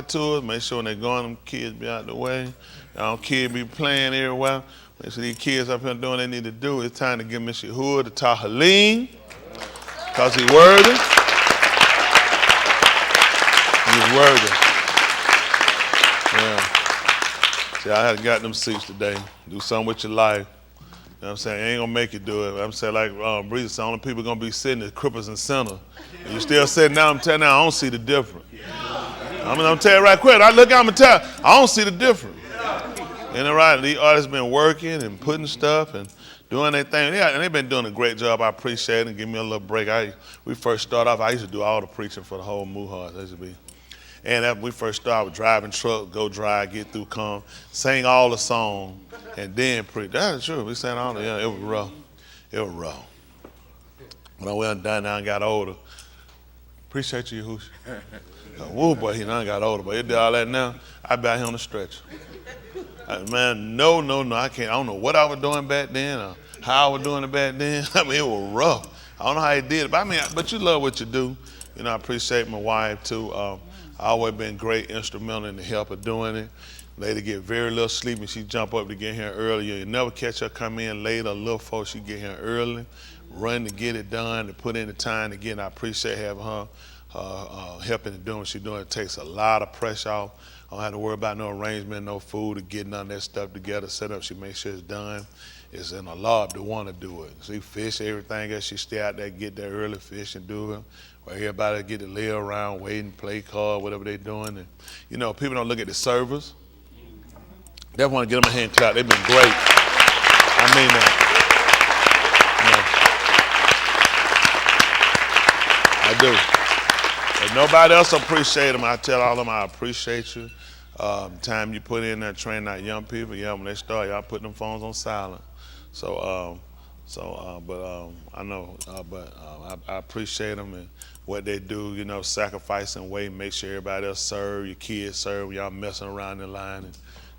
to us. Make sure when they're going, them kids be out the way. Kids be playing everywhere. Make sure these kids up here doing what they need to do. It's time to give Mr. Hood the Tahaleen, because he's worthy. He's worthy. Yeah. See, I had got them seats today. Do something with your life. You know what I'm saying? You ain't gonna make it do it. I'm saying, like Breeze said, the only people gonna be sitting is cripples and sinners. And you still sitting down, I'm telling you, I don't see the difference. I'm telling you right quick, I look out, I'm telling you, I don't see the difference. And right, these artists been working and putting stuff and doing their thing. Yeah, and they've been doing a great job. I appreciate it. And give me a little break. We first started off, I used to do all the preaching for the whole Muhars. And after we first started, driving truck, go drive, get through, come, sing all the songs, and then preach. That's true. We sang all the, yeah, it was rough. It was rough. When I went down now and got older, appreciate you, Hoosh. Whoa, boy, he done got older, but he did all that now. I be out here on the stretcher. Man, no, I can't. I don't know what I was doing back then or how I was doing it back then. I mean, it was rough. I don't know how he did it, but but you love what you do. You know, I appreciate my wife too. I always been great instrumental in the help of doing it. Lady get very little sleep and she jump up to get here earlier. You never catch her come in late or little folks. She get here early, run to get it done, to put in the time to get. And I appreciate having her helping to do what she's doing. It takes a lot of pressure off. I don't have to worry about no arrangement, no food, or getting none of that stuff together, set up. She makes sure it's done. It's in her love to want to do it. She fish everything else. She stay out there, get there early, fish and do it. Where everybody get to lay around, waiting, play card, whatever they're doing. And, you know, people don't look at the servers. They want to give them a hand clap. They've been great. I mean that. I do. If nobody else appreciate them, I tell all of them I appreciate you. Time you put in there training our young people, yeah, when they start, y'all put them phones on silent. I know, I appreciate them and what they do, you know, sacrificing, waiting, make sure everybody else serve, your kids serve, y'all messing around in line and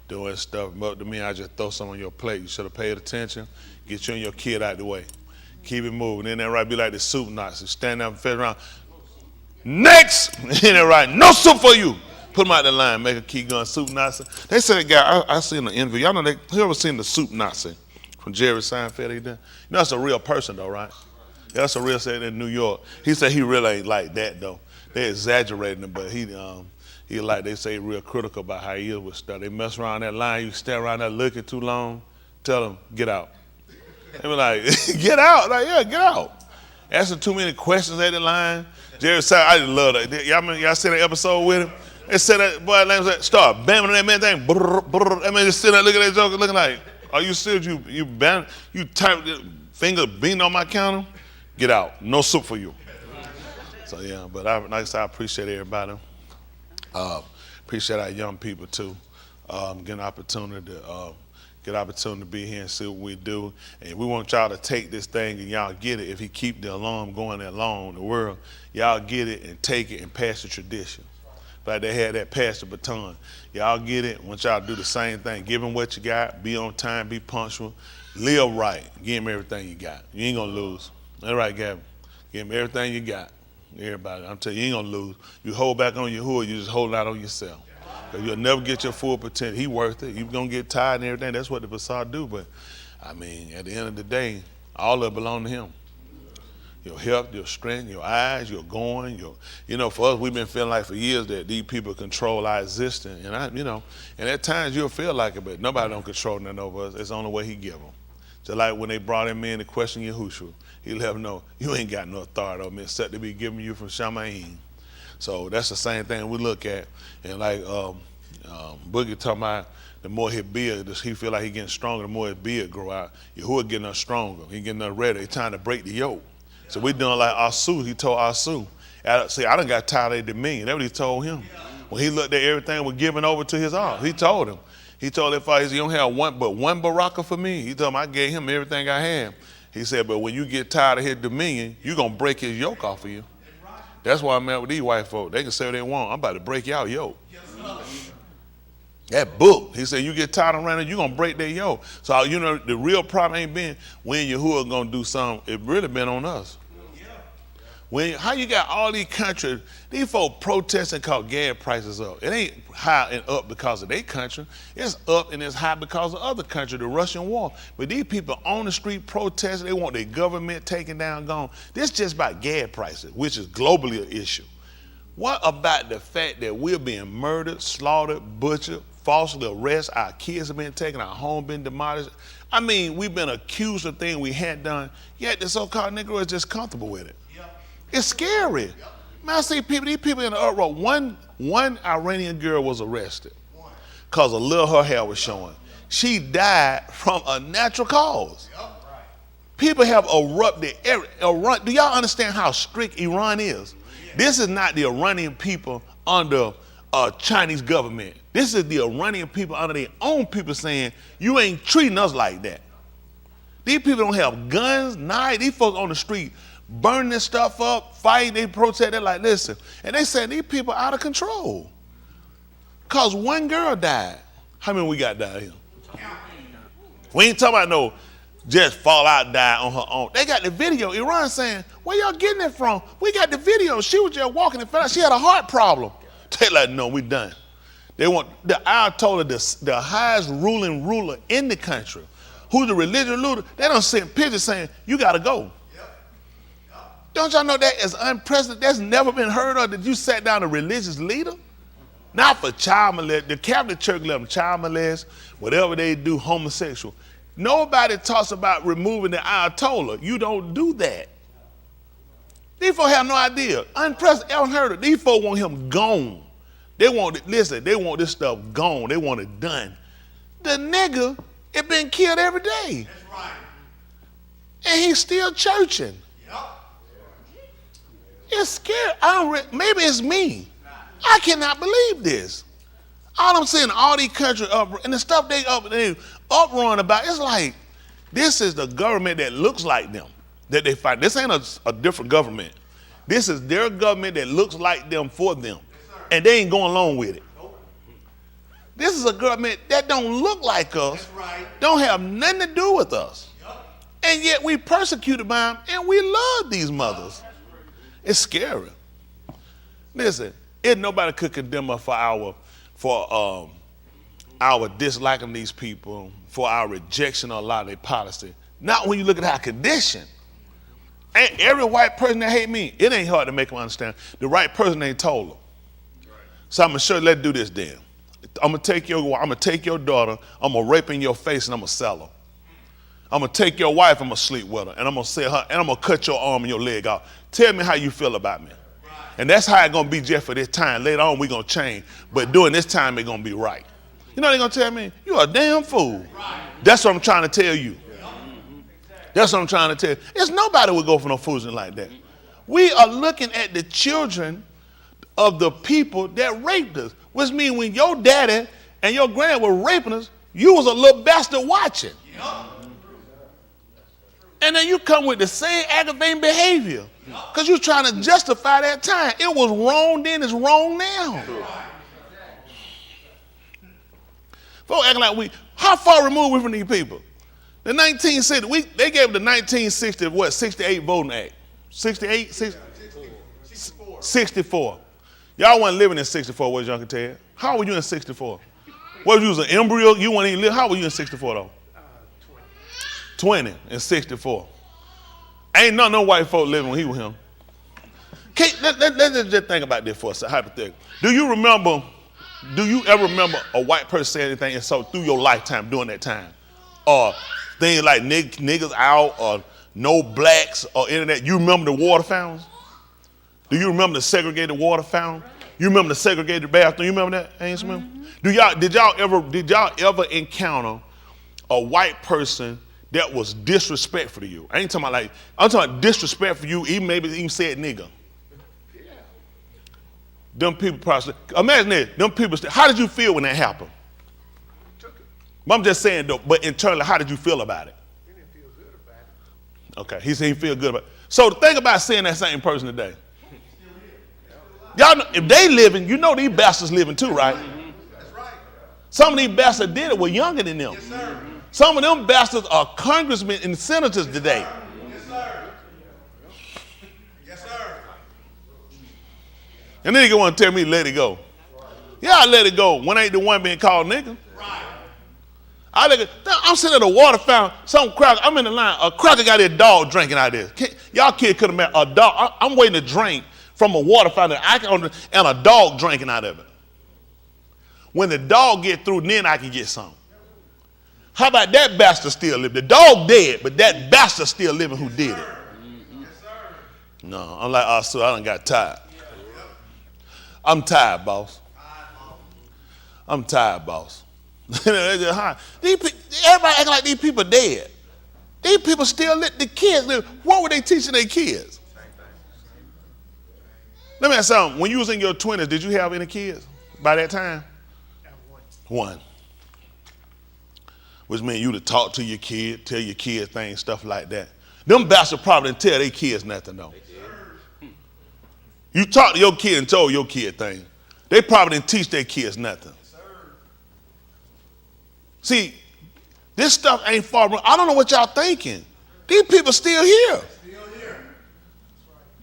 doing stuff. But to me, I just throw some on your plate. You should have paid attention, get you and your kid out the way. Keep it moving. Then that right be like the soup Nazi, stand up and fed around. Next! Ain't that right? No soup for you. Put them out the line, make a key gun, soup Nazi. They said that guy, I seen the interview. Y'all know, you ever seen the soup Nazi from Jerry Seinfeld? You know, that's a real person though, right? Yeah, that's a real person in New York. He said he really ain't like that though. They exaggerating him, but he like, they say real critical about how he is with stuff. They mess around that line, you stay around there looking too long, tell them, get out. They be like, get out? Like, yeah, get out. Asking too many questions at the line. Jerry Seinfeld, I just love that. Y'all seen that episode with him? They said that boy name was like, start bamming that man thing. Brr, brr. That man just sitting there looking at that joker, looking like, are you serious? You type the finger beating on my counter? Get out. No soup for you. So yeah, but like I said, I appreciate everybody. Appreciate our young people too. Getting opportunity to be here and see what we do. And we want y'all to take this thing and y'all get it. If he keep the alarm going that long in the world, y'all get it and take it and pass the tradition. Like they had that pass the baton. Y'all get it. Want y'all to do the same thing. Give him what you got. Be on time. Be punctual. Live right. Give him everything you got. You ain't gonna lose. All right, Gavin. Give him everything you got. Everybody. I'm telling you, you ain't gonna lose. You hold back on your hood, you just hold out on yourself. Because you'll never get your full potential. He worth it. You're gonna get tired and everything. That's what the facade do. But I mean, at the end of the day, all of it belong to him. Your health, your strength, your eyes, your going, for us, we've been feeling like for years that these people control our existence. And at times you'll feel like it, but nobody don't control nothing over us. It's the only way he give them. Just like when they brought him in to question Yahushua, he let them know, you ain't got no authority over me except to be giving you from Shamaim. So that's the same thing we look at. And like Boogie talking about, the more his beard, he feel like he getting stronger, the more his beard grow out. Yahuwah getting us stronger. He getting us ready. It's time to break the yoke. So we doing like Asu. He told Asu. See, I done got tired of the dominion. That's what he told him. When he looked at everything was given over to his arm, he told him. He told that father, you don't have one baraka for me. He told him I gave him everything I had. He said, but when you get tired of his dominion, you're going to break his yoke off of you. That's why I'm at with these white folk. They can say what they want. I'm about to break y'all yoke. That book, he said, you get tired of running, you're going to break their yoke. So, the real problem ain't been when Yahuwah going to do something. It really been on us. How you got all these countries, these folks protesting because gas prices up. It ain't high and up because of their country. It's up and it's high because of other country, the Russian war. But these people on the street protesting, they want their government taken down, gone. This just about gas prices, which is globally an issue. What about the fact that we're being murdered, slaughtered, butchered, falsely arrested, our kids have been taken, our home been demolished? I mean, we've been accused of things we hadn't done, yet the so-called Negro is just comfortable with it. It's scary. Man, I see these people in the uproar. One Iranian girl was arrested because a little her hair was showing. She died from a natural cause. People have erupted. Do y'all understand how strict Iran is? This is not the Iranian people under Chinese government. This is the Iranian people under their own people saying, you ain't treating us like that. These people don't have guns, knives. These folks on the street burning this stuff up, fighting, they protest, they're like, listen. And they said these people out of control. Because one girl died. How many we got down here? We ain't talking about no just fall out, die on her own. They got the video. Iran saying, where y'all getting it from? We got the video. She was just walking and found out she had a heart problem. They like, no, we done. They want, the Ayatollah, the highest ruling ruler in the country, who's the religious leader, they don't send pictures saying, you got to go. Don't y'all know that is unprecedented? That's never been heard of, that you sat down a religious leader? Not for child molest. The Catholic Church let them child molest, whatever they do, homosexual. Nobody talks about removing the Ayatollah. You don't do that. These folks have no idea. Unprecedented, unheard of. These folks want him gone. They want it, listen, they want this stuff gone. They want it done. The nigga, it been killed every day. That's right. And he's still churching. It's scary. Maybe it's me. I cannot believe this. All I'm saying, all these countries up, and the stuff they uproaring about, it's like, this is the government that looks like them, that they fight. This ain't a different government. This is their government that looks like them for them. And they ain't going along with it. This is a government that don't look like us, don't have nothing to do with us. And yet we persecuted by them, and we love these mothers. It's scary. Listen, if nobody could condemn us for our disliking these people, for our rejection of a lot of their policy. Not when you look at our condition. And every white person that hate me, it ain't hard to make them understand. The right person ain't told them. So I'm gonna show you, let's do this then. I'm gonna take your daughter, I'm gonna rape in your face and I'm gonna sell her. I'm gonna take your wife, I'm gonna sleep with her, and I'm gonna sell her, and I'm gonna cut your arm and your leg off. Tell me how you feel about me. And that's how it's gonna be just for this time. Later on, we're gonna change. But during this time, it's gonna be right. You know what they're gonna tell me? You're a damn fool. That's what I'm trying to tell you. That's what I'm trying to tell you. There's nobody would go for no foolishness like that. We are looking at the children of the people that raped us, which means when your daddy and your granddad were raping us, you was a little bastard watching. And then you come with the same aggravating behavior because you're trying to justify that time. It was wrong then, it's wrong now. Folks acting like how far removed we from these people? The 1960, they gave the 1960, 68 voting act. 68? 64. Y'all wasn't living in 64, was Uncle Ted? How were you in 64? What, you was an embryo? You weren't even live. How were you in 64 though? 20 and 64. Ain't no white folk living when he was him. Let's just think about this for a second, hypothetical. Do you ever remember a white person saying anything and so through your lifetime during that time? Or things like niggas out or no blacks or internet. You remember the water fountains? Do you remember the segregated water fountain? You remember the segregated bathroom? You remember that, Ain't mm-hmm. Did y'all ever encounter a white person that was disrespectful to you? I'm talking about disrespect for you, maybe even said nigga. Yeah. Them people probably, imagine that, them people, how did you feel when that happened? I'm just saying though, but internally, how did you feel about it? He didn't feel good about it. Okay, he said he feel good about it. So think about seeing that same person today. Y'all know, if they living, you know these bastards living too, right? That's right. Some of these bastards did it were younger than them. Yes, sir. Some of them bastards are congressmen and senators today. Yes, sir. Yes, sir. And then nigga want to tell me let it go. Yeah, I let it go. When I ain't the one being called nigga. I'm sitting at a water fountain, some cracker, I'm in the line, a cracker got their dog drinking out of there. Y'all kids could have met a dog. I'm waiting to drink from a water fountain and a dog drinking out of it. When the dog get through, then I can get some. How about that bastard still living? The dog dead, but that bastard still living who did it. No, I'm like, so I done got tired. I'm tired, boss. I'm tired, boss. Everybody acting like these people dead. These people still live. The kids live. What were they teaching their kids? Let me ask you something. When you was in your 20s, did you have any kids by that time? One. Which means you to talk to your kid, tell your kids things, stuff like that. Them bastards probably didn't tell their kids nothing though. You talk to your kid and told your kid things. They probably didn't teach their kids nothing. See, this stuff ain't far from, I don't know what y'all thinking. These people still here.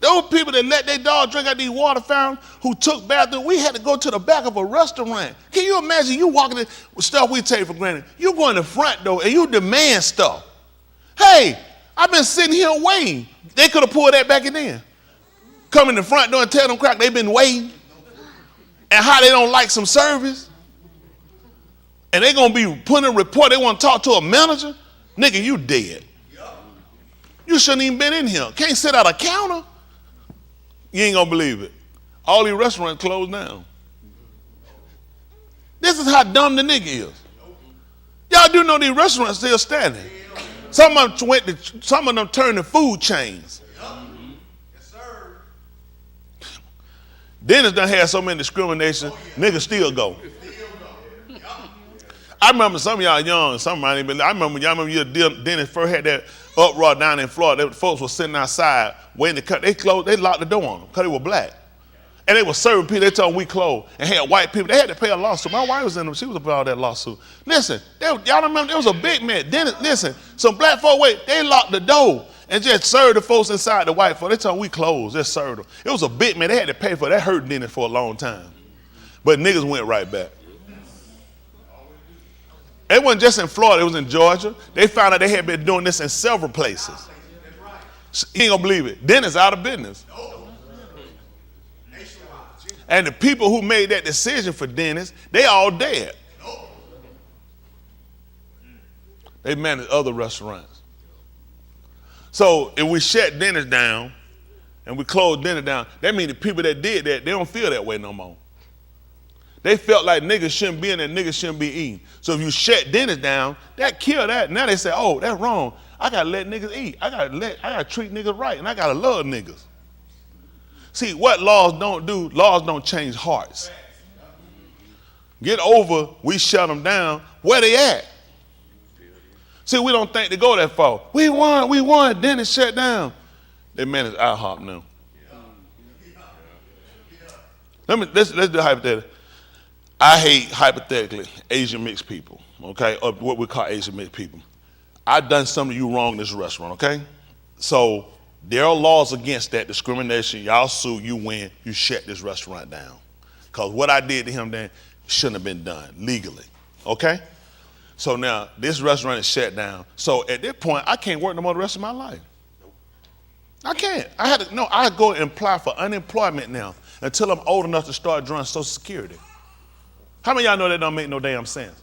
Those people that let their dog drink out these water fountains, who took bathroom, we had to go to the back of a restaurant. Can you imagine you walking in with stuff we take for granted? You go in the front door and you demand stuff. Hey, I've been sitting here waiting. They could have pulled that back in there. Come in the front door and tell them crack they've been waiting. And how they don't like some service. And they gonna be putting a report, they want to talk to a manager. Nigga, you dead. You shouldn't even been in here. Can't sit at a counter. You ain't gonna believe it. All these restaurants closed down. This is how dumb the nigga is. Y'all do know these restaurants still standing. Some of them turned to food chains. Dennis done had so many discrimination, niggas still go. I remember some of y'all young, some might even. I remember Dennis first had that uproar down in Florida. Folks were sitting outside waiting to cut. They locked the door on them because they were black, and they were serving people. They told them we closed and had white people. They had to pay a lawsuit. My wife was in them. She was about that lawsuit. Listen, y'all remember there was a big man. Dennis, listen, some black folk they locked the door and just served the folks inside the white folk. They told them we closed. Just served them. It was a big man. They had to pay for it. That hurt Dennis for a long time, but niggas went right back. It wasn't just in Florida, it was in Georgia. They found out they had been doing this in several places. You ain't gonna believe it. Dennis out of business. And the people who made that decision for Dennis, they all dead. They managed other restaurants. So if we shut Dennis down and we closed Dennis down, that means the people that did that, they don't feel that way no more. They felt like niggas shouldn't be in there, niggas shouldn't be eating. So if you shut Dennis down, that killed that. Now they say, oh, that's wrong. I gotta let niggas eat. I gotta treat niggas right, and I gotta love niggas. See, what laws don't do, laws don't change hearts. Get over, we shut them down. Where they at? See, we don't think they go that far. We won, Dennis shut down. They manage IHOP now. Let's do hypothetical. I hate, hypothetically, Asian mixed people, okay, or what we call Asian mixed people. I've done something to you wrong in this restaurant, okay? So there are laws against that discrimination. Y'all sue, you win, you shut this restaurant down. Because what I did to him then shouldn't have been done legally, okay? So now this restaurant is shut down. So at that point, I can't work no more the rest of my life. I can't. I go and apply for unemployment now until I'm old enough to start drawing Social Security. How many of y'all know that don't make no damn sense?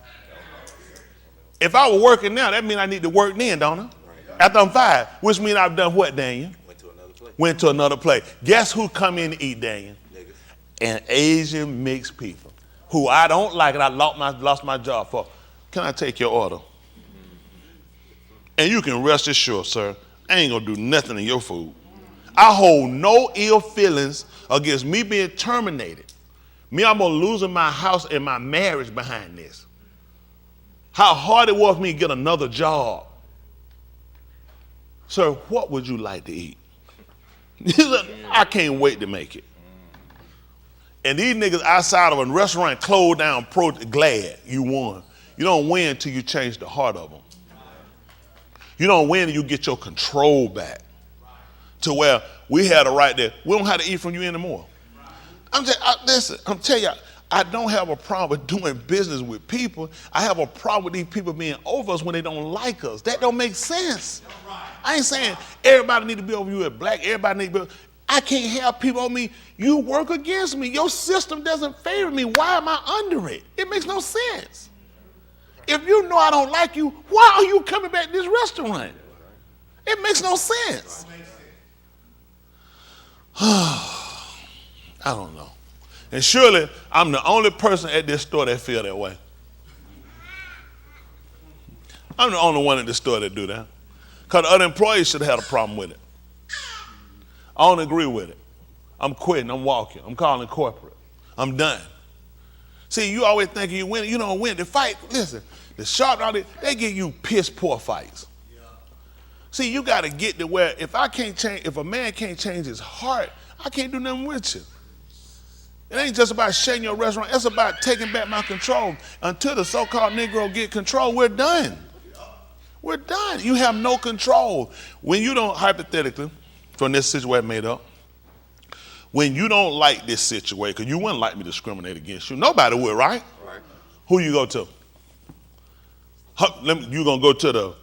If I were working now, that means I need to work then, don't I? After I'm 5, which means I've done what, Daniel? Went to another place. Guess who come in to eat, Daniel? And Asian mixed people who I don't like and I lost my job for. Can I take your order? And you can rest assured, sir, I ain't gonna do nothing in your food. I hold no ill feelings against me being terminated. Me, I'm gonna lose my house and my marriage behind this. How hard it was for me to get another job. Sir, what would you like to eat? I can't wait to make it. And these niggas outside of a restaurant closed down, glad you won. You don't win until you change the heart of them. You don't win until you get your control back. To where we had a right there. We don't have to eat from you anymore. Listen, I'm telling you, I don't have a problem with doing business with people. I have a problem with these people being over us when they don't like us. That don't make sense. I ain't saying everybody need to be over you as black. Everybody need to be. I can't have people on me. You work against me. Your system doesn't favor me. Why am I under it? It makes no sense. If you know I don't like you, why are you coming back to this restaurant? It makes no sense. I don't know. And surely I'm the only person at this store that feel that way. I'm the only one at this store that do that. Because the other employees should have had a problem with it. I don't agree with it. I'm quitting. I'm walking. I'm calling corporate. I'm done. See, you always think you win. You don't win the fight. Listen, the sharp out there, they give you piss poor fights. See, you got to get to where if a man can't change his heart, I can't do nothing with you. It ain't just about shutting your restaurant. It's about taking back my control. Until the so-called Negro get control, we're done. We're done. You have no control. When you don't, hypothetically, from this situation made up, when you don't like this situation, because you wouldn't like me to discriminate against you. Nobody would, right? Who you go to? You going to go to the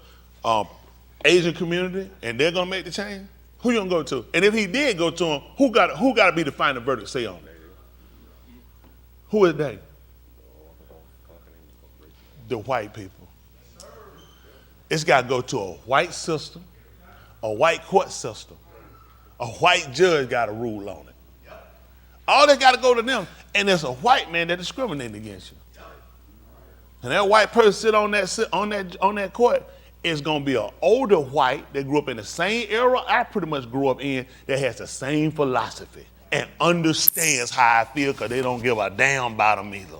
Asian community and they're going to make the change? Who you going to go to? And if he did go to him, who got to be the final verdict say on it? Who is they? The white people. It's got to go to a white system, a white court system. A white judge got to rule on it. All they got to go to them, and there's a white man that discriminating against you. And that white person sit on that court is going to be an older white that grew up in the same era I pretty much grew up in, that has the same philosophy and understands how I feel, because they don't give a damn about them either.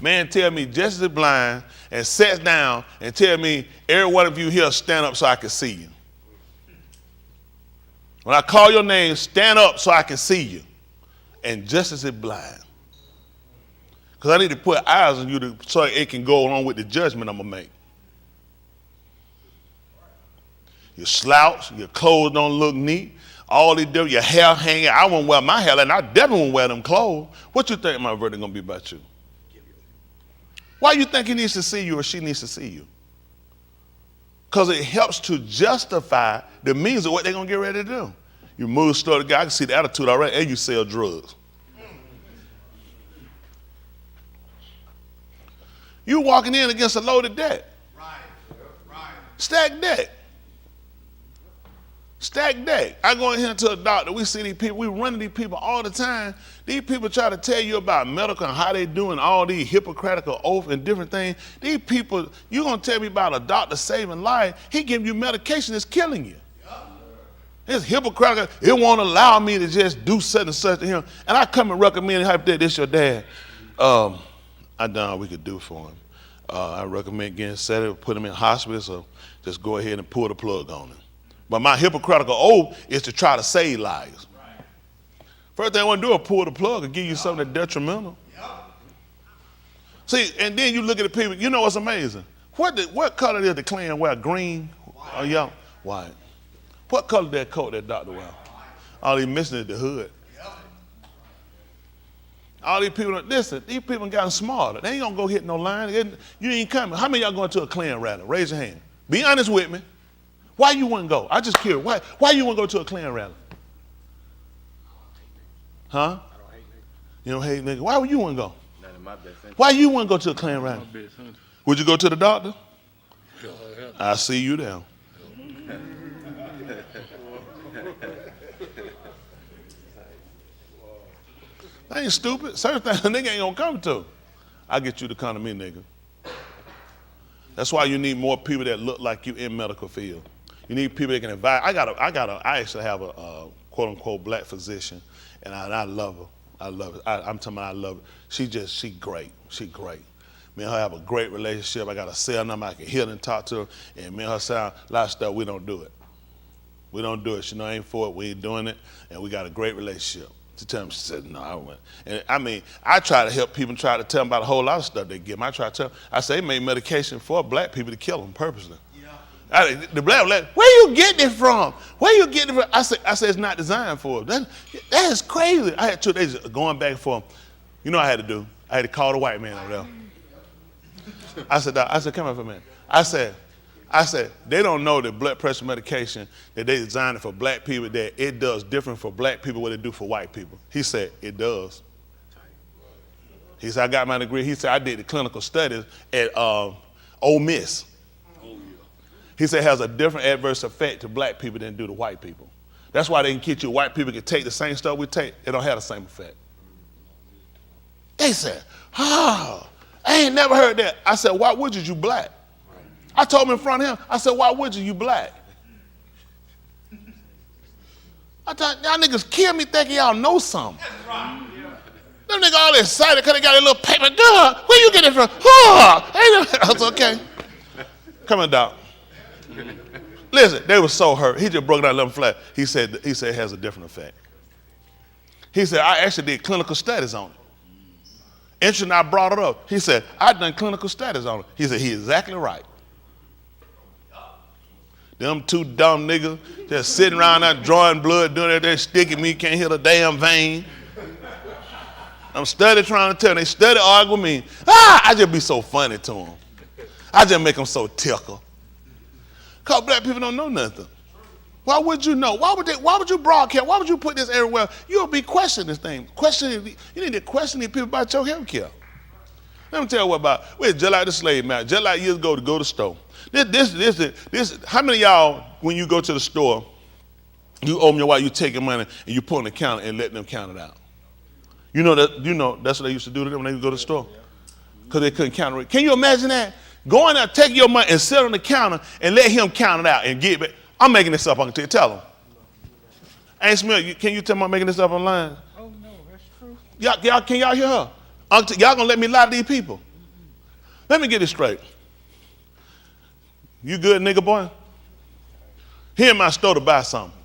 Man tell me justice is blind and sits down and tell me every one of you here stand up so I can see you. When I call your name, stand up so I can see you. And justice is blind. Because I need to put eyes on you so it can go along with the judgment I'm going to make. You slouch, your clothes don't look neat, all they do, your hair hanging. I won't wear my hair, and I definitely won't wear them clothes. What you think my verdict going to be about you? Why you think he needs to see you or she needs to see you? Because it helps to justify the means of what they're going to get ready to do. You move store to guy, I can see the attitude already, and you sell drugs. You walking in against a loaded debt. Stack debt. Stack deck. I go in here to a doctor. We see these people. We run into these people all the time. These people try to tell you about medical and how they doing all these Hippocratic oaths and different things. These people, you gonna tell me about a doctor saving life? He giving you medication that's killing you. It's Hippocratic. It won't allow me to just do such and such to him. And I come and recommend, hypothetically, this your dad. I done all we could do for him. I recommend getting set up, put him in hospital, so just go ahead and pull the plug on him. But my Hippocratic oath is to try to save lives. First thing I want to do is pull the plug and give you something that's detrimental. See, and then you look at the people, you know what's amazing? What color did the Klan wear? Green or yellow? White. What color did that coat that doctor wear? All he missing is the hood. All these people, listen, these people gotten smarter. They ain't gonna go hit no line. You ain't coming. How many of y'all going to a Klan rally? Raise your hand. Be honest with me. Why you wouldn't go? I just curious. Why you wouldn't go to a Klan rally? Huh? I don't hate niggas. You don't hate niggas. Why would you wouldn't go? None of my best interest. Why you wouldn't go to a Klan rally? Would you go to the doctor? I see you there. That ain't stupid. Certain things a nigga ain't gonna come to. I get you to come to me, nigga. That's why you need more people that look like you in medical field. You need people that can advise. I actually have a quote unquote black physician, and I love her. I love it. I'm telling you, I love her. She great. She great. Me and her have a great relationship. I got a cell number. I can hear and talk to her. And me and her sound a lot of stuff. We don't do it. We don't do it. She know I ain't for it. We ain't doing it. And we got a great relationship. To tell them, she said, no, I went. And I mean, I try to help people and try to tell them about a whole lot of stuff they give them. I try to tell them, I say they make medication for black people to kill them purposely. Yeah. The black was like, where you getting it from? Where you getting it from? I said it's not designed for it. That is crazy. I had 2 days going back and forth. You know what I had to do? I had to call the white man over there. I said, come here for a minute. I said, they don't know that blood pressure medication that they designed it for black people, that it does different for black people what it do for white people. He said, it does. He said, I got my degree. He said, I did the clinical studies at Ole Miss. He said it has a different adverse effect to black people than it do to white people. That's why they can get you. White people can take the same stuff we take. It don't have the same effect. They said, I ain't never heard that. I said, why would you black? I told him in front of him, I said, why would you black? I thought, y'all niggas kill me thinking y'all know something. Them niggas all excited because they got a little paper. Duh, where you get it from? I was okay. Come on, Doc. Listen, they were so hurt. He just broke down them flat. He said it has a different effect. He said, I actually did clinical studies on it. Interesting, I brought it up. He said, I done clinical studies on it. He said, he's exactly right. Them 2 dumb niggas just sitting around there drawing blood, doing everything, sticking me, can't hit a damn vein. I'm study trying to tell them. They study argue with me. I just be so funny to them. I just make them so tickled. Because black people don't know nothing. Why would you know? Why would you broadcast? Why would you put this everywhere? You'll be questioning this thing. You need to question these people about your health care. Let me tell you what about, we're just like the slave man, just like years ago to go to the store. This, how many of y'all, when you go to the store, you open your wallet, you take your money, and you put on the counter and let them count it out? You know that's what they used to do to them when they would go to the store? Because they couldn't count it. Can you imagine that? Going out, take your money and sit on the counter and let him count it out and get it back. I'm making this up, I can tell you. Tell him. Aunt Smith, can you tell me I'm making this up online? Oh, no, that's true. Can y'all hear her? Y'all gonna let me lie to these people? Let me get this straight. You good, nigga boy? He in my store to buy something.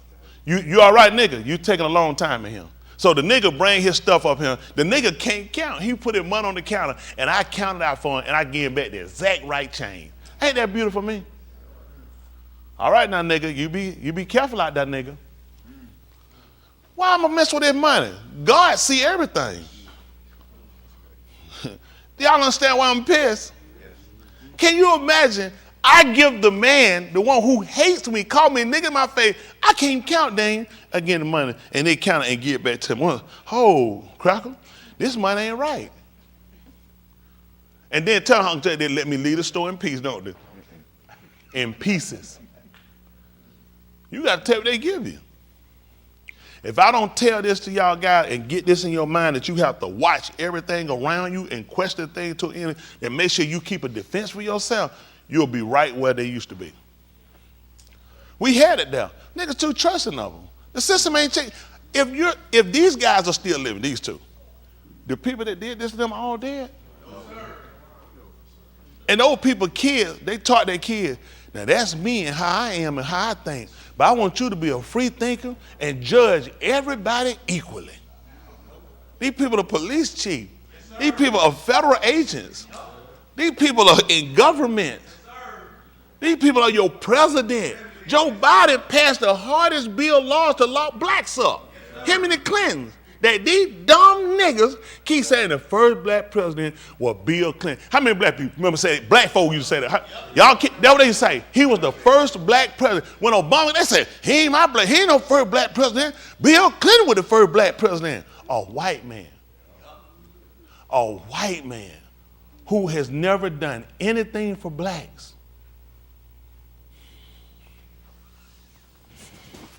You all right, nigga? You taking a long time in here. So the nigga bring his stuff up here. The nigga can't count. He put his money on the counter, and I counted out for him, and I give him back the exact right change. Ain't that beautiful, me? All right now, nigga, you be careful out there, nigga. Why am I mess with his money? God see everything. Do y'all understand why I'm pissed? Can you imagine? I give the man, the one who hates me, call me a nigga in my face. I can't count, dang, I get the money, and they count it and give it back to him. Oh, cracker, this money ain't right. And then tell them they let me leave the store in peace, don't they? In pieces. You got to tell what they give you. If I don't tell this to y'all guys and get this in your mind that you have to watch everything around you and question things to end and make sure you keep a defense for yourself, you'll be right where they used to be. We had it there. Niggas too trusting of them. The system ain't changed. If these guys are still living, these two, the people that did this to them are all dead. No, and those people, kids, they taught their kids, now that's me and how I am and how I think. But I want you to be a free thinker and judge everybody equally. These people are police chief. These people are federal agents. These people are in government. These people are your president. Joe Biden passed the hardest bill laws to lock blacks up. Him and the Clintons. That these dumb niggas keep saying the first black president was Bill Clinton. How many black people remember saying, black folk used to say that? Y'all, that's what they say. He was the first black president. When Obama, they said, he ain't no first black president. Bill Clinton was the first black president. A white man. A white man who has never done anything for blacks.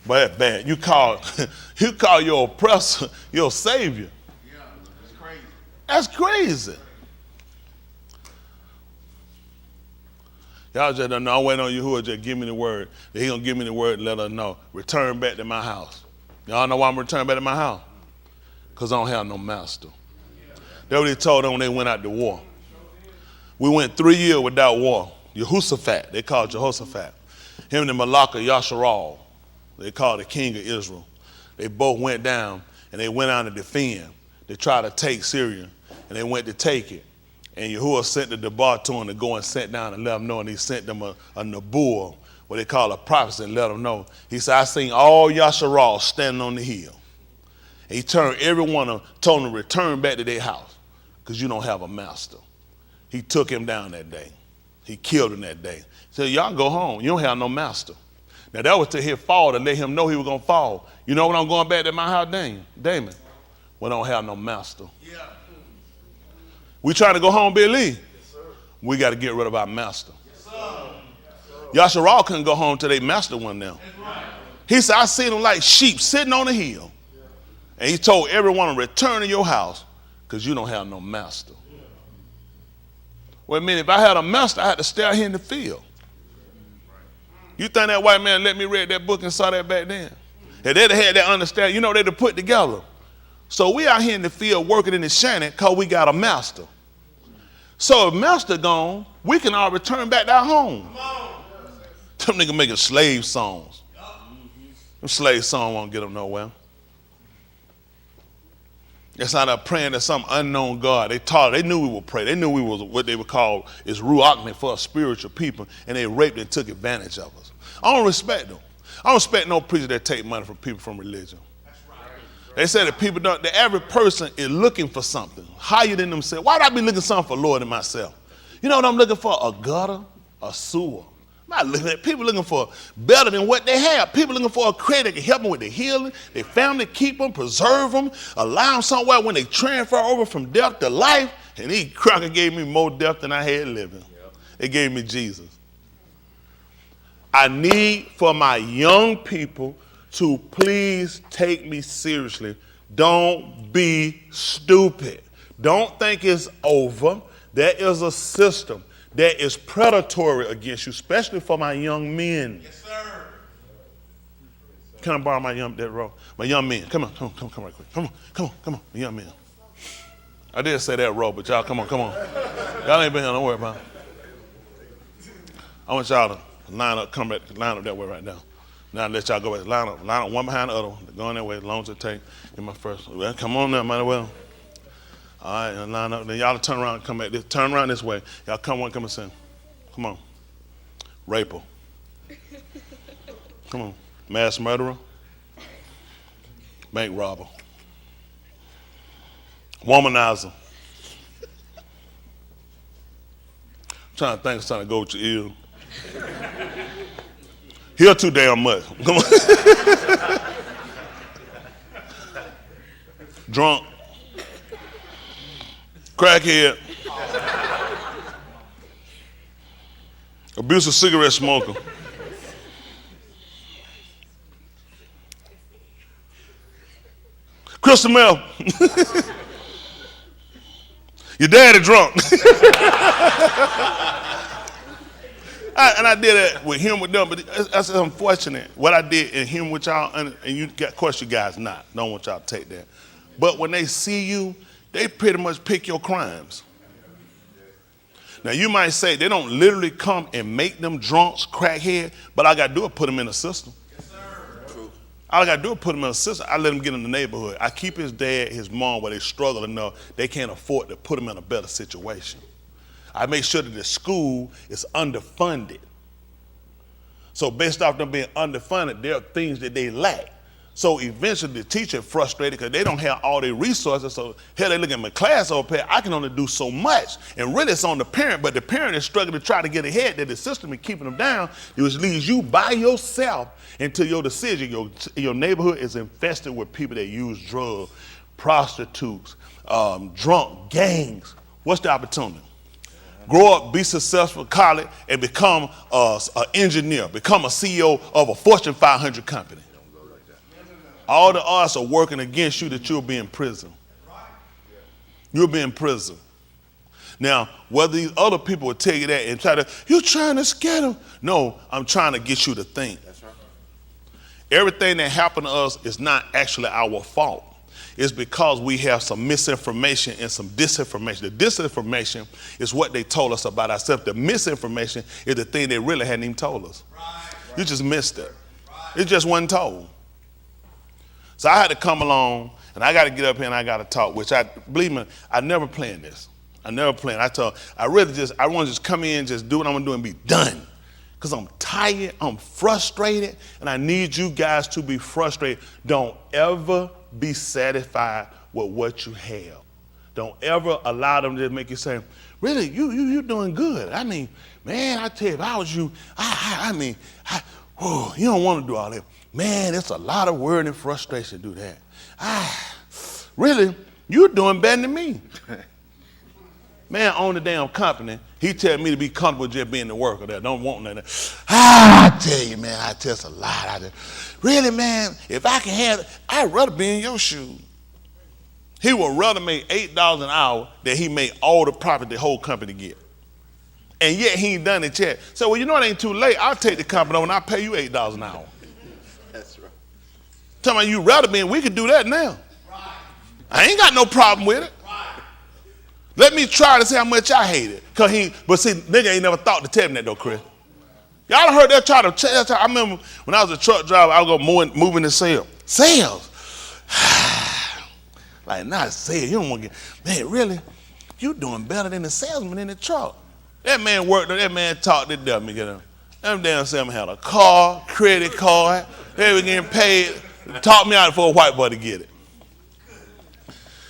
But that's bad. You call your oppressor your savior. Yeah, that's crazy. That's crazy. Y'all just don't know. I'm waiting on you who will just give me the word. That he gonna give me the word and let us know. Return back to my house. Y'all know why I'm returning back to my house? Because I don't have no master. That's what he told them when they went out to war. We went 3 years without war. Jehoshaphat, they called Jehoshaphat. Him and Malachah Yasharal, they called the king of Israel. They both went down and they went out to defend. They tried to take Syria and they went to take it. And Yahuwah sent the Debar to him to go and sit down and let them know, and he sent them a Nabur what they call a prophecy, and let them know. He said, I seen all Yasharal standing on the hill. And he turned every one of them, told them to return back to their house because you don't have a master. He took him down that day. He killed him that day. He said, y'all go home. You don't have no master. Now, that was to his fall to let him know he was going to fall. You know what I'm going back to my house, Damon? We don't have no master. Yeah. We trying to go home, Billy. Yes, we got to get rid of our master. Yes, Yasharal couldn't go home till they master one now. Right. He said, I see them like sheep sitting on the hill. Yeah. And he told everyone to return to your house because you don't have no master. Yeah. Well, I mean, if I had a master, I had to stay out here in the field. You think that white man let me read that book and saw that back then? If they'd had that understanding, you know, they'd have put together. So we out here in the field working in the shanty because we got a master. So if master gone, we can all return back to our home. Them niggas making slave songs. Them slave songs won't get them nowhere. That's not a praying to some unknown God. They knew we would pray. They knew we was what they would call is ruachni for a spiritual people, and they raped and took advantage of us. I don't respect them. I don't respect no preacher that take money from people from religion. They say that people don't, the average person is looking for something higher than themselves. Why would I be looking for something for Lord than myself? You know what I'm looking for? A gutter, a sewer. I'm not looking at people looking for better than what they have. People looking for a creator that can help them with their healing, their family, keep them, preserve them, allow them somewhere when they transfer over from death to life. And he cracker gave me more death than I had living. It gave me Jesus. I need for my young people to please take me seriously. Don't be stupid. Don't think it's over. There is a system that is predatory against you, especially for my young men. Yes, sir. Can I borrow my young men? Come on right quick. Come on, my young men. I did say that row, but y'all, come on. Y'all ain't been here, don't worry about it. I want y'all to line up that way right now. Now let y'all go back. Line up one behind the other one. Going that way as long as it takes. Get my first. Well, come on now, might as well. All right, and line up. Then y'all turn around and come back. Turn around this way. Y'all come and sing. Come on. Raper. Come on. Mass murderer. Bank robber. Womanizer. I'm trying to think of something to go with your ear. Hear too damn much. Come on. Drunk. Crackhead. Abusive cigarette smoker. Crystal Mel. Your daddy drunk. I did that with him with them, but that's unfortunate. What I did in him with y'all, and you got, of course you guys not. Don't want y'all to take that. But when they see you, they pretty much pick your crimes. Now you might say they don't literally come and make them drunks, crackhead, but all I got to do is put them in the system. Yes, sir. True. All I got to do is put them in the system. I let them get in the neighborhood. I keep his dad, his mom, where they struggle enough, they can't afford to put them in a better situation. I make sure that the school is underfunded. So based off them being underfunded, there are things that they lack. So eventually the teacher frustrated because they don't have all their resources. So hell, they look at my class over here, I can only do so much. And really it's on the parent, but the parent is struggling to try to get ahead, that the system is keeping them down, which leaves you by yourself into your decision. Your neighborhood is infested with people that use drugs, prostitutes, drunk, gangs. What's the opportunity? Grow up, be successful, college, and become an engineer, become a CEO of a Fortune 500 company. All the odds are working against you that you'll be in prison. You'll be in prison. Now, whether these other people will tell you that and try to, you're trying to scare them. No, I'm trying to get you to think. That's right. Everything that happened to us is not actually our fault. It's because we have some misinformation and some disinformation. The disinformation is what they told us about ourselves. The misinformation is the thing they really hadn't even told us. Right. You just missed it. Right. It just wasn't told. So I had to come along, and I got to get up here and I got to talk, which believe me, I never planned this. I never planned. I want to just come in, just do what I'm going to do and be done. because I'm tired, I'm frustrated, and I need you guys to be frustrated. Don't ever be satisfied with what you have. Don't ever allow them to make you say, really, you doing good. I mean, man, I tell you, if I was you, you don't want to do all that. Man, it's a lot of worry and frustration to do that. Really, you're doing better than me. Man own the damn company. He tell me to be comfortable just being the worker there. Don't want nothing. I tell you, man, I tell a lot out there. Really, man, if I can have it, I'd rather be in your shoes. He would rather make $8 an hour than he made all the profit the whole company get. And yet he ain't done it yet. So, well, you know it ain't too late. I'll take the company over and I'll pay you $8 an hour. That's right. Tell me you rather be, and we can do that now. Right. I ain't got no problem with it. Right. Let me try to see how much I hate it. But see, nigga ain't never thought to tell me that though, Chris. Y'all heard that try to, I remember when I was a truck driver, I would go moving the sales. Sales. Like, not sales. You don't want to get, man, really? You doing better than the salesman in the truck. That man worked, that man talked to them. Them damn salesman had a car, credit card. They were getting paid. Talked me out for a white boy to get it.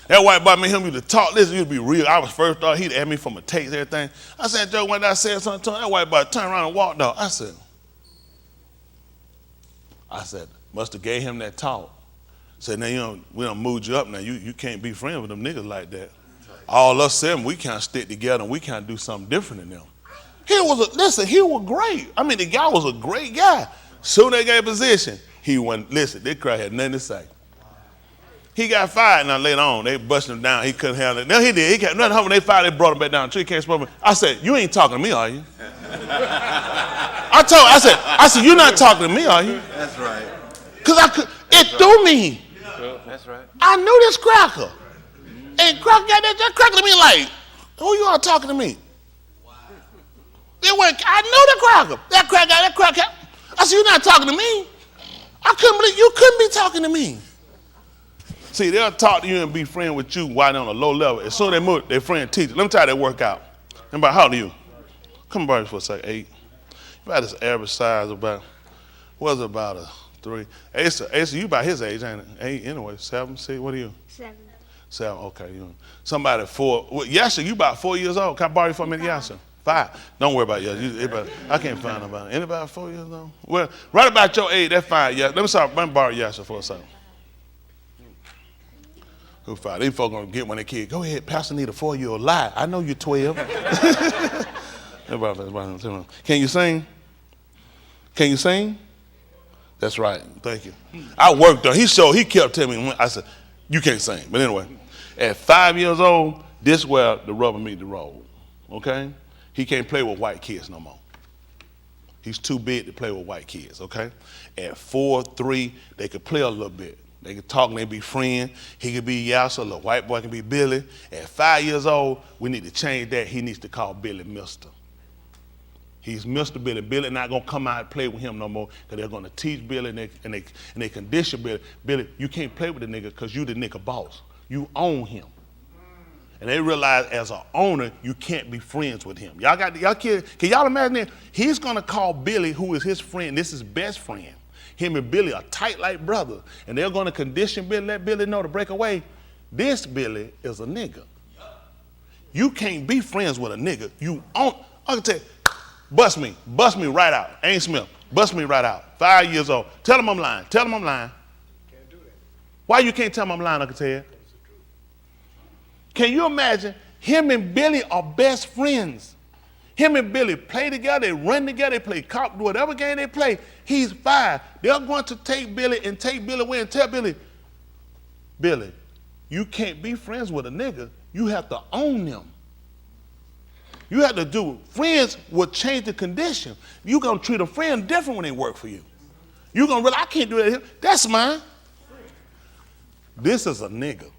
That white boy made him used to talk. Listen, used to be real. I was first thought he'd ask me for my takes, everything. I said, Joe, when I said something to him, that white boy turned around and walked off. I said, must have gave him that talk. Said, now we done moved you up now. You can't be friends with them niggas like that. All us seven, we can't stick together and we can't do something different than them. He was great. I mean, the guy was a great guy. Soon as they gave position, he went, listen, this crowd had nothing to say. He got fired now later on. They busted him down. He couldn't handle it. No, he did. He kept nothing. When they fired, they brought him back down. He can't smoke. I said, you ain't talking to me, are you? I said, you're not talking to me, are you? That's right. Because it threw me. That's right. I knew this cracker. And cracker got that cracker to me like, who you all talking to me? I knew the cracker. That cracker. I said, you're not talking to me. I couldn't believe you couldn't be talking to me. See, they'll talk to you and be friends with you while they're on a low level. As soon as they move, their friend teacher. Let me tell you that work out. About how old are you? Come by for a second, 8. About this average size about, what's about a 3. Asa, you about his age, ain't it? 8 anyway, 7, 6, what are you? 7, okay. Somebody 4, well, Yasha, you about 4 years old. Can I borrow you for a minute, Yasha? 5. Don't worry about Yasha. I can't find nobody. Anybody 4 years old? Well, right about your age, that's fine. Yeah, let me borrow Yasha for a second. Who fired? These folks gonna get when they kid. Go ahead, Pastor need a 4-year-old lie. I know you're 12. Can you sing? Can you sing? That's right. Thank you. I worked on. He kept telling me. I said, you can't sing. But anyway, at 5 years old, this is where the rubber meet the road. Okay? He can't play with white kids no more. He's too big to play with white kids. Okay? At 4, 3, they could play a little bit. They could talk and they be friends. He could be Yasser, the white boy can be Billy. At 5 years old, we need to change that. He needs to call Billy Mister. He's Mr. Billy. Billy not gonna come out and play with him no more because they're gonna teach Billy and they condition Billy. Billy, you can't play with the nigga because you the nigga boss. You own him. And they realize as an owner, you can't be friends with him. Y'all kids, can y'all imagine that? He's gonna call Billy, who is his friend, this is best friend. Him and Billy are tight like brothers. And they're gonna condition Billy, let Billy know to break away. This Billy is a nigga. You can't be friends with a nigga. You own, I can tell you, bust me right out. Ain't Smith, bust me right out. 5 years old. Tell him I'm lying. Tell him I'm lying. Can't do that. Why you can't tell him I'm lying, Uncle Ted? Can you imagine? Him and Billy are best friends. Him and Billy play together, they run together, they play cop, whatever game they play. He's 5. They're going to take Billy away and tell Billy, you can't be friends with a nigga. You have to own them. You have to do, friends will change the condition. You're going to treat a friend different when they work for you. You're going to realize, I can't do that here. That's mine. This is a nigga.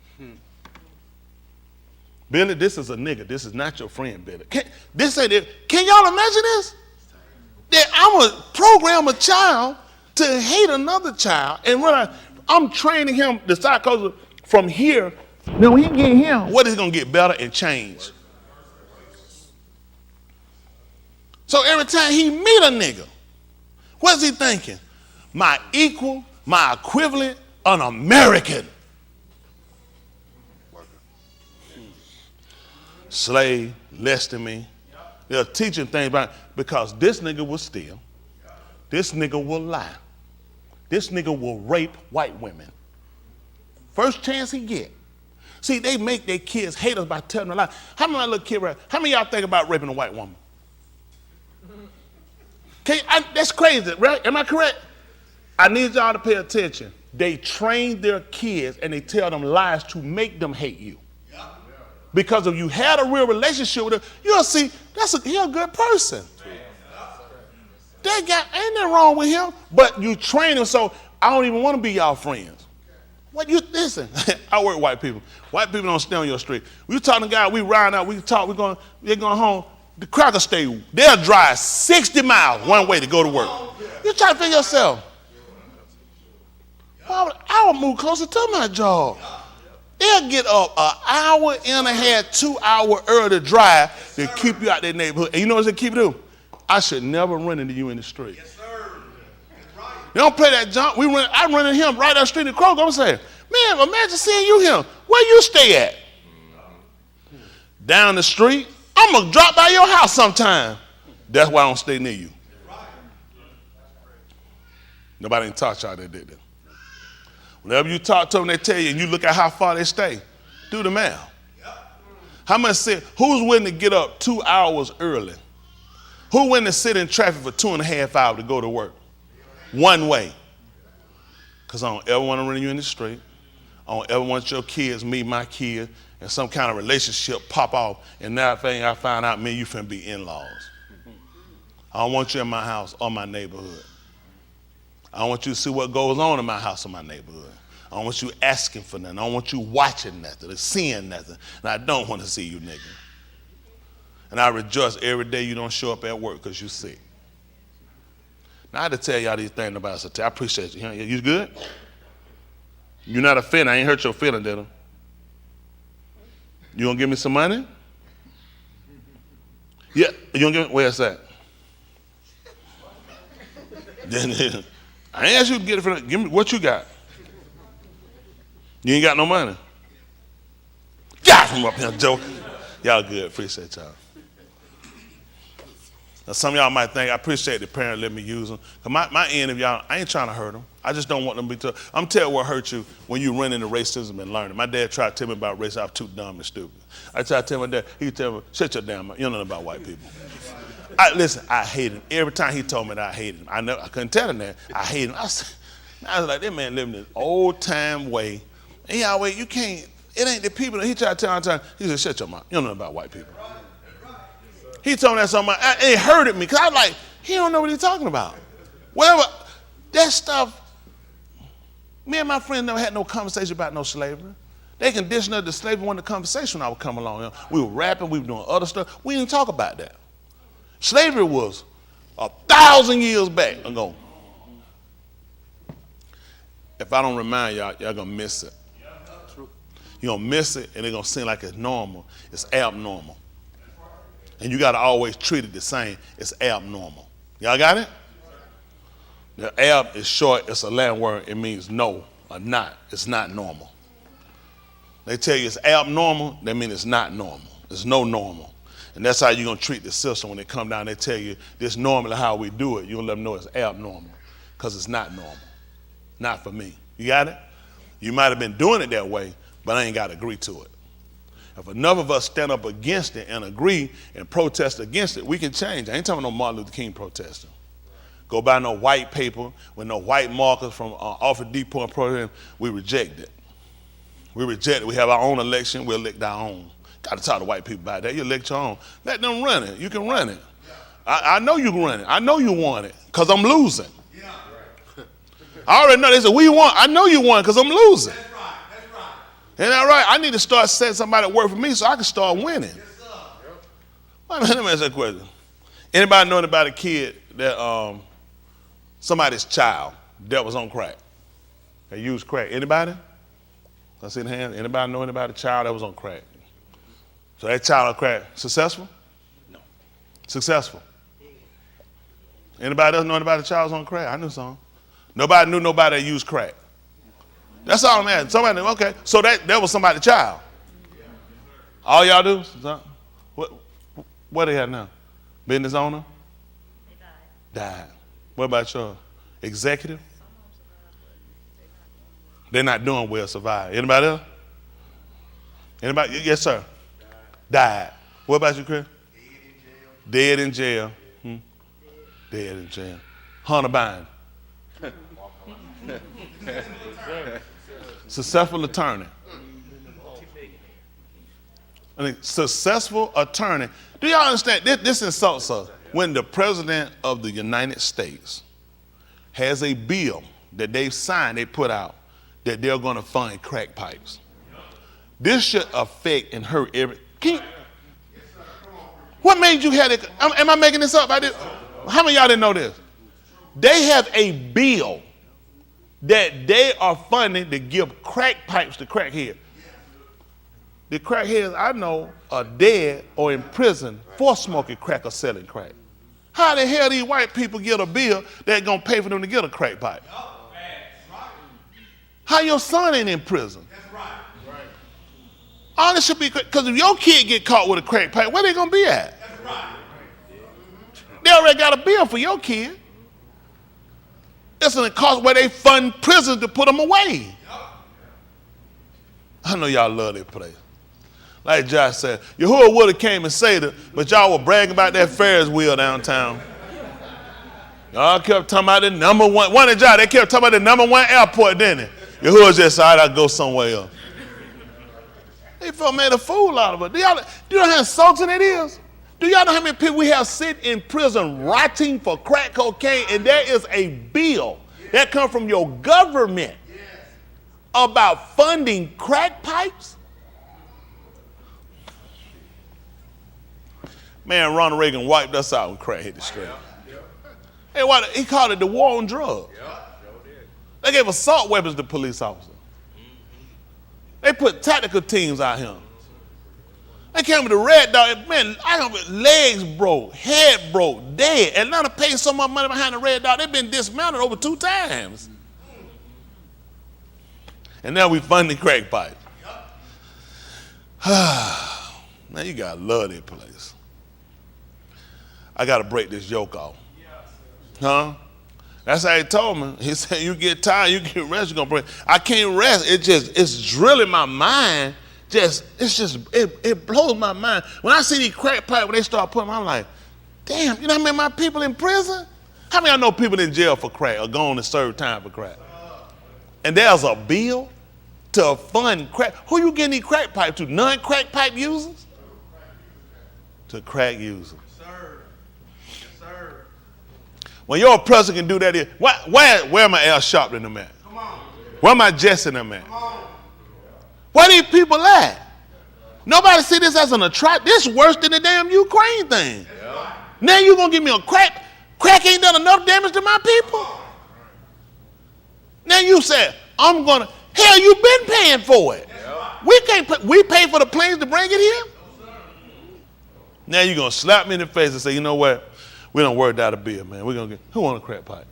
Billy, this is a nigga. This is not your friend, Billy. Can y'all imagine this? That I'm going to program a child to hate another child and realize I'm training him the psychology from here. Then when he get here, what is going to get better and change? So every time he meet a nigga, what's he thinking? My equal, my equivalent, an American. Slave, less than me. They're teaching things about because this nigga will steal. This nigga will lie. This nigga will rape white women. First chance he get. See, they make their kids hate us by telling them a lie. How many little kid, how many of y'all think about raping a white woman? Okay, that's crazy, right? Am I correct? I need y'all to pay attention. They train their kids and they tell them lies to make them hate you. Because if you had a real relationship with him, you'll see he's a good person. Ain't nothing wrong with him, but you train him so I don't even want to be y'all friends. What you listen? I work with white people. White people don't stay on your street. We talking to guys, we ride out, we talk, they're going home. The cracker stay, they'll drive 60 miles one way to go to work. You try to figure yourself. I would move closer to my job. They'll get up an hour and a half, 2 hour early drive to keep you out their neighborhood. And you know what they keep doing? I should never run into you in the street. Yes, sir. That's right. You don't play that jump. I run into him right down the street in Kroger. I'm saying, man, imagine seeing you here. Where you stay at? Down the street. I'm going to drop by your house sometime. That's why I don't stay near you. Nobody ain't taught y'all that, did they? Whenever you talk to them, they tell you, and you look at how far they stay. Do the math. How much who's willing to get up 2 hours early? Who willing to sit in traffic for 2.5 hours to go to work? One way. Because I don't ever want to run you in the street. I don't ever want your kids meet my kid and some kind of relationship pop off, and now I find out me and you finna be in-laws. I don't want you in my house or my neighborhood. I don't want you to see what goes on in my house or my neighborhood. I don't want you asking for nothing. I don't want you watching nothing or seeing nothing. And I don't want to see you, nigga. And I rejoice every day you don't show up at work because you sick. Now I had to tell y'all these things about us. I appreciate you. You good? You're not offended. I ain't hurt your feeling, did I? You gonna give me some money? Yeah. You gonna give me? Where's that? I ain't asked you to get it for that. Give me what you got. You ain't got no money. Get from up here, Joe. Y'all good. Appreciate y'all. Now, some of y'all might think, I appreciate the parent letting me use them. Because my end of y'all, I ain't trying to hurt them. I just don't want them to be tough. I'm telling you what hurt you when you run into racism and learning. My dad tried to tell me about racism. I was too dumb and stupid. I tried to tell my dad, he tell me, shut your damn mouth. You don't know about white people. Listen, I hated him. Every time he told me that I hated him. I couldn't tell him that. I hated him. I was like, that man living this old time way. And he always, you can't, it ain't the people. He tried to tell me all the time, he said, shut your mouth. You don't know about white people. He told me that something, it hurted me, because I was like, he don't know what he's talking about. Whatever, that stuff, me and my friend never had no conversation about no slavery. They conditioned us to slavery when the conversation I would come along. You know, we were rapping, we were doing other stuff. We didn't talk about that. Slavery was 1,000 years back ago. If I don't remind y'all, y'all gonna miss it. You're gonna miss it, and it's gonna seem like it's normal. It's abnormal. And you gotta always treat it the same. It's abnormal. Y'all got it? The ab is short, it's a Latin word, it means no or not. It's not normal. They tell you it's abnormal, that means it's not normal. There's no normal. And that's how you're gonna treat the system when they come down, they tell you this normally how we do it. You're gonna let them know it's abnormal, because it's not normal. Not for me. You got it? You might have been doing it that way, but I ain't gotta agree to it. If enough of us stand up against it and agree and protest against it, we can change. I ain't talking about no Martin Luther King protesting. Go buy no white paper with no white markers from Alfred Depot and program. We reject it. We reject it. We have our own election. We elect our own. Got to talk to white people about that. You elect your own. Let them run it. You can run it. I know you can run it. I know you want it, because I'm losing. I already know. They said, we want. I know you want it because I'm losing. That's right. That's right. Ain't that right? I need to start setting somebody to work for me so I can start winning. Yes, sir. Let me ask that question. Anybody know about a kid that somebody's child that was on crack? They used crack. Anybody? I see the hand. Anybody know about a child that was on crack? So that child on crack, successful? No. Successful? Anybody else know anybody that child was on crack? I knew some. Nobody knew nobody that used crack. That's all I'm asking. Somebody knew, okay. So that was somebody's child. All y'all do? What they have now? Business owner? They died. What about your executive? They're not doing well, survive. Anybody else? Anybody? Yes, sir. Died. What about you, Chris? Dead in jail. Dead in jail. Hunter Biden. Successful attorney. I mean, successful attorney. Do y'all understand? This insults us. When the president of the United States has a bill that they've signed, they put out, that they're going to fund crack pipes. This should affect and hurt every. What made you have it? Am I making this up? How many of y'all didn't know this? They have a bill that they are funding to give crack pipes to crackheads. The crackheads I know are dead or in prison for smoking crack or selling crack. How the hell these white people get a bill that's going to pay for them to get a crack pipe? How your son ain't in prison? All this should be, because if your kid get caught with a crack pipe, where they going to be at? They already got a bill for your kid. It's a cost where they fund prisons to put them away. I know y'all love that place. Like Josh said, Yahuwah would have came and saved it, but y'all were bragging about that Ferris wheel downtown. Y'all kept talking about the number one of y'all, they kept talking about the number one airport, didn't they? Yahuwah just said, I'll go somewhere else. They felt made a fool out of it. Do y'all know how insulting it is? Do y'all know how many people we have sitting in prison rotting for crack cocaine, and there is a bill that comes from your government about funding crack pipes? Man, Ronald Reagan wiped us out when crack hit the street. Hey, he called it the war on drugs. They gave assault weapons to police officers. They put tactical teams out here. They came with the red dot. Man, legs broke, head broke, dead. Atlanta paid so much money behind the red dot, they've been dismounted over 2 times. And now we funding crack pipe. Man, you gotta love that place. I gotta break this yoke off. Huh? That's how he told me. He said, you get tired, you get rest, you're gonna break. I can't rest. It's drilling my mind. It blows my mind. When I see these crack pipes, when they start putting them, I'm like, damn, you know how many of my people in prison? How many of y'all know people in jail for crack or going to serve time for crack? And there's a bill to fund crack. Who you getting these crack pipes to? Non-crack pipe users? To crack users. When your president can do that, where am I Al Sharpton them at? Where am I Jesse them at? Where these people at? Nobody see this as an atrocity. This is worse than the damn Ukraine thing. Now you gonna give me a crack? Crack ain't done enough damage to my people. Now you said hell, you been paying for it. We pay for the planes to bring it here. Now you gonna slap me in the face and say, you know what? We don't work out a bill, man. Who want a crack pipe?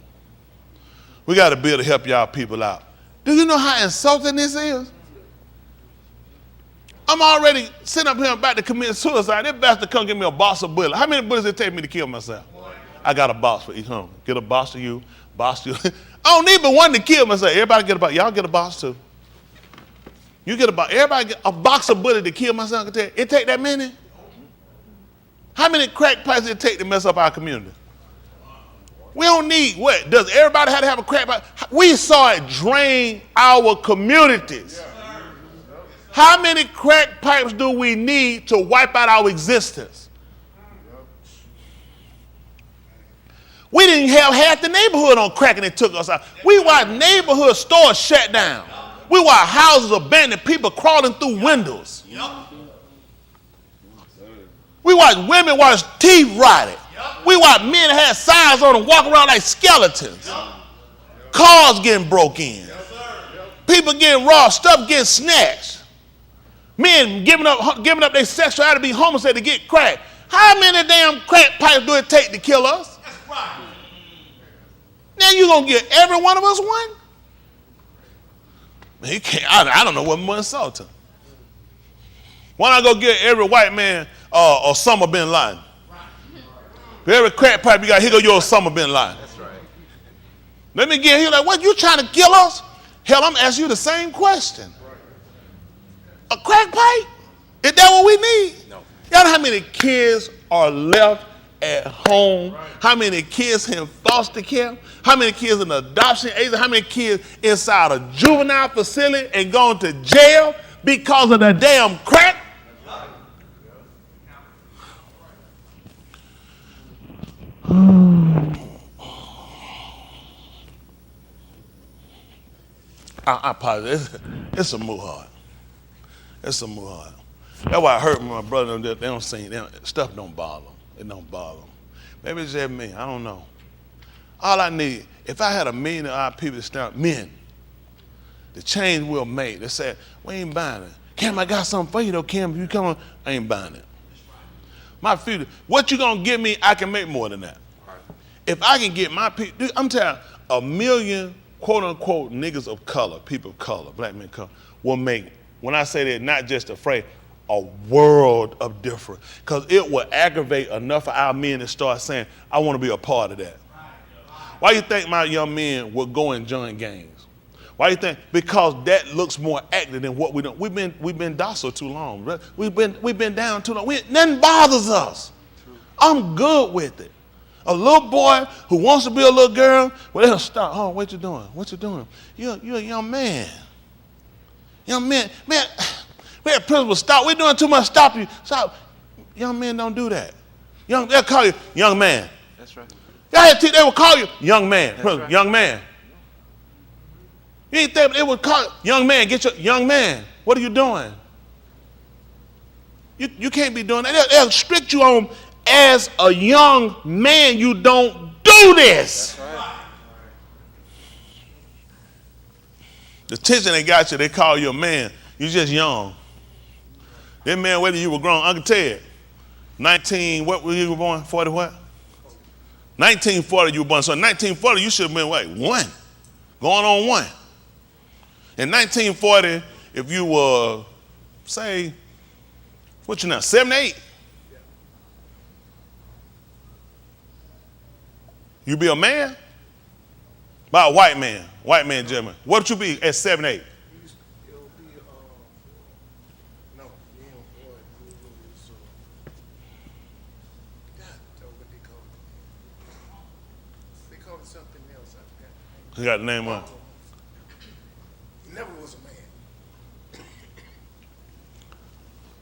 We got a bill to help y'all people out. Do you know how insulting this is? I'm already sitting up here about to commit suicide. They bastard come give me a box of bullets. How many bullets did it take me to kill myself? I got a box for each home. Get a box to you, box to you. I don't need but one to kill myself. Everybody get a box. Y'all get a box too. You get a box. Everybody get a box of bullets to kill myself. It take that many? How many crack pipes does it take to mess up our community? We don't need what? Does everybody have to have a crack pipe? We saw it drain our communities. How many crack pipes do we need to wipe out our existence? We didn't have half the neighborhood on crack and it took us out. We watched neighborhood stores shut down. We watched houses abandoned, people crawling through windows. We watched women watch teeth rotted. We watched men that had signs on them walk around like skeletons. Cars getting broke in. People getting robbed, stuff getting snatched. Men giving up their sexuality to be homosexual to get crack. How many damn crack pipes do it take to kill us? Then you gonna give every one of us one? Man, he can't. I don't know what more insult him. Why not go get every white man Osama bin Laden? For every crack pipe you got, here go your Osama bin Laden. That's right. Let me get here. Like, what, you trying to kill us? Hell, I'm asking you the same question. A crack pipe? Is that what we need? No. Y'all know how many kids are left at home? How many kids in foster care? How many kids in adoption agency? How many kids inside a juvenile facility and going to jail because of the damn crack? I apologize. It's a move hard. It's a move hard. That's why I hurt my brother. They don't sing. Stuff don't bother them. It don't bother them. Maybe it's just me. I don't know. All I need, if I had 1 million odd people to stand, men, the change we'll make. They said, we ain't buying it. Kim, I got something for you though, Kim. If you come on, I ain't buying it. My future, what you gonna give me, I can make more than that. If I can get my people, I'm telling you, 1 million quote unquote niggas of color, people of color, black men of color, will make, when I say that, not just a phrase, a world of difference. Because it will aggravate enough of our men to start saying, I want to be a part of that. Why you think my young men will go and join gangs? Why you think? Because that looks more active than what we do. We've been docile too long. Right? We've been down too long. Nothing bothers us. I'm good with it. A little boy who wants to be a little girl, well, they'll stop. Oh, what you doing? What you doing? You're a young man. Young man, man, we had principal, stop. We're doing too much. Stop you. Stop. Young men don't do that. They'll call you young man. That's right. They will call you young man. Right. Young man. You ain't think they would call you young man. Get your young man. What are you doing? You can't be doing that. They'll strict you on as a young man. You don't do this. That's right. The attention they got you, they call you a man. You just young. That man, whether you were grown, Uncle Ted, 19, what were you born? 40 what? 1940 you were born. So in 1940 you should have been what? 1. Going on 1. In 1940, if you were, say, what you now, 7, 8? You be a man? By a white man gentleman. What would you be at 7, 8? It'll be, no, boy, so, God, tell what they call it. They call it something else, I forgot. You got the name on it. He never was a man.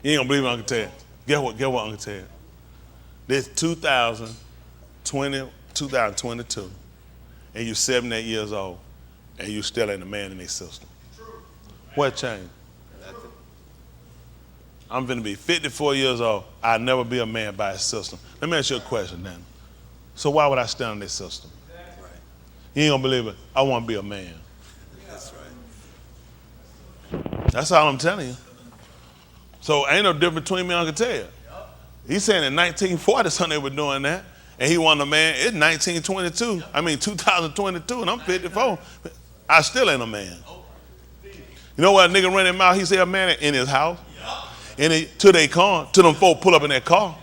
You ain't gonna believe it, Uncle Ted. Get what, Uncle Ted? This 2022, and you're 7, 8 years old, and you still ain't a man in their system. What changed? I'm finna be 54 years old. I'll never be a man by a system. Let me ask you a question then. So why would I stand in this system? Right. You ain't gonna believe it. I want to be a man. That's right. That's all I'm telling you. So ain't no difference between me and Uncle Ted. He's saying in 1940 something they were doing that, and he wasn't a man. It's 1922. I mean 2022, and I'm 54. I still ain't a man. You know what a nigga run him out? He said a man in his house. And to their car, till them folk pull up in that car.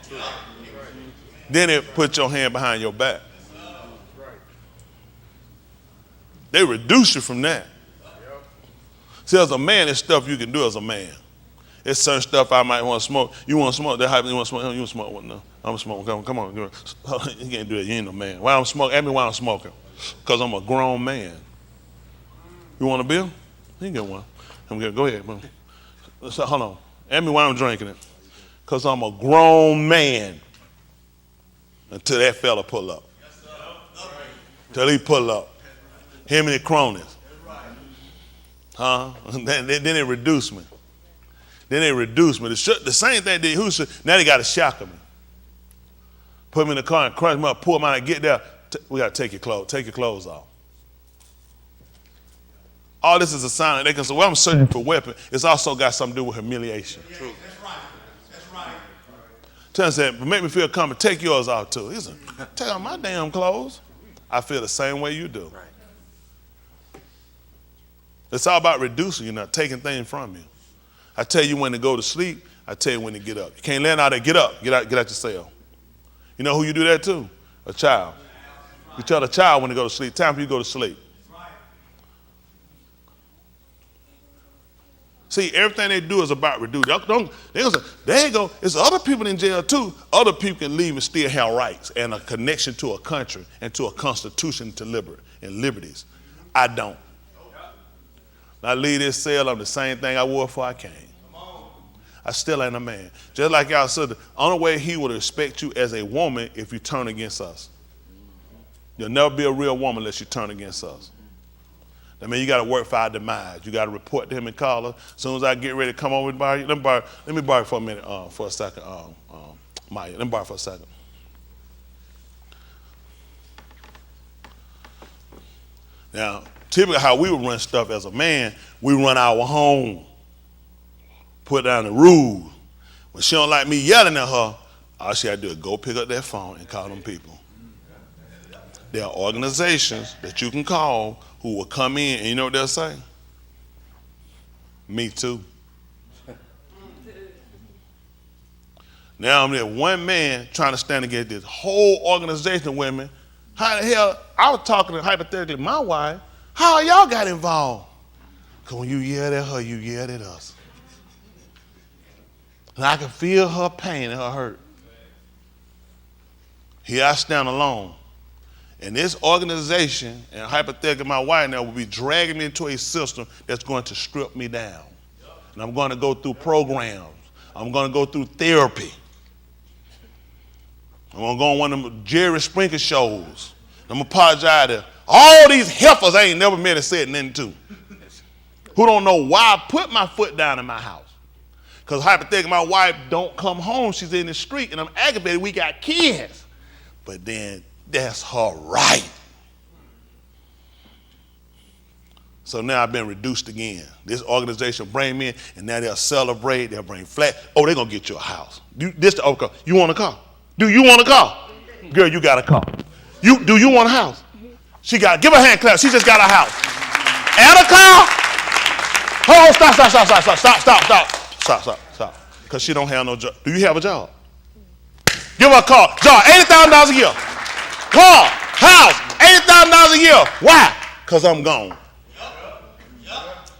Then they put your hand behind your back. They reduce you from that. See, as a man, there's stuff you can do as a man. There's certain stuff I might want to smoke. You want to smoke? That hype. You want to smoke? You want to smoke? What? No, I'm smoking. Come on. You can't do it. You ain't no man. Why I'm smoking? Ask me why I'm smoking. Because I'm a grown man. You want a bill? You can get one. Go ahead. So, hold on. Ask me why I'm drinking it. Because I'm a grown man. Until that fella pull up. Until he pull up. Him and his cronies. Huh? Then they reduce me. The same thing they did. Now they got to shackle me. Put me in the car and crunch me up, pull them out and get there. We got to take your clothes off. All this is a sign that they can say, well, I'm searching for weapons. It's also got something to do with humiliation. True. That's right. Tell him, said, make me feel comfortable. Take yours off too. He said, take off my damn clothes. I feel the same way you do. It's all about reducing you, not taking things from you. I tell you when to go to sleep. I tell you when to get up. You can't let out there, get up, get out your cell. You know who you do that to? A child. You tell a child when to go to sleep. Time for you to go to sleep. See, everything they do is about reducing. They gonna say, there you go. It's other people in jail too. Other people can leave and still have rights and a connection to a country and to a constitution to liberties. I don't. I leave this cell, I'm the same thing I wore before I came. I still ain't a man. Just like y'all said, the only way he would respect you as a woman if you turn against us. You'll never be a real woman unless you turn against us. That means you got to work for our demise. You got to report to him and call her. As soon as I get ready to come over and borrow you, let me borrow for a minute, for a second, Maya. Let me borrow for a second. Now, typically how we would run stuff as a man, we run our home, put down the rules. When she don't like me yelling at her, all she got to do is go pick up that phone and call them people. There are organizations that you can call who will come in and you know what they'll say? Me too. Now I'm there, one man trying to stand against this whole organization of women. How the hell, I was talking to hypothetically my wife, how y'all got involved? Because when you yelled at her, you yelled at us. And I can feel her pain and her hurt. Here I stand alone. And this organization, and hypothetically my wife now, will be dragging me into a system that's going to strip me down. And I'm going to go through programs. I'm going to go through therapy. I'm going to go on one of them Jerry Springer shows. I'm going to apologize to all these heifers I ain't never met and said nothing to. Who don't know why I put my foot down in my house. Because hypothetically my wife don't come home. She's in the street and I'm aggravated. We got kids. But then that's her right. So now I've been reduced again. This organization bring me in, and now they'll celebrate. They'll bring flat. Oh, they're gonna get you a house. Okay. You want a car? Do you want a car? Girl, you got a car. Do you want a house? Give her a hand clap. She just got a house. And a car? Oh, stop. Because she don't have no job. Do you have a job? Give her a car. Job, $80,000 a year. Car, house, $80,000 a year. Why? Because I'm gone. Yes,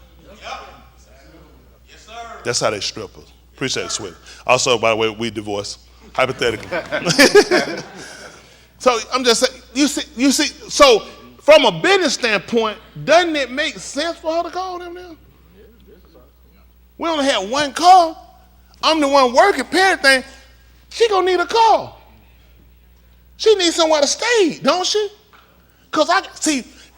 sir. That's how they strip us. Appreciate it, sweetie. Also, by the way, we divorced, hypothetically. So I'm just saying, you see, so from a business standpoint, doesn't it make sense for her to call them now? We only had one car. I'm the one working, parenting. She gonna need a car. She needs somewhere to stay, don't she? Because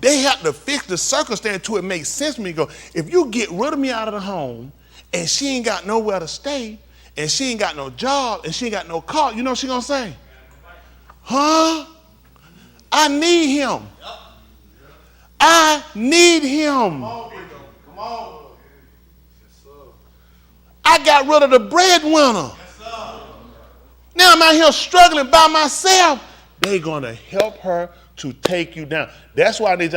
they have to fix the circumstance to it makes sense to me. Go, if you get rid of me out of the home and she ain't got nowhere to stay and she ain't got no job and she ain't got no car, you know what she gonna say? Huh? I need him. I need him. Come on. I got rid of the breadwinner. Now I'm out here struggling by myself. They're going to help her to take you down. That's why these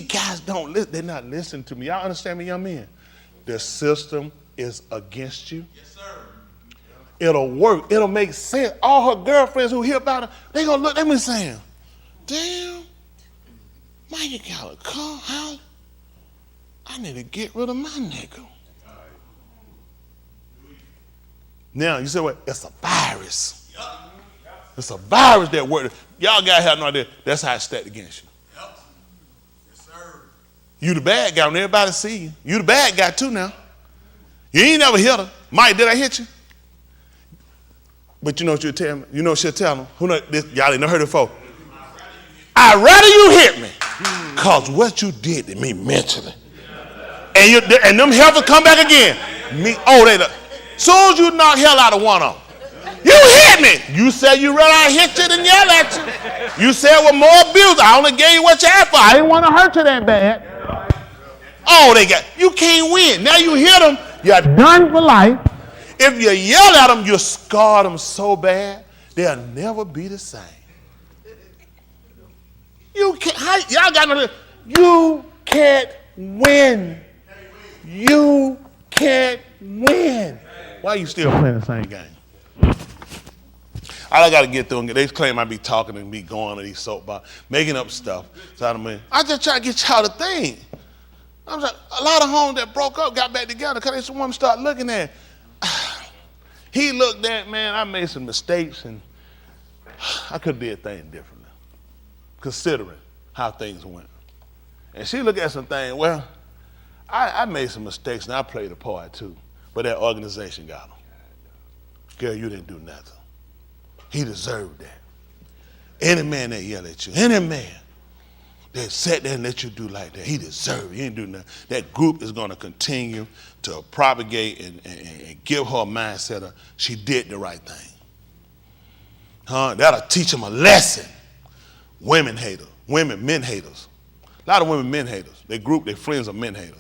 guys don't listen. They're not listening to me. Y'all understand me, young men? The system is against you. Yes, sir. It'll work. It'll make sense. All her girlfriends who hear about her, they're going to look at me saying, damn, man, you got a car, house. I need to get rid of my nigga. Now, you say what? It's a virus. It's a virus that works. Y'all guys have no idea. That's how it's stacked against you. Yep. Yes, sir. You the bad guy when everybody see you. You the bad guy too now. You ain't never hit her. Mike, did I hit you? But you know what you'll tell me? You know what she'll tell them? Y'all ain't never heard it before. I'd rather you hit me. Because what you did to me mentally. And them helpers come back again. Soon as you knock hell out of one of them. You hit me. You said you rather I hit you than yell at you. You said with more abuse. I only gave you what you asked for. I didn't want to hurt you that bad. Oh, you can't win. Now you hit them. You're done for life. If you yell at them, you scar them so bad, they'll never be the same. You can't. Y'all got to. You can't win. You can't win. Why you still playing the same game? All I got to get through, and they claim I be talking and be going to these soapbox, making up stuff. So I just try to get y'all to think. I'm like, a lot of homes that broke up got back together because they just want to start looking at. He looked at, man, I made some mistakes, and I could have did things differently, considering how things went. And she looked at some things, well, I made some mistakes, and I played a part too, but that organization got him. Girl, you didn't do nothing. He deserved that. Any man that yell at you, any man that sat there and let you do like that, he deserved it. He didn't do nothing. That group is going to continue to propagate and give her a mindset of she did the right thing. That'll teach them a lesson. Women haters, men haters. A lot of women men haters. They group their friends are men haters.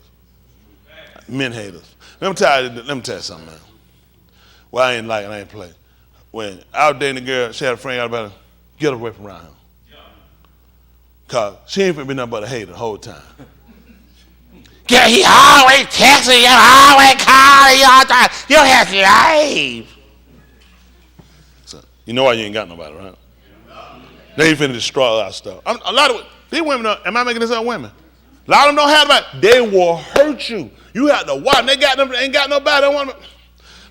Men haters. Let me tell you something, man. Well, I ain't playing. When I was dating a girl, she had a friend out about her, get away from around him. Cause she ain't finna be nothing but a hater the whole time. Yeah, he always texting you, always calling you all the time. You have to leave. So, you know why you ain't got nobody, right? They ain't finna destroy all that stuff. A lot of these women, am I making this up women? A lot of them don't have nobody. They will hurt you. You have to watch. They ain't got nobody. They want to.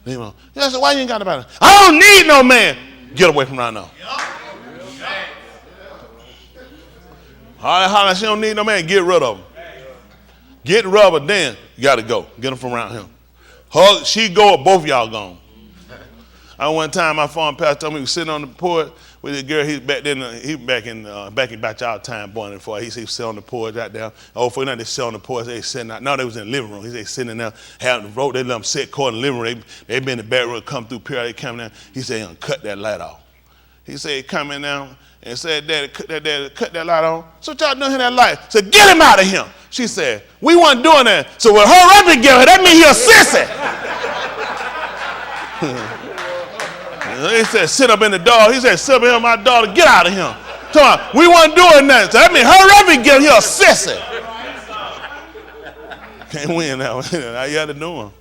You say, why you ain't got nobody? I don't need no man. Get away from right now. Holler, she don't need no man. Get rid of him. Get rid of her, then you got to go. Get him from around him. She go or both y'all gone. One time my phone pastor told me he was sitting on the porch with this girl. He back in about y'all time, born before. He said he was sitting on the porch out there. Oh, for nothing, they sit on the porch. They sitting out. No, they was in the living room. He said sitting there having the road. They let them sit court in the living room. They been in the bedroom, come through period. They come down. He said, cut that light off. He said, he come in down and said, Daddy, cut that light on. So y'all doing that light. Said, get him out of here. She said, we wasn't doing that. So when her up and get her, that means he a sissy. He said, sit up in the door. He said, sit up in my daughter, get out of here. We wasn't doing that. So that means hurry up and get him, he a sissy. Can't win that one. How you had to do him.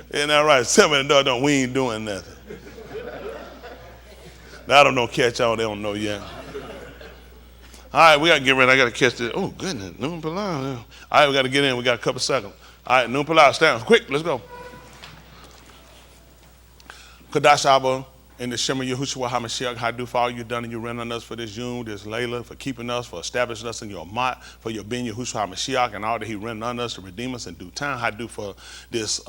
Isn't that right? Sit up in the door, we ain't doing nothing. Now them don't catch on, they don't know yet. All right, we got to get ready. I got to catch this. Oh, goodness, Noon Palau. All right, we got to get in. We got a couple seconds. All right, Noon Palau, stand. Quick, let's go. Kadash Abba, in the Shema Yahushua HaMashiach, how do for all you done and you run on us for this June, this Layla, for keeping us, for establishing us in your mot, for your being Yahushua HaMashiach, and all that he ran on us to redeem us in due time. How do for this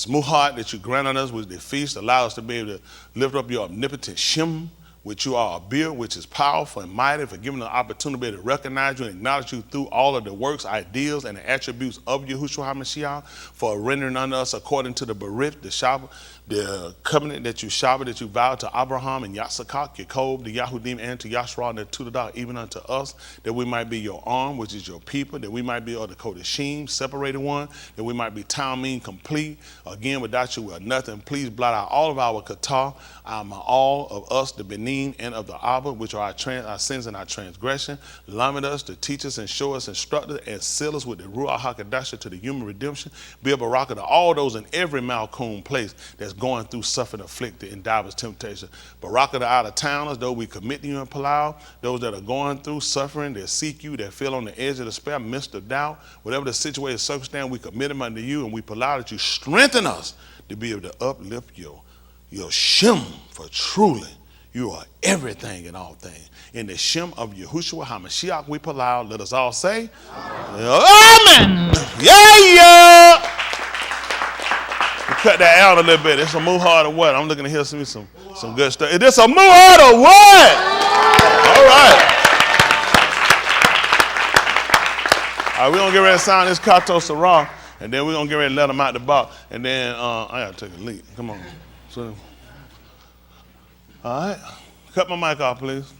muhat that you grant on us with the feast, allow us to be able to lift up your omnipotent Shem, which you are a beer, which is powerful and mighty, for giving the opportunity to recognize you and acknowledge you through all of the works, ideals, and the attributes of Yahushua HaMashiach, for rendering unto us according to the Berith, the Shabbat, the covenant that you Shabbat, that you vowed to Abraham and Yatsakak, Yaakov, the Yahudim, and to Yashra, and to the Dog, even unto us, that we might be your arm, which is your people, that we might be of the Kodeshim, separated one, that we might be Talmim, complete. Again, without you, we are nothing. Please blot out all of our Qatar, all of us, the Benin, and of the Abba, which are our sins and our transgression. Limit us to teach us and show us, instruct us, and seal us with the Ruach HaKadosh to the human redemption. Be a baraka to all those in every Malkum place that's going through suffering, afflicted, and divers temptation. Baraka to out of towners, those we commit to you in Palau, those that are going through suffering, that seek you, that feel on the edge of despair, midst of doubt, whatever the situation, circumstance, we commit them unto you, and we Palau that you strengthen us to be able to uplift your Shem, for truly you are everything and all things. In the Shem of Yahushua HaMashiach we Palau, let us all say, Amen. Yeah. Cut that out a little bit. It's a muhard or what? I'm looking to hear some good stuff. Is this a muhard or what? All right. All right, we're going to get ready to sign this Kato Sarah, and then we're going to get ready to let them out the box. And then I got to take a leak. Come on. So, all right. Cut my mic off, please.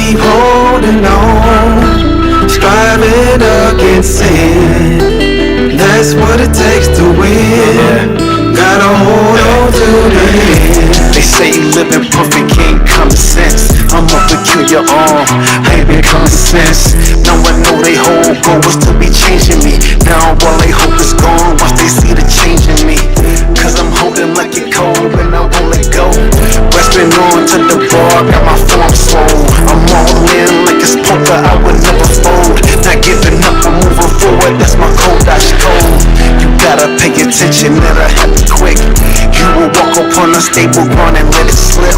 keep holding on, striving against sin. That's what it takes to win. Gotta hold on to the end. They say living perfect ain't common sense. I'm up to kill your arm, I ain't been common sense. Now I know they whole goal was to be changing me. Now all they hope is gone once they see the change in me. Cause I'm holding like it cold and I won't let go. Resting on to the bar, got my form swole. I'm all in like it's poker, I would never fold. Not giving up, I'm moving forward, that's my code, that's cold. You gotta pay attention, it'll happen quick. You will walk upon unstable ground and let it slip.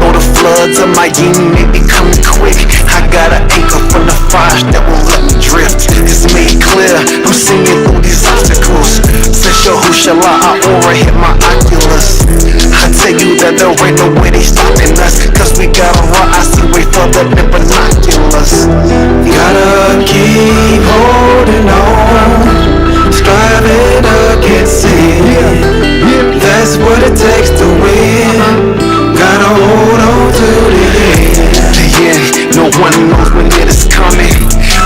Though the floods of my yin may be coming quick, I got an anchor from the fires that won't let me drift. It's made clear, I'm singing through these obstacles. Since Yahushua, I aura hit my oculus. I tell you that there ain't no way they stopping us, cause we got a raw, I see way further than binoculars. Gotta keep holding on, striving against sin. That's what it takes to win. Gotta hold on to the end. The end, no one knows when it is coming.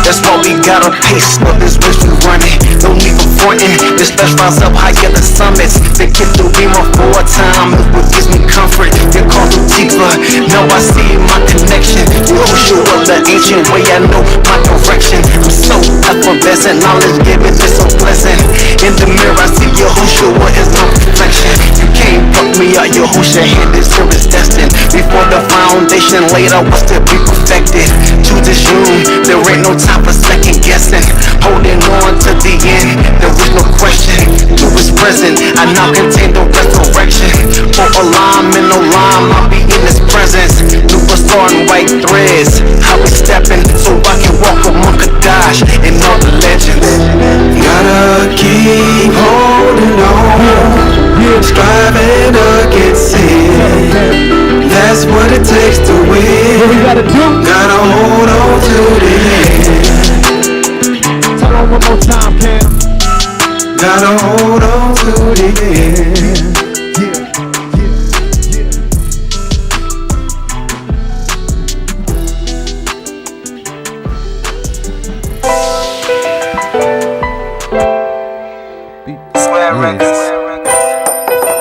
That's why we gotta pace, but this race we running. No need for fronting, this flesh rise up higher than summits. They get the beam of 4 time, is what gives me comfort. They call them deeper, now I see my connection. Yahushua, the ancient way, I know my direction. I'm so effervescent, knowledge given is so pleasant. In the mirror I see Yahushua is my reflection. You can't fuck me up, Yahushua hand is here is destined. Before the foundation laid, I was to be perfected. To this room, there ain't no time for second guessing. Holding on to the end, there is no question. You is present, I now contain the resurrection. For alarm and no line, I'll be in his presence. Super star and white threads, how we stepping, so I can walk among Kadash and all the legends. Gotta keep holding on, striving against sin. That's what it takes to win. What we gotta do? Gotta hold on to the end. Tell them one more time, Cam. Gotta hold on to the end.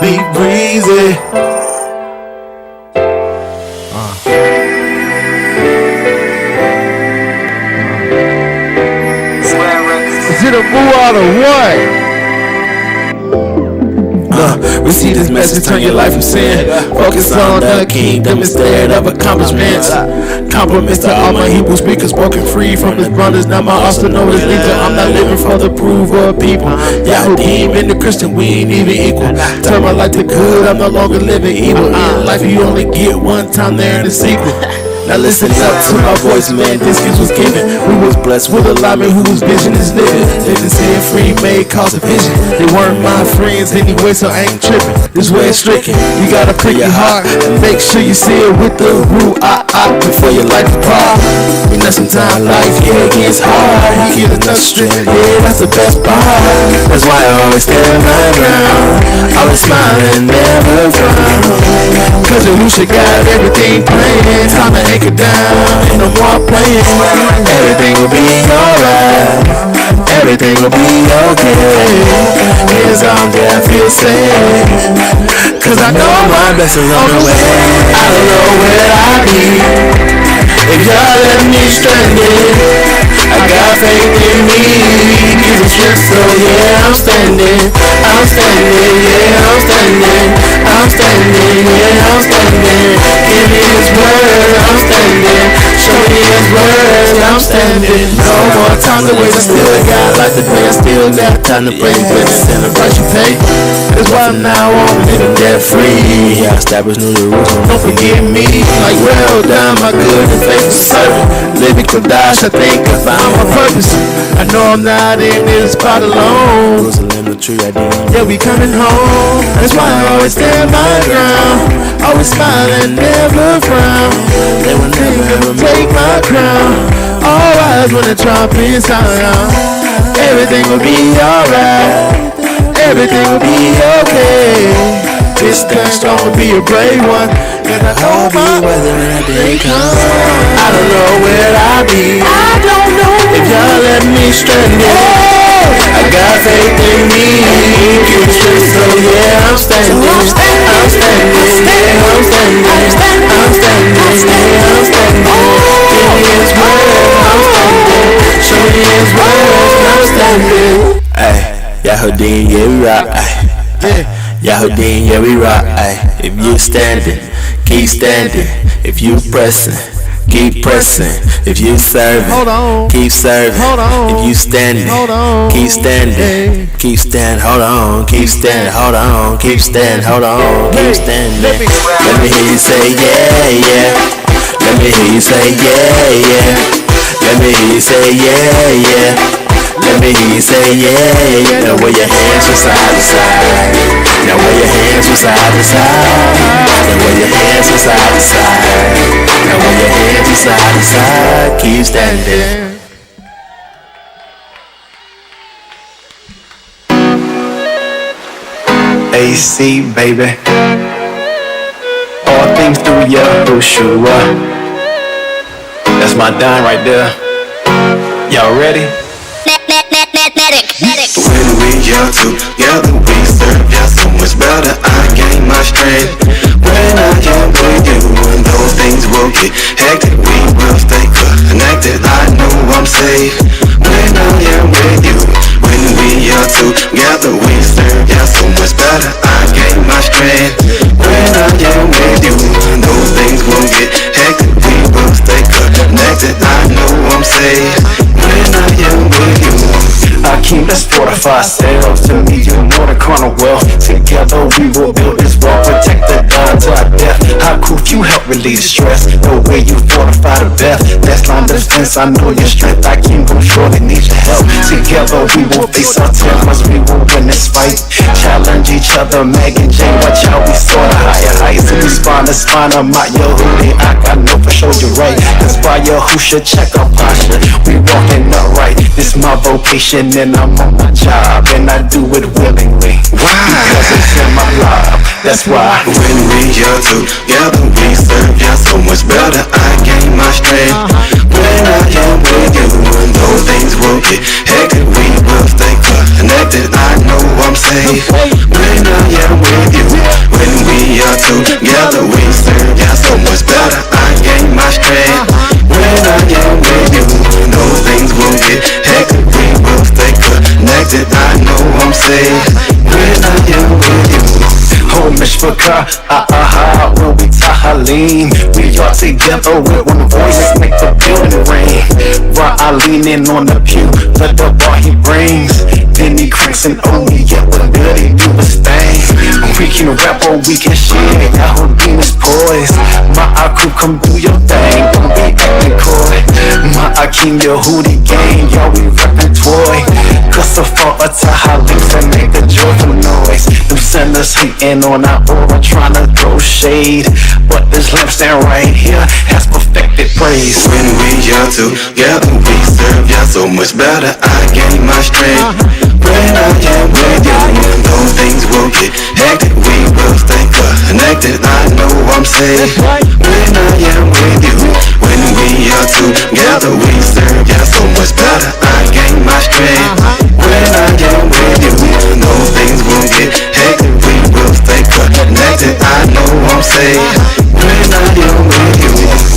Be breezy. Is it a move out or what? Receive this message, turn your life from sin. Focus on the kingdom instead of accomplishments. Compliments to all my Hebrew speakers, broken free from his brothers. Now my also know his leader. I'm not living for the approval of people. Yahudim and the Christian, we ain't even equal. Turn my life to good, I'm no longer living evil. In life you only get one time, there in the sequel. Now listen up to my voice, man, this gift was given. We was blessed with a lineman whose vision is living. Living sin free, made cause of vision. They weren't my friends anyway, so I ain't tripping. This way it's stricken. You gotta prick your heart and make sure you see it with the root before your life depart. You know sometimes life, yeah, it gets hard. You get enough strength, yeah, that's the best part. That's why I always stand my ground. Always smiling, never frown. Cause Yahusha got everything planned. Time to anchor down, ain't no more playing. Everything will be alright. Everything will be okay. Hands on deck, feel safe. Cause I know my blessings on the way. I don't know where I'd be if y'all let me stranded. I got faith in me, give me strength, so yeah, I'm standing, yeah, I'm standing, yeah, I'm standing. Give me his word, I'm standing. Show me his word, I'm standing. No more time to waste, I still got life to play, I still got time to pray, bless and the price you pay. That's why I'm now on living debt free. I establish New Jerusalem, don't forget me. Like well done, my good and faithful servant. Living Kodash, I think I found my purpose. I know I'm not in this spot alone. Yeah, we coming home. That's why I always stand my ground. Always smile and never frown. They will never take my crown. All eyes when the trumpet sound. Everything will be alright. Everything will be okay. This stand strong will be a brave one. And I hope my weather and day comes. I don't know know where I be. I don't know if y'all let me stranded. I got faith in me. Keep straight, so yeah, I'm standing. I'm standing. I'm standing. Yeah, I'm standing. I'm standing. I'm standing. Yeah, I'm standing. Give me His word. I'm standing. Show me His word. I'm standing. Ay, Yahudim, yeah we rock. Ay, Yahudim, yeah we rock. Ay, if you standing, keep standing. If you pressing, keep pressing. If you serving, keep serving. If you standing, keep standing. Keep standing, hold on. Keep standing, hold on. Keep standing, hold on. Keep standing. Let me hear you say yeah, yeah. Let me hear you say yeah, yeah. Let me hear you say yeah, yeah. Let me hear you say yeah, yeah. Now wave your hands from side to side. Now wave your hands from side to side. Now wave your hands from side to side. Now wave your hands from side to side. Keep standing. AC, baby. All things through Yahushua. That's my dime right there. Y'all ready? When we are together, we serve Jah so much better. I gain my strength when I am with you. And those things will get hectic, we will stay connected. I know I'm safe when I am with you. When we are together, we serve Jah so much better. I gain my strength when I am with you. And those things will get hectic, we will stay connected. I know I'm safe when I am with you. Akeem, let's fortify ourselves to meet you more than carnal wealth. Together we will build this wall, protect the dawn to our death. How cool if you help relieve the stress, the way you fortify the death. That's line defense, I know your strength. Akeem gon' surely need your help. Together we will face our tempers, we will win this fight. Challenge each other, Meg and Jay, watch how we soar to higher heights. And we spine to spine, I'm out your hoodie. I know for sure you're right. That's why Yahusha check our posture. We walking upright. This my vocation and I'm on my job, and I do it willingly. Why? Because it's in my life. That's why. When we are together, we serve Jah so much better. I gain my strength when I am with you. And those things will get hectic, we will stay connected. I know I'm safe when I am with you. When we are together, we serve Jah so much better. I gain my strength when I am with you. And those things will get hectic, we will stay connected. I know I'm safe when I am with you. Oh, Mishpachah, when we tahalim, we are together with one voice, make the building ring. While I lean in on the pew, let the bar he brings. Then he cranks and only yeah, what good he do his thing. We can rap or we can share, Yahudim is poised. My Aku, come do your thing, don't be acting coy. My Akeem, Yehudi gang, y'all we reppin' toy. Cause of all a tahalim, so make a joyful noise. Them sinners hating on our aura, tryna throw shade. But this lampstand right here has perfected praise. When we are together, we serve Jah so much better. I gain my strength when I am with you. And those things will get hectic, we will stay connected. I know I'm safe when I am with you. When we are together, we serve Jah so much better. I gain my strength when I am with you. And those things will get hectic, we will stay connected. I know I'm safe when I am with you.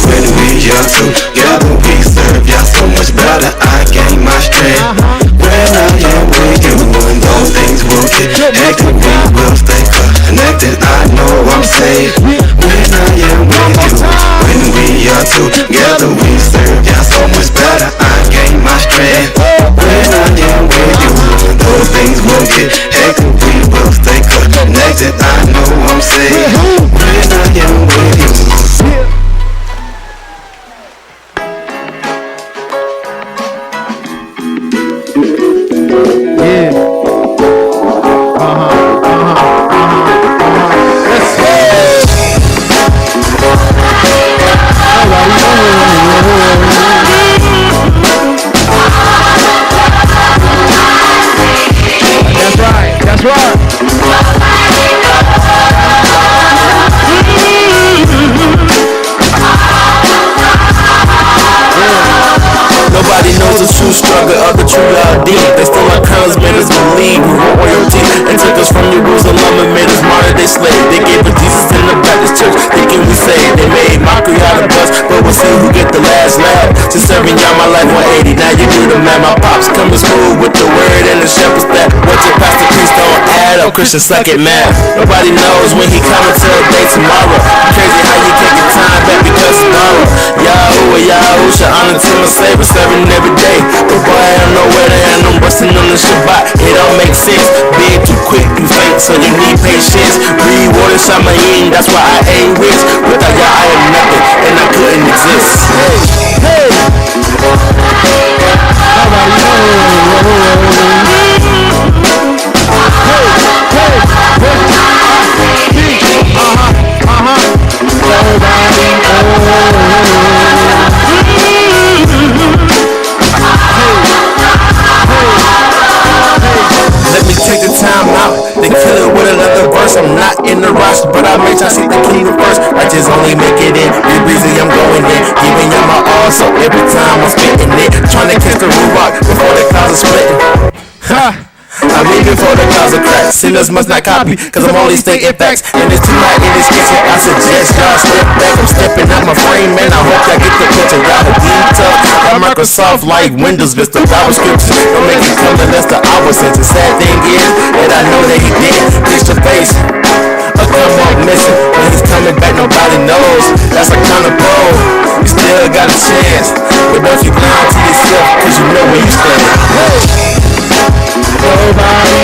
When we are together, we serve Jah so much better. I gain my strength when I am with you. And those things will get hectic, we will stay connected. I know I'm safe when I am with you. When we are together, we serve Jah so much better. I gain my strength when I am with you. And those things will get hectic, we will stay connected. I know I'm safe when I am with you. Alright, struggle of the true God deep. They stole our crowns, made us believe we were royalty, and took us from Jerusalem and made us modern day slaves. They gave us Jesus in the Baptist church, thinking we saved. They made mockery out of us, but we'll see who get the last laugh. Since serving y'all my life 180, now you do the math. My pops coming smooth with the word and the shepherd's staff. What your pastor priest don't add up, Christians suck at math. Nobody knows when he coming to a day tomorrow. Crazy how you can't get time back because it's borrowed. Yahoo, Yahoo, honor to my savior, serving every day. But boy, I don't know where they at, I'm busting on the Shabbat. It don't make sense, being too quick, you faint, so you need patience. Reward and Shamayim, that's why I ain't rich. Without y'all, I am nothing, and I couldn't exist. Hey! Let me take the time out, then kill it with another verse. I'm not in the rush, but I make sure I see the kingdom first. I just only make it in, be busy, I'm going in, giving y'all my all, so every time I'm spitting it, trying to catch the root before the clouds are splitting. I'm leaving for the clouds of crack. Sinners must not copy, cause I'm only stating facts. And it's too light in this kitchen, I suggest y'all step back. I'm stepping out my frame, man, I hope y'all get the picture. Y'all are deep tough, y'all Microsoft like Windows Vista. Bible scriptures, don't make it come unless the hour since. The sad thing is, that I know that he did fix your face. A come back missing, when he's coming back nobody knows. That's a kind of blow, you still got a chance. But don't you lie to yourself, cause you know where you stand. Nobody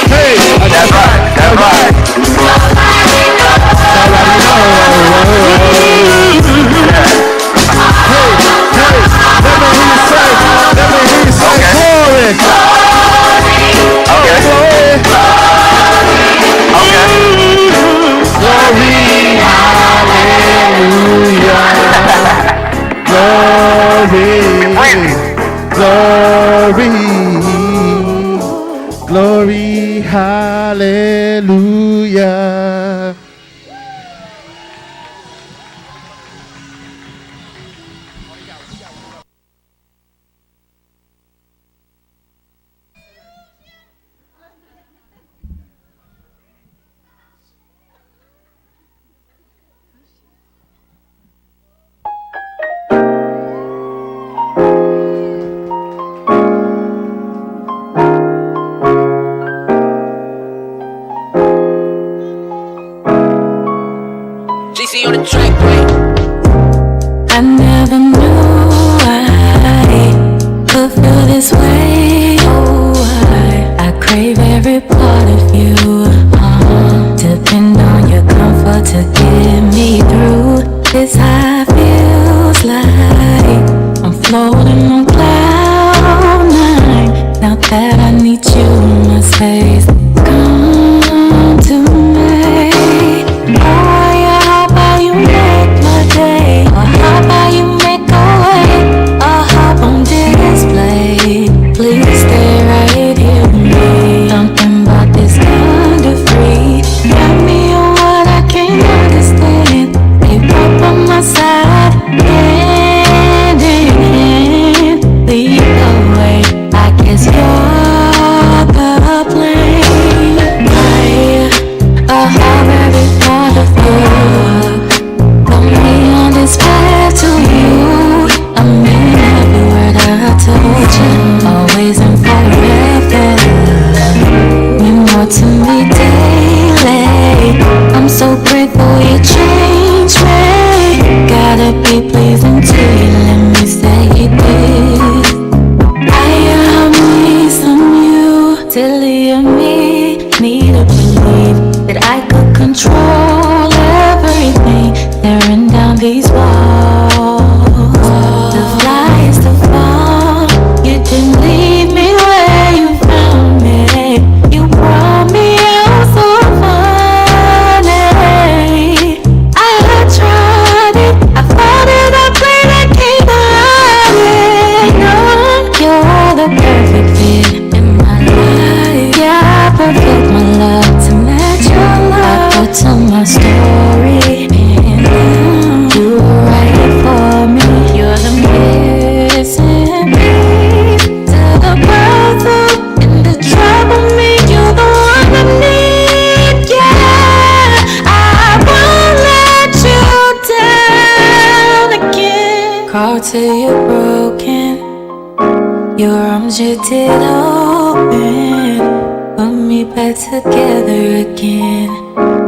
Hey! That's right, that's right. Glory, hallelujah. GC on the track, wait. I never knew I could feel this way. Oh, I crave every part of you. Depend on your comfort to get me through. This high feels like I'm floating on cloud nine. Now that I need you in my space, come to me. Please stay right here with me. Something about this kind of free got me on what I can't understand. They pop on my side, hand in hand, lead the way. I guess you're the plane. I have every part of you. Put me on this path to you. I mean every word I told you. Always and forever. Mean more to me daily. I'm so grateful you changed me. Gotta be pleasing to you, let me say this. I need some you to leave me to believe that I could control everything. Tearing down these walls. The fly is the fall. You didn't leave me where you found me. You brought me out so funny. I tried it, I fought it, I played that game. till you're broken. Your arms drifted open, put me back together again.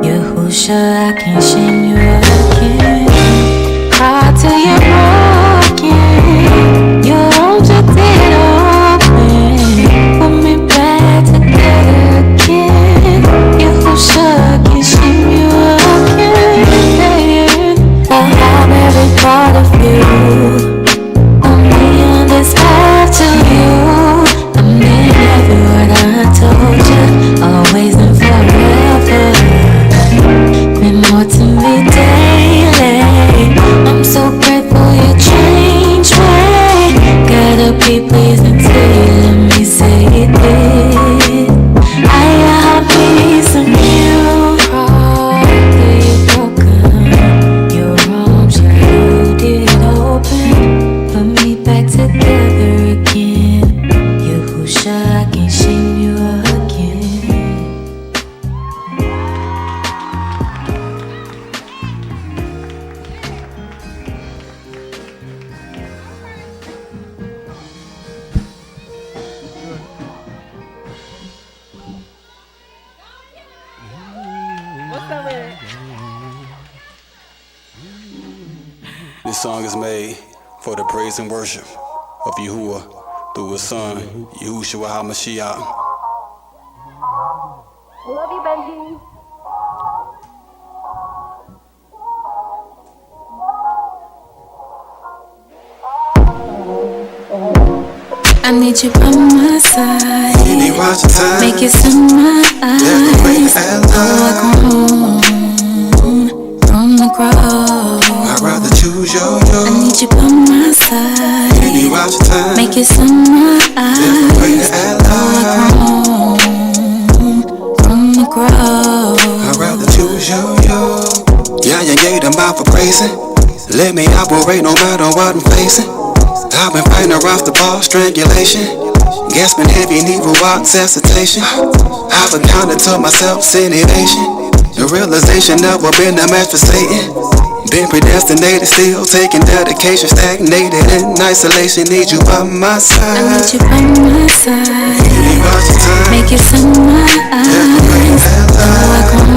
You're who sure I can't shame you again. Cry till you're broken. Your arms drifted open, put me back together again. You're who sure I can't shame you again. I'll have every part of you. Only on this path to you. I mean every word I told you, always and forever. Meant more to me daily. I'm so grateful you changed me. Gotta be pleasing to you, let me say it did. I got peace in you. Cry till you're broken. Your arms you did open, put me back together again. You who sure I can't shame you again. This song is made for the praise and worship of Yahuwah through his son, Yahushua HaMashiach. Love you, Benji. I need you by my side. Make you see my eyes. Oh, I come from the grove. I'd rather choose I need you by my side. Make you see my eyes. Oh, I come from the grove. I'd rather choose you. Yeah, you gave them out for praising. Let me operate no matter what I'm facing. I've been fighting around the ball, strangulation. Gasping heavy, need resuscitation. I've accounted to myself, sinivation. The realization never been a match for Satan. Been predestinated, still taking dedication. Stagnated in isolation, need you by my side. I need you by my side. Make you see my eyes. Oh, I come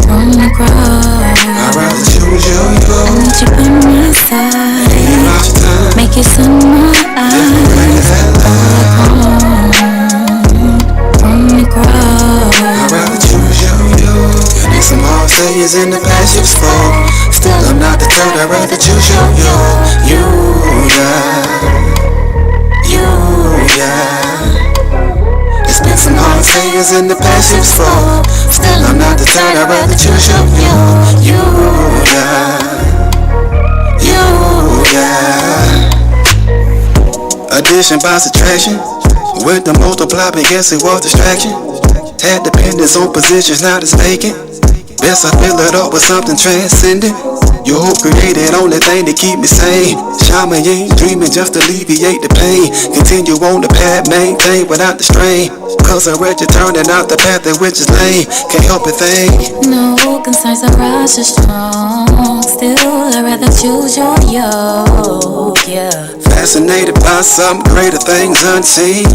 from the grove. I'd rather choose you. I need you by my side. Make you see my eyes. Oh, I come from the grove. I'd rather choose you. Need some hard sayings in the past years for. Still I'm not deterred, I'd rather choose you. You, yeah. It's been some hard sayings in the past years for. Still I'm not deterred, I'd rather choose you. You, yeah. Addition by subtraction. With the multiply, but guess it was distraction. Had dependence on positions, now it's vacant. Best I fill it up with something transcendent. Your hope created only thing to keep me sane. Shaman ain't dreaming, just alleviate the pain. Continue on the path, maintain without the strain. Cause I'm ready turning out the path in which is lane. Can't help it think. No concerns are rush or strong. Still, I'd rather choose your yoke, yeah. Fascinated by some greater things unseen.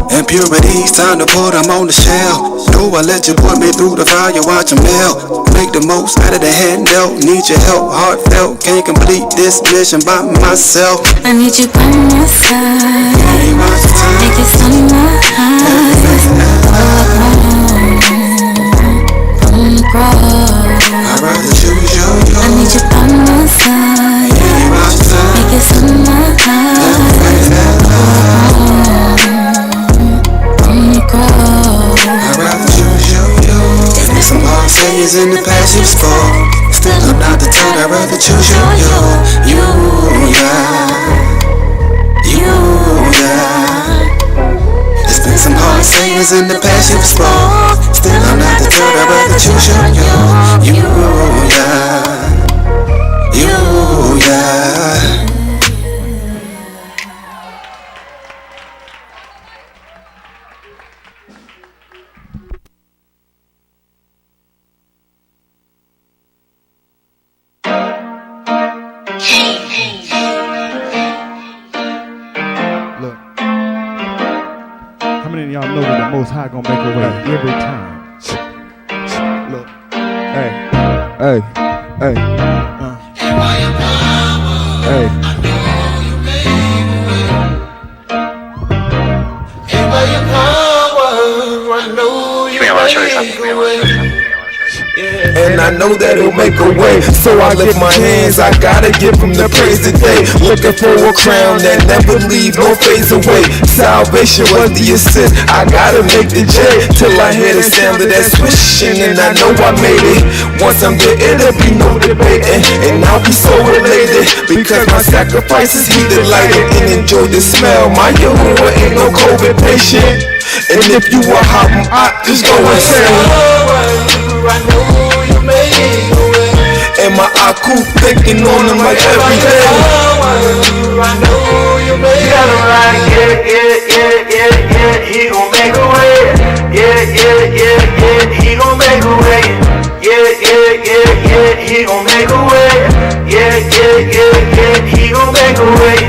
Impurities, time to put them on the shelf. Know I let you put me through the fire, watch them melt. Make the most out of the hand dealt. Need your help, heartfelt. Can't complete this mission by myself. I need you by my side. Make you see my eyes. From the grove. I'd rather choose you. I need you by my side. Make you see my eyes. From the grove. I'd rather choose you. There's some hard sayings in the past years for. Still I'm not deterred, I'd rather choose you. You, yeah. There's been some hard sayings in the past years for. Still I'm not deterred, I'd rather choose you. You, yeah. King. God gonna make a way every time. Look, hey, hey, hey, hey. And I know that he'll make a way, so I lift my hands, I gotta give him the praise today. Looking for a crown that never leave, no phase away. Salvation was the assist, I gotta make the J, till I hear the sound of that swishing, and I know I made it. Once I'm there, it'll be no debating, and I'll be so elated, because my sacrifices he delighted, and enjoy the smell. My Yahuwah ain't no COVID patient, and if you a hop, I just go and say, I know you made a way. And my aku thinking on him like every day. I know you made a way. Yeah, he gon' make a way. Yeah, he gon' make a way. Yeah, he gon' make a way. Yeah, he gon' make a way.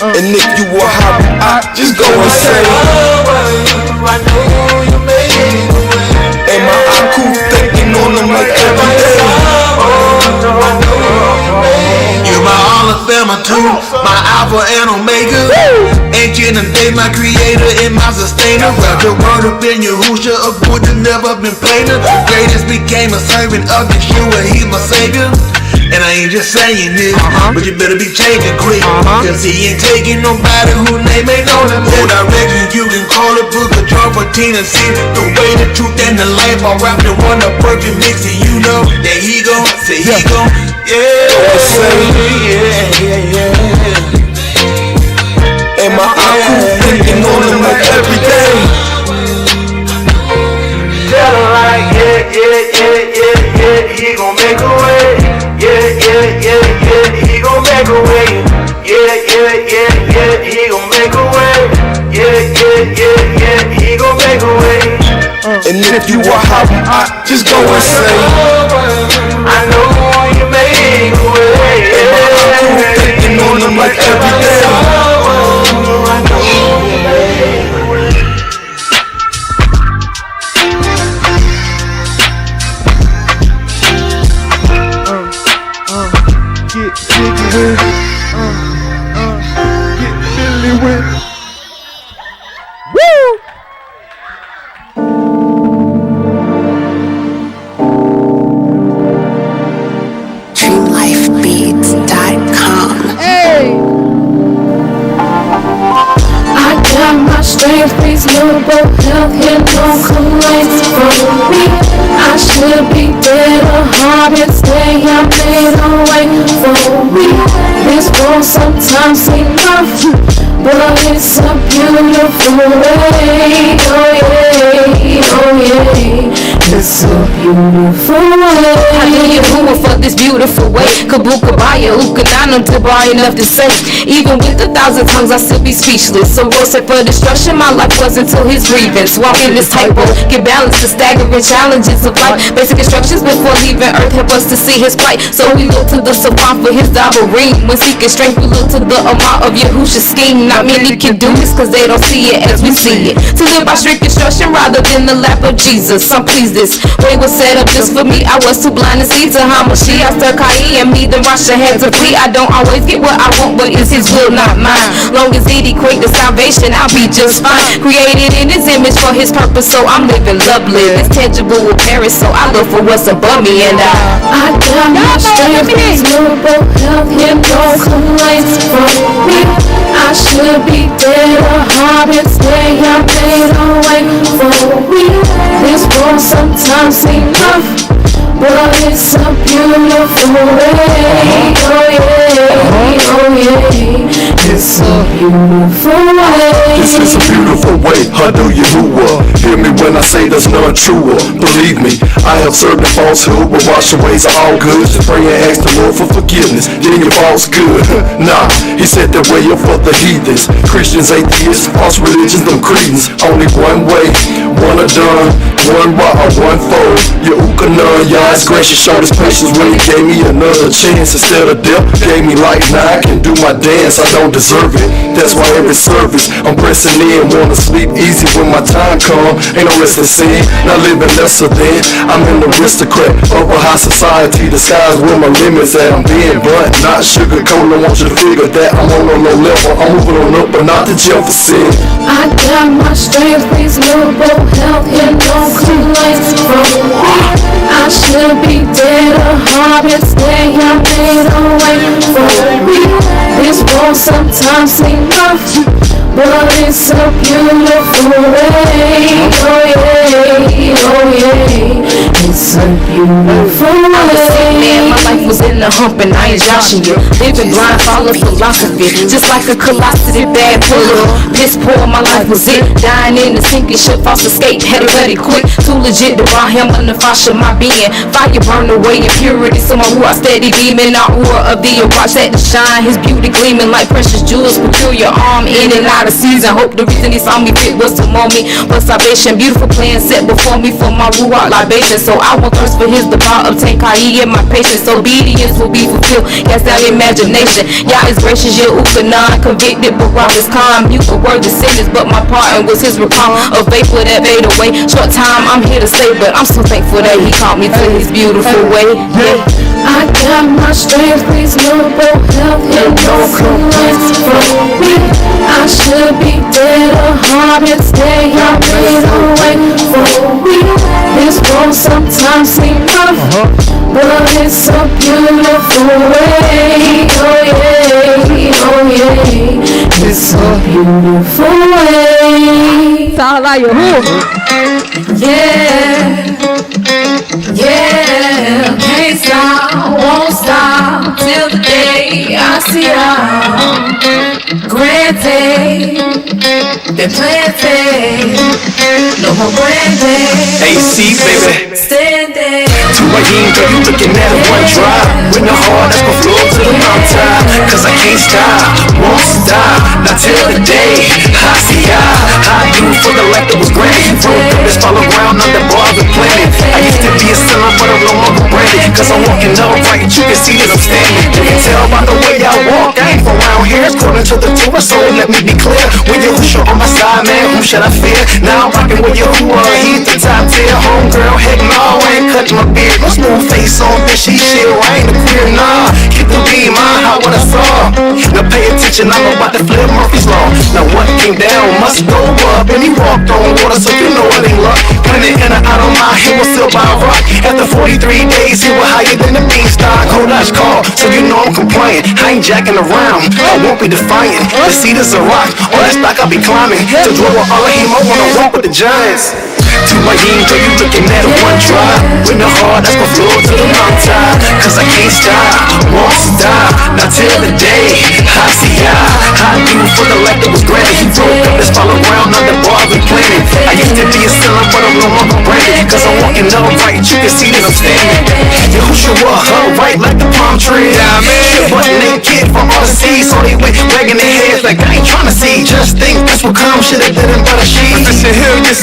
And if you a hop, I just go and say, I know you made a way. And my aku thinking on them like every day. You're my Alabama too, my Alpha and Omega. Ancient and days, my creator and my sustainer. Wrap your word up in Yahushua, a book that never been plainer. The greatest became a servant of Yeshua, he's my savior. And I ain't just saying this, but you better be changing quick, cause he ain't taking nobody who name ain't on him. No direction, you can call it book of John 14 and see the way, the truth, and the life all wrapped in one, a perfect mix. And you know that he gon' say he gon', And my aku thinking on him like every day. Tell her like, he gon' make a way. He gon' make a way. He gon' make a way. He gon' make a way. And if you a hop, I just go and say, I know you make a way. and my aku thinking on him like every day. I know you make a way. Get jiggy with it. Get silly with it. Woo! DreamLifeBeats.com. Hey! I got my strength, reasonable health, and no complaints from me. I should be dead or hard instead, I made a way for me. This won't sometimes seem rough, but it's a beautiful way. Oh yeah, oh yeah, it's a beautiful way. Hallelujah for this beautiful way. Kabukabaya, Ukananam, Tabar, enough to say. Even with 1,000 tongues, I still be speechless. So roll set for destruction, my life was until his grievance. Walking this tightrope, get balanced to staggering challenges of life. Basic instructions before leaving earth help us to see his plight. So we look to the Safan for his Dabarim. When seeking strength, we look to the amount of Yahusha's scheme. Not many can do this cause they don't see it as we see it. To live by strict instruction rather than the lap of Jesus. Some please this way was set up just for me. I was too blind to see to how much she I stir Kai and me. The Rasha had to flee. I don't always get what I want, but it's his will, not mine. Long as it equate to salvation, I'll be just fine. Created in his image for his purpose, so I'm living lovely. It's tangible with Paris, so I look for what's above me. And I got my strength, reasonable health, and no complaints from me. I should be dead or hard instead, I made a way for me. This won't sometimes seem rough, but it's a beautiful way. Oh yeah, oh yeah, it's a beautiful way. This is a beautiful way, Hadu Yahuwah. Hear me when I say there's none truer. Believe me, I have served the falsehood, but wash aways all good. Just pray and ask the Lord for forgiveness, then your false good. Nah, he said that way up for the heathens, Christians, atheists, false religions, them cretins. Only one way, one done, one raw, one fold. Yahuwah, Yah's gracious, showed his patience when he gave me another chance. Instead of death, gave me life, now I can do my dance. I don't deserve deserve it. That's why every service I'm pressing in. Wanna sleep easy when my time come. Ain't no rest in sin, not living lesser than. I'm an aristocrat of a high society. The sky's where my limits at. I'm being blunt, not sugarcoat. I want you to figure that I'm on a low level. I'm moving on up, but not the Jefferson. I got my strength, reasonable health, and no complaints from me. I should be dead or harvest day. I made a way for me. This world sometimes seems rough, but it's a beautiful way. Oh yeah, oh yeah, it's a beautiful way. Man, my life was in the hump and I ain't joshing you. Living blind, follow philosophy, just like a colossity bag full of piss poor. My life was it, dying in the sinking ship, false escape, had to let it quick. Too legit to rob him under fascia my being. Fire burn away impurity, so my ruach steady beaming. Our aura of the watch that to shine, his beauty gleaming like precious jewels. Peculiar arm in and out of season. Hope the reason he saw me fit was to mold me for salvation. Beautiful plan set before me for my ruach libation. So I will thirst for his divine obtain Kai and my patience. Obedience will be fulfilled. Cast down imagination. Yah is gracious, yeah, Ukanon. Convicted, but rock is calm. Mute the word the sentence, but my pardon was his recall. A vapor that fade away. Short time, I'm here to stay, but I'm so thankful that he called me to his beautiful way. Yeah. I got my strength, reasonable health, and no complaints from me. I should be dead or harvest day. I made a way for me. This world sometimes seems rough, but it's a beautiful way. Oh yeah, oh yeah, it's a beautiful way. Sound like your hook. Yeah, yeah, can't stop, won't stop till the day I see y'all. Granted, been planted, no more granted. AC, baby. Standing. To my yin, girl, you looking at it one drop. With the heart, that's my flow to the mountain. Cause I can't stop, won't stop, not till the day I see ya. I do for the life that was granted. Broke up this fall around on the bars of planet. I used to be a sinner, but I'm no longer branded. Cause I'm walking upright, you can see that I'm standing. You can tell by the way I walk, I ain't from around here. According to the Torah, so let me be clear. When you're Husha on my side, man, who should I fear? Now I'm rocking with your Hua, he's the top tier. Homegirl, heck no, I ain't cutting my beard. No smooth face on this shit, I ain't a queer, nah. Keep the beam, how what I saw. Now pay attention, I'm about to flip Murphy's Law. Now what came down must go up. And he walked on water, so you know it ain't luck. Planted in and out of my head was still by rock. After 43 days, he was higher than the beanstalk. Kodak's call, so you know I'm compliant. I ain't jacking around, I won't be defiant. The seat is a rock, all that stock I'll be climbing. To draw with all of him, I wanna walk with the giants. To my yin, girl, you looking at it one drop. With the heart, that's my flow to the mountain. Cause I can't stop, won't stop, not till the day I see ya. I do for the life that was granted. He broke up this fall around on the bars and planet. I used to be a sinner, but I'm no longer branded. Cause I'm walking upright, you can see that I'm standing. Yahushua, right like the palm tree. Shit butt naked from all the seas. So they went wagging their heads like I ain't tryna see. Just think that's what come shit they didn't but a sheet.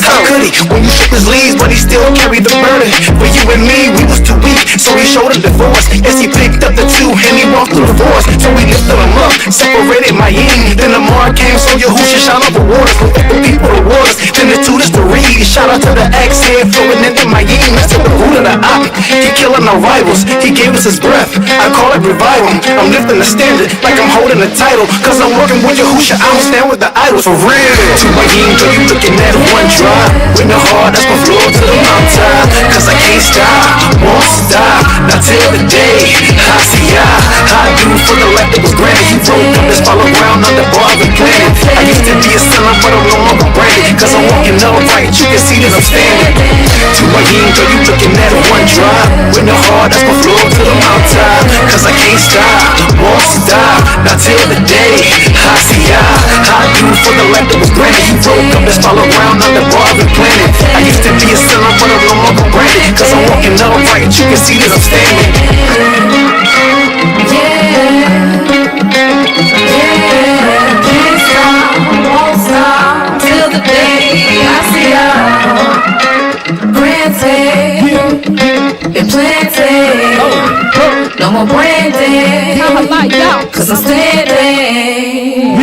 How could he? When you shook his leaves, but he still carried the burden. For you and me, we was too weak, so he showed a divorce. Yes, he picked up the two and he walked through the forest. So we lifted him up, separated my yin. Then the mark came, so Yahusha shot over waters. Lift the people the waters, then the two is to read. Shout out to the axe head flowing into my yin. That's to the root of the op. He killing our rivals, he gave us his breath. I call it revival. I'm lifting the standard like I'm holding the title. Cause I'm working with Yahusha, I don't stand with the idols. For real, to my yin, girl, you looking at one drop. With the heart, that's my flow to the mountain. Cause I can't stop, won't stop, not till the day I see ya. I do for the life that was granted. He broke up this fall around on the bars and planet. I used to be a sinner, but I'm no longer branded. Cause I'm walking upright, you can see that I'm standing. To my yin, girl, you looking at one drop. With the heart, that's my flow to the mountain. Cause I can't stop, won't stop, not till the day I see ya. I do for the life that was granted. He broke up this fall around on the bars and planet. I used to be a sinner, but I'm no longer branded. Cause I'm walking upright, you can see that I'm standing. Can't stop, won't stop till the day I see y'all. Granted, been planted, no more branding. Cause I'm standing.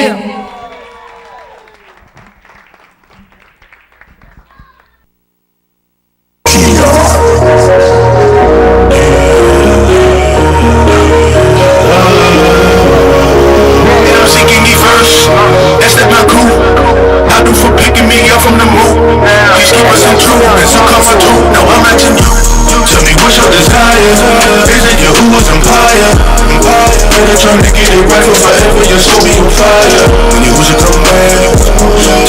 your soul be on fire. When you wish you come back,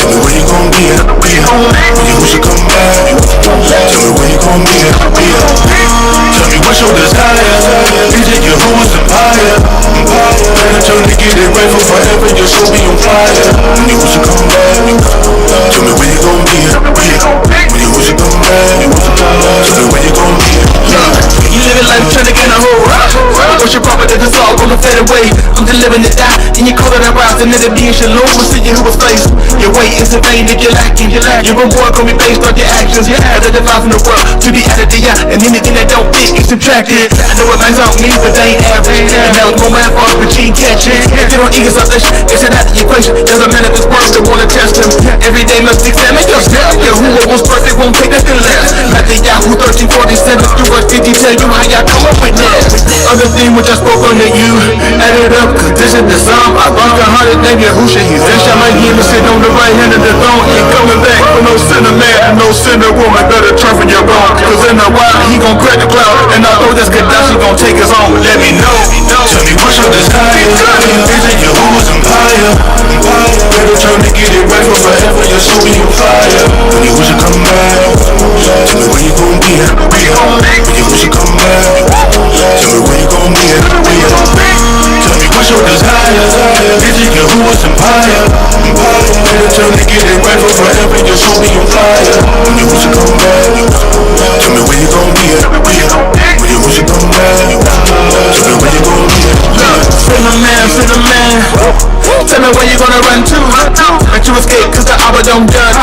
tell me where you gon' be at. When you wish you come back, tell me where you gon' be at. Tell me what's your desire. Is it your who's empire? Better turn to get it right for forever. Your soul be on fire. When you wish you come back, tell me where you gon' be at. When you wish you come back, tell me where you gon' be at. You living life trying to get a whole rock. What's your property? That's all gonna fade away. I'm delivering it die. Then you call it a rise, and it'll be in shalom. We'll see you who was faced. Your weight is in vain if you're lacking. Your reward gonna be based on your actions. Other device in the world to be added to ya. And anything that don't fit is subtracted. I know what lines on me, but they ain't average. And now it's more man for the G catching. If you don't eat yourself, it's an out of the equation. There's a man of this world that wanna test him. Every day must examine yourself. Your who was perfect won't take nothing less. Like the Yahoo 1347 through verse 50 tell you how y'all come up with that. Other thing which I spoke unto you, add it up, cause this is the sum. I rock a hundred, name Yahusha. He's in Shaman, he was sitting on the right hand of the throne. Ain't coming back for no sinner man and no sinner woman. Better turn from your wrong, cause in a while he gon' crack the cloud. And I know this Gaddafi gon' take us on. Let me know. Tell me what's your desire. Is it your who's empire? Better turn to get it right for forever. Your soul be on fire. When you wish you come back, tell me where you gon' be at. When you wish you come back, tell me where you gon' be at. Tell me what's your desire. Is it your who's empire? Better turn to get it right for forever. Your soul be on fire. When you wish you come back, tell me where you gon' be at. When you wish you come back, tell me where you gon' be at. Cinnamon, tell me where you gonna run to. Let you escape cause the hour don't done.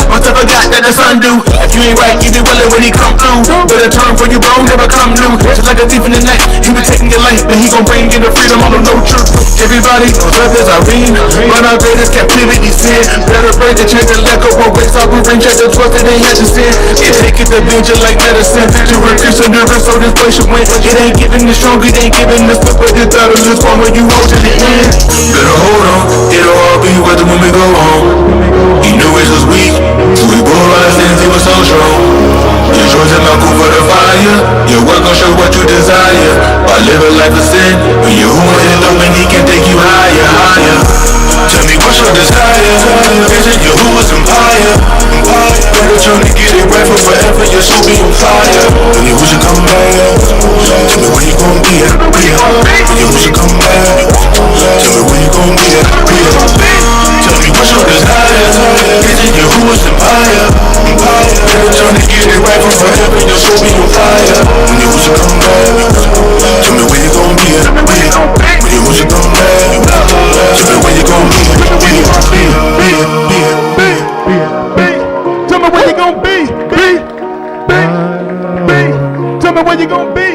Once I forgot that the sun do. If you ain't right, you be willing when he come through. But a turn for you bone never come new. Just like a thief in the night, he be taking your life, but he gon' bring you the freedom on the no truth. Everybody knows others are real. Run our greatest captivity sin. Better pray to change the lack of what wakes up and bring check the trust that they had to sin. It take it to binge it like medicine. To increase endurance so this place should win. It ain't giving the strong, it ain't giving the slip, but it's better this one when you hold to the end. Better hold on, it'll all be worth it when we go home. He knew it was weak, so we polarized and he was so strong. Your choice and not cool for the fire. Your work gon' show what you desire. By living life of sin, when you who it up and he can take you higher, higher. Tell me what's your desire. Is it your who is empire? Better trying to get it right for forever. Your soul be on fire. When you wish you come back, tell me where you gon' be at. When you wish you come back, tell me where you gon' be at. Tell me what's your desire. Is it your who is empire? Better trying to get it right for forever. Your soul be on fire. When you wish you come back, tell me where you gon' be at. When you wish you come back, tell me where you gon' be at. Tell me where you gon' be. Tell me where you gon' be.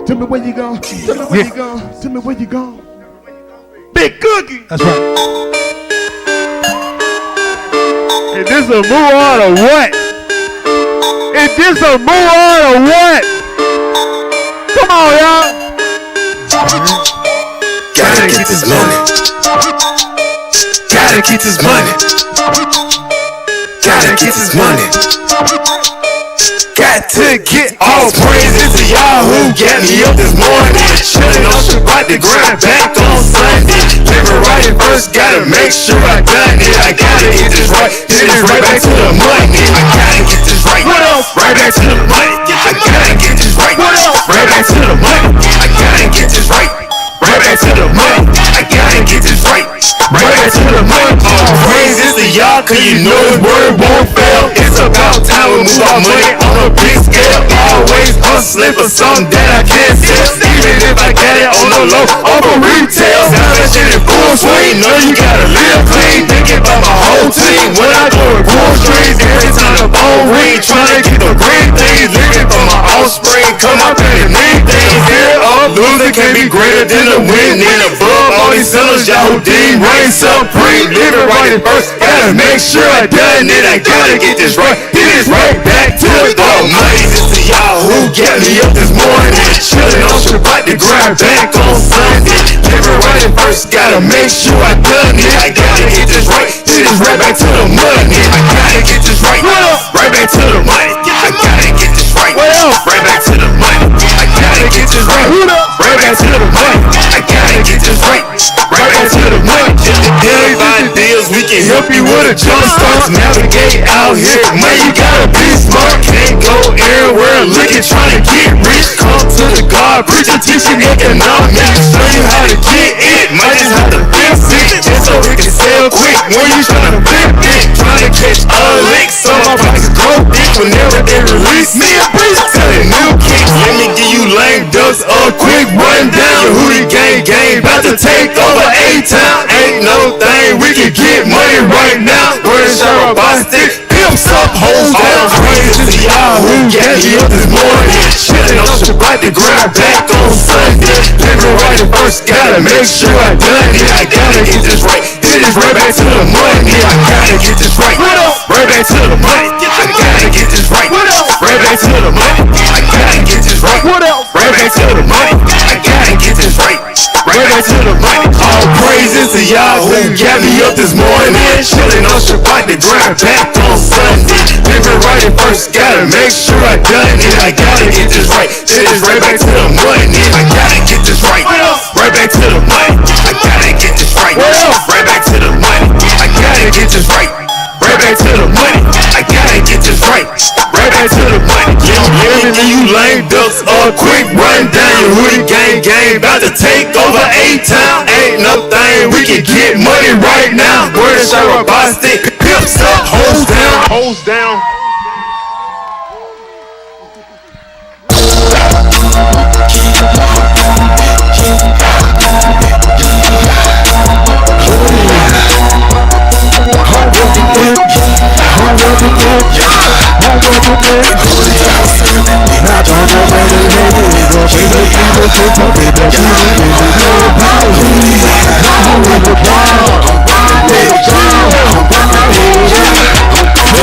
Tell me where you gon'. Tell me where you gon'. Tell me where you gon'. Big Cookie. That's right. Is this a move on or what? Is this a move on or what? Come on, y'all. Gotta get this money. Gotta get this money. Gotta get this money. Got to get all praises to y'all who got me up this morning. Chillin' on Shabbat, the grind back on Sunday. Living right at first, gotta make sure I done it. I gotta get this right, then it's right back to the money. I gotta get this right, right back to the money. I gotta get this right, right back to the money. I gotta get this right, right back to the money. I gotta get this right, right back to the money. All praises to y'all, cause you know his word won't fail. It's about time we move our money on a big scale. Always hustling for something that I can't sell. Even if I got it on the low, off of retail. Now that shit in full swing, know you gotta live clean. Thinking about my whole team when I go to groceries. Every time the phone ring, trying to get the green things. Living for my offspring, come up and mean things. Here up, losing can be greater than the winning. Above all these sellers, y'all deem reign supreme. Living right at first, gotta make sure I done it. I gotta get this right, get this right back to it. All money, this to y'all who got me up this morning. Chillin' on Shabbat, the grind back on Sunday. Living right at first, gotta make sure I done it. I gotta get this right, get this right back to the money. I gotta get this right, right back to the money. I gotta get this right, right back to the money. I gotta get this right, right back to the money. happy with a jump start. Navigate out here, man, you gotta be smart. Can't go everywhere looking, trying to get rich. Come to the God, preaching, teaching economics. Show you how to get it, might just have to flip it. Just so we can sell quick when you trying to flip it. Trying to catch a lick, so my pockets grow thick whenever they release me a breeze. Selling new kicks, let me give you lame ducks a quick rundown. Who the gang, about to take over A-Town. Ain't no thing, we can get money right now. Where's your bostick? Pimps up, hoes down. Crazy to y'all who got me up this morning. Chillin' on Shabbat to grind back on Sunday. Living right at first, gotta make sure I done it. I gotta get this right. It is right back to the money. I gotta get this right. Right back to the money. I gotta get this right. Right back to the money. I gotta get this right. Right back to the money. I gotta get this right. Right back to the money. All praises to y'all who got me up this morning. Chillin' on Shabbat to grind back on Sunday. Living right at first, gotta make sure I done it. I gotta get this right. It is right back to the money. I gotta get this right. Right back to the money. I gotta get this right. Right back to the money. I gotta get this right. Right back to the money. I gotta get this right. Right back to the money. Let me you lame ducks a quick rundown. Your hoodie gang, about to take over A-Town. Ain't no thing, we can get money right now. Where's your bostick? Pimps up, hoes down. Hoes down.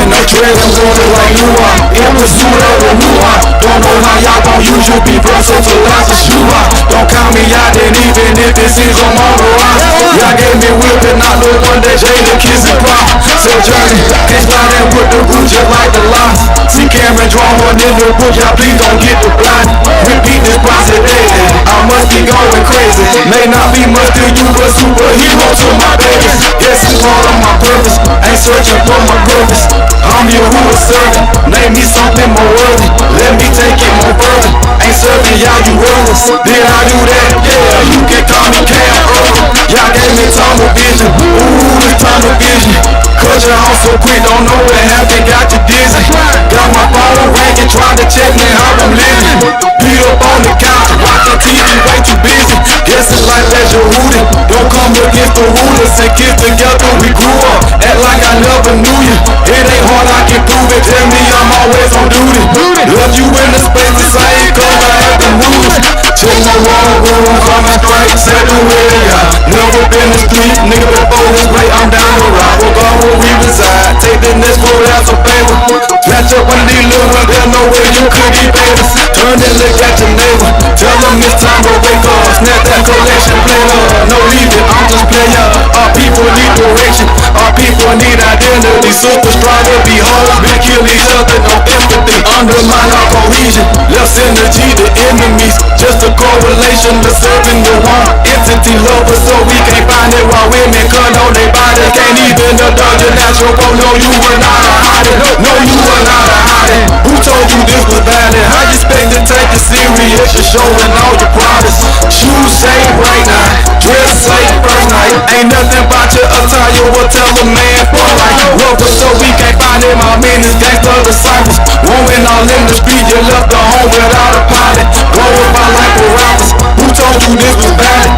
No dread, I'm going like you are. In pursuit of a new heart. Don't know how y'all gon' use your people so to life as you are. Don't count me out then even if this is on my horizon. Y'all gave me whip and not the one that Jada kiss and pop. So journey, can't slide in with the root just like the line. See Cameron draw one in the book, y'all please don't get the blind. Repeat this process daily, I must be going crazy. May not be much to you, but superhero to my baby. Yes, it's part of my purpose, ain't searching for my purpose. I'm your who is serving, name me something more worthy. Let me take it more further, ain't serving y'all you others. Did I do that? Yeah, you can call me Cam Earl. Y'all gave me tunnel vision, ooh, this tunnel vision. Cut you off so quick, don't know what happened, got you dizzy. Got my phone ringing, trying to check me how I'm living. Beat up on the couch, watching TV, way too busy. Guessing life as your hootie. Don't come against the rulers and kids together, we grew up. Act like I never knew you. It ain't hard, I can prove it. Tell me I'm always on duty. Love you in the spaces, I ain't gonna have the moves. Check my wrong room, coming straight, set the way out. Never been the street, nigga before this way, I'm down the road. We'll go where we reside, take the next road as a favor. Snatch up one of these little ones, there's no way you could be better. Turn and look at your neighbor, tell them it's time to wake up. Snap that collection plate up, no leave it, I'm just player. Our people need direction, our people need identity. Super strong to be hard, we kill each other, no empathy. Undermine our cohesion, left synergy to enemies. Just a correlation to serving the wrong entity. Lovers so we can't find it while women cut on their bodies. Can't even indulge your natural flow. No, you were not a hiding. No, you were not a hiding. Who told you this was valid? How you expect to take it serious? You're showing all your products. Shoes safe right now, dress safe first night. Ain't nothing about your attire will tell a man for life. Lovers so we can't find him. I mean it's gangster disciples. Roaming all in the street, you left the home without a pilot. Going by like a rappers. Who told you this was valid?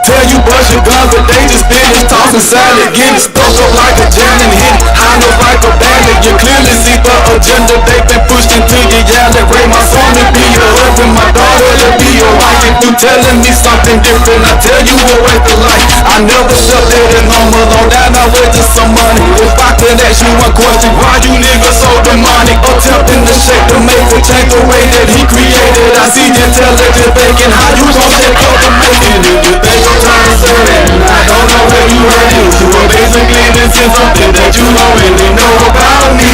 Tell you bust your guns, but they just finished tossing salad. Getting stuck up like a jam and hit high notes like a bandit. You clearly see the agenda they've been pushed into your yelling. Raise my son to be your husband, my daughter to be your wife. If you telling me something different, I tell you a way for life. I never slept there and I'm alone, down I went to some money. If I could ask you one question, why you niggas so demonic? Attempting to shake the make the change the way that he created. I see intelligent thinking, how you gon' shake up the making? If you think I'm trying to say that, I don't know where you heard it. You were basically missing something that you don't really know about me.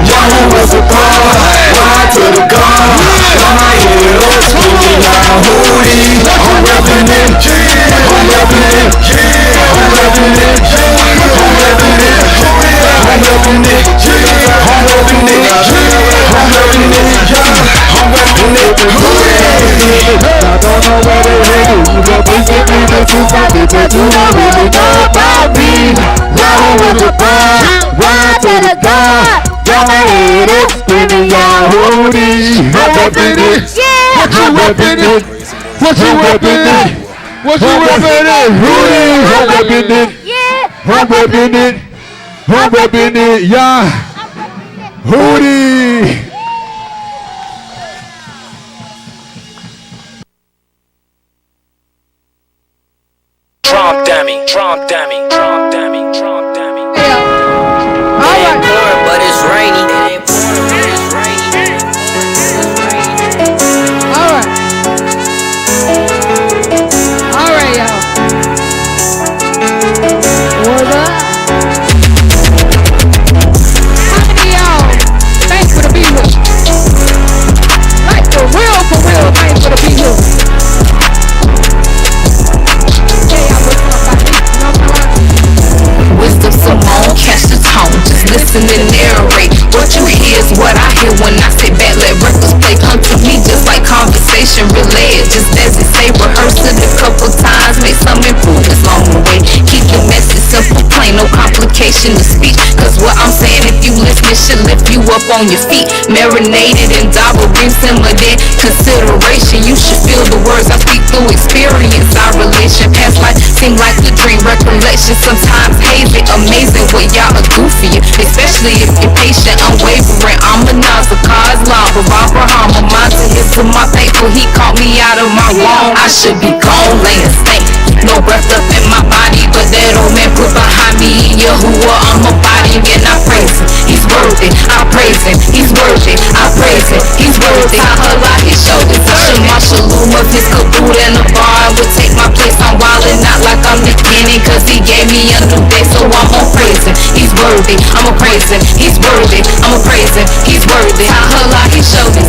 Yahoo was a god, ride to the god. Got my head up, screaming Yahoo-dee. I'm reppin' it, I'm reppin' it, I'm reppin' it, I'm reppin' it. something that you don't really know about me. Y'all with the bar, ride to the God. Y'all ain't it, spinning y'all hoodie. I'm reppin' it. What you reppin' it? What you reppin' it? What you reppin' it? Hoodie. I'm reppin' it. I'm reppin' it. I'm reppin' it. Yeah. Hoodie. Trump dummy, Trump dummy, Trump dummy, Trump dummy. All right. But it's rainy. All right. All right, y'all. What's up? How many of y'all thankful to be here? Like for real, thankful to be here. Wisdom Simone, catch the tone, just listen and narrate. What you hear is what I hear when I sit back, let records play. Come to me just like conversation relayed. Just as it say, rehearse it a couple times, make some improvements along the way. Keep the message simple, plain, no complication to speech. Cause what I'm saying, if you listen, it should lift you up on your feet. Marinated in double beam, simmered in consideration. You should feel the words I speak through experience. Our relation, past life seem like a dream. Recollection sometimes hazy, amazing what y'all are goofy. Especially if you're patient, unwavering. I'm a Naza, cause lava, Barbara Harmer. Mine to his to my paper, he caught me out of my wrong. I should be gone, laying stank. No breath up in my body, but that old man put behind me in Yahuwah. I'm a body and I praise him. He's worthy, I praise him. He's worthy, I praise him. He's worthy. I hurt his shoulders. My shalom of his kaboot and a bar would take my place. I'm wildin', not like I'm the beginning, cause he gave me a new day, so I'm gon' praise him. He's worthy, I'ma praise him. He's worthy, I'ma praise him. He's worthy. I hurt his shoulders.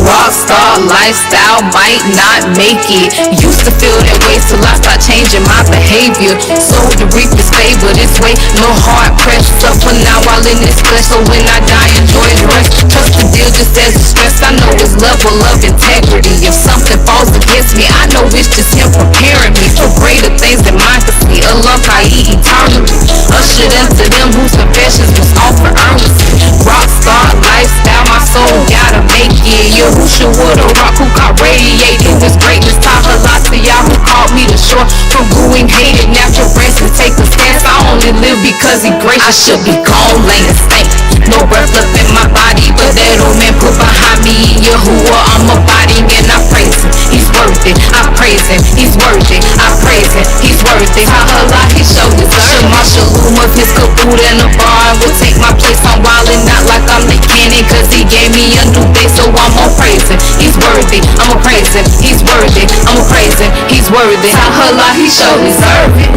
Rockstar lifestyle might not make it. Used to feel that way till I start changing my behavior. So the reap is favor this way. No hard press, suffer now while in this flesh. So when I die, enjoy the rest. Trust the deal just as a stress. I know his level of integrity. If something falls against me, I know it's just him preparing me for greater things than mine could see. A love I eat eternally. Ushered into them whose confessions was offered earnestly. Rockstar lifestyle, my soul gotta make it. Yahusha with a rock who got radiated with greatness. Tahala to y'all who called me the short from gooing, hated. Natural rest and take a stance. I only live because he gracious. I should be gone, laying stank. No breath up in my body, but that old man put behind me in Yahuwah. I'm a body and I praise him. He's worthy, I praise him. He's worthy, I praise him. He's worthy. Tahala, his shoulders. My shalom of his kaboot and a bar will take my place. I'm wildin', not like I'm the cannon, cause he gave me a new day, so I'm gon' praise him. He's worthy, I'ma praise him. He's worthy, I'ma praise him. He's worthy. Tahala, he showed deserve it.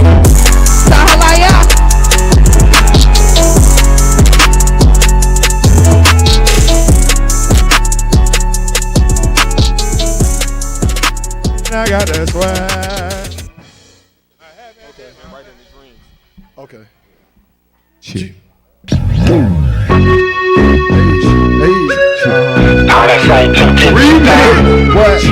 Tahala, y'all. I got that swag. Okay. Shit. What?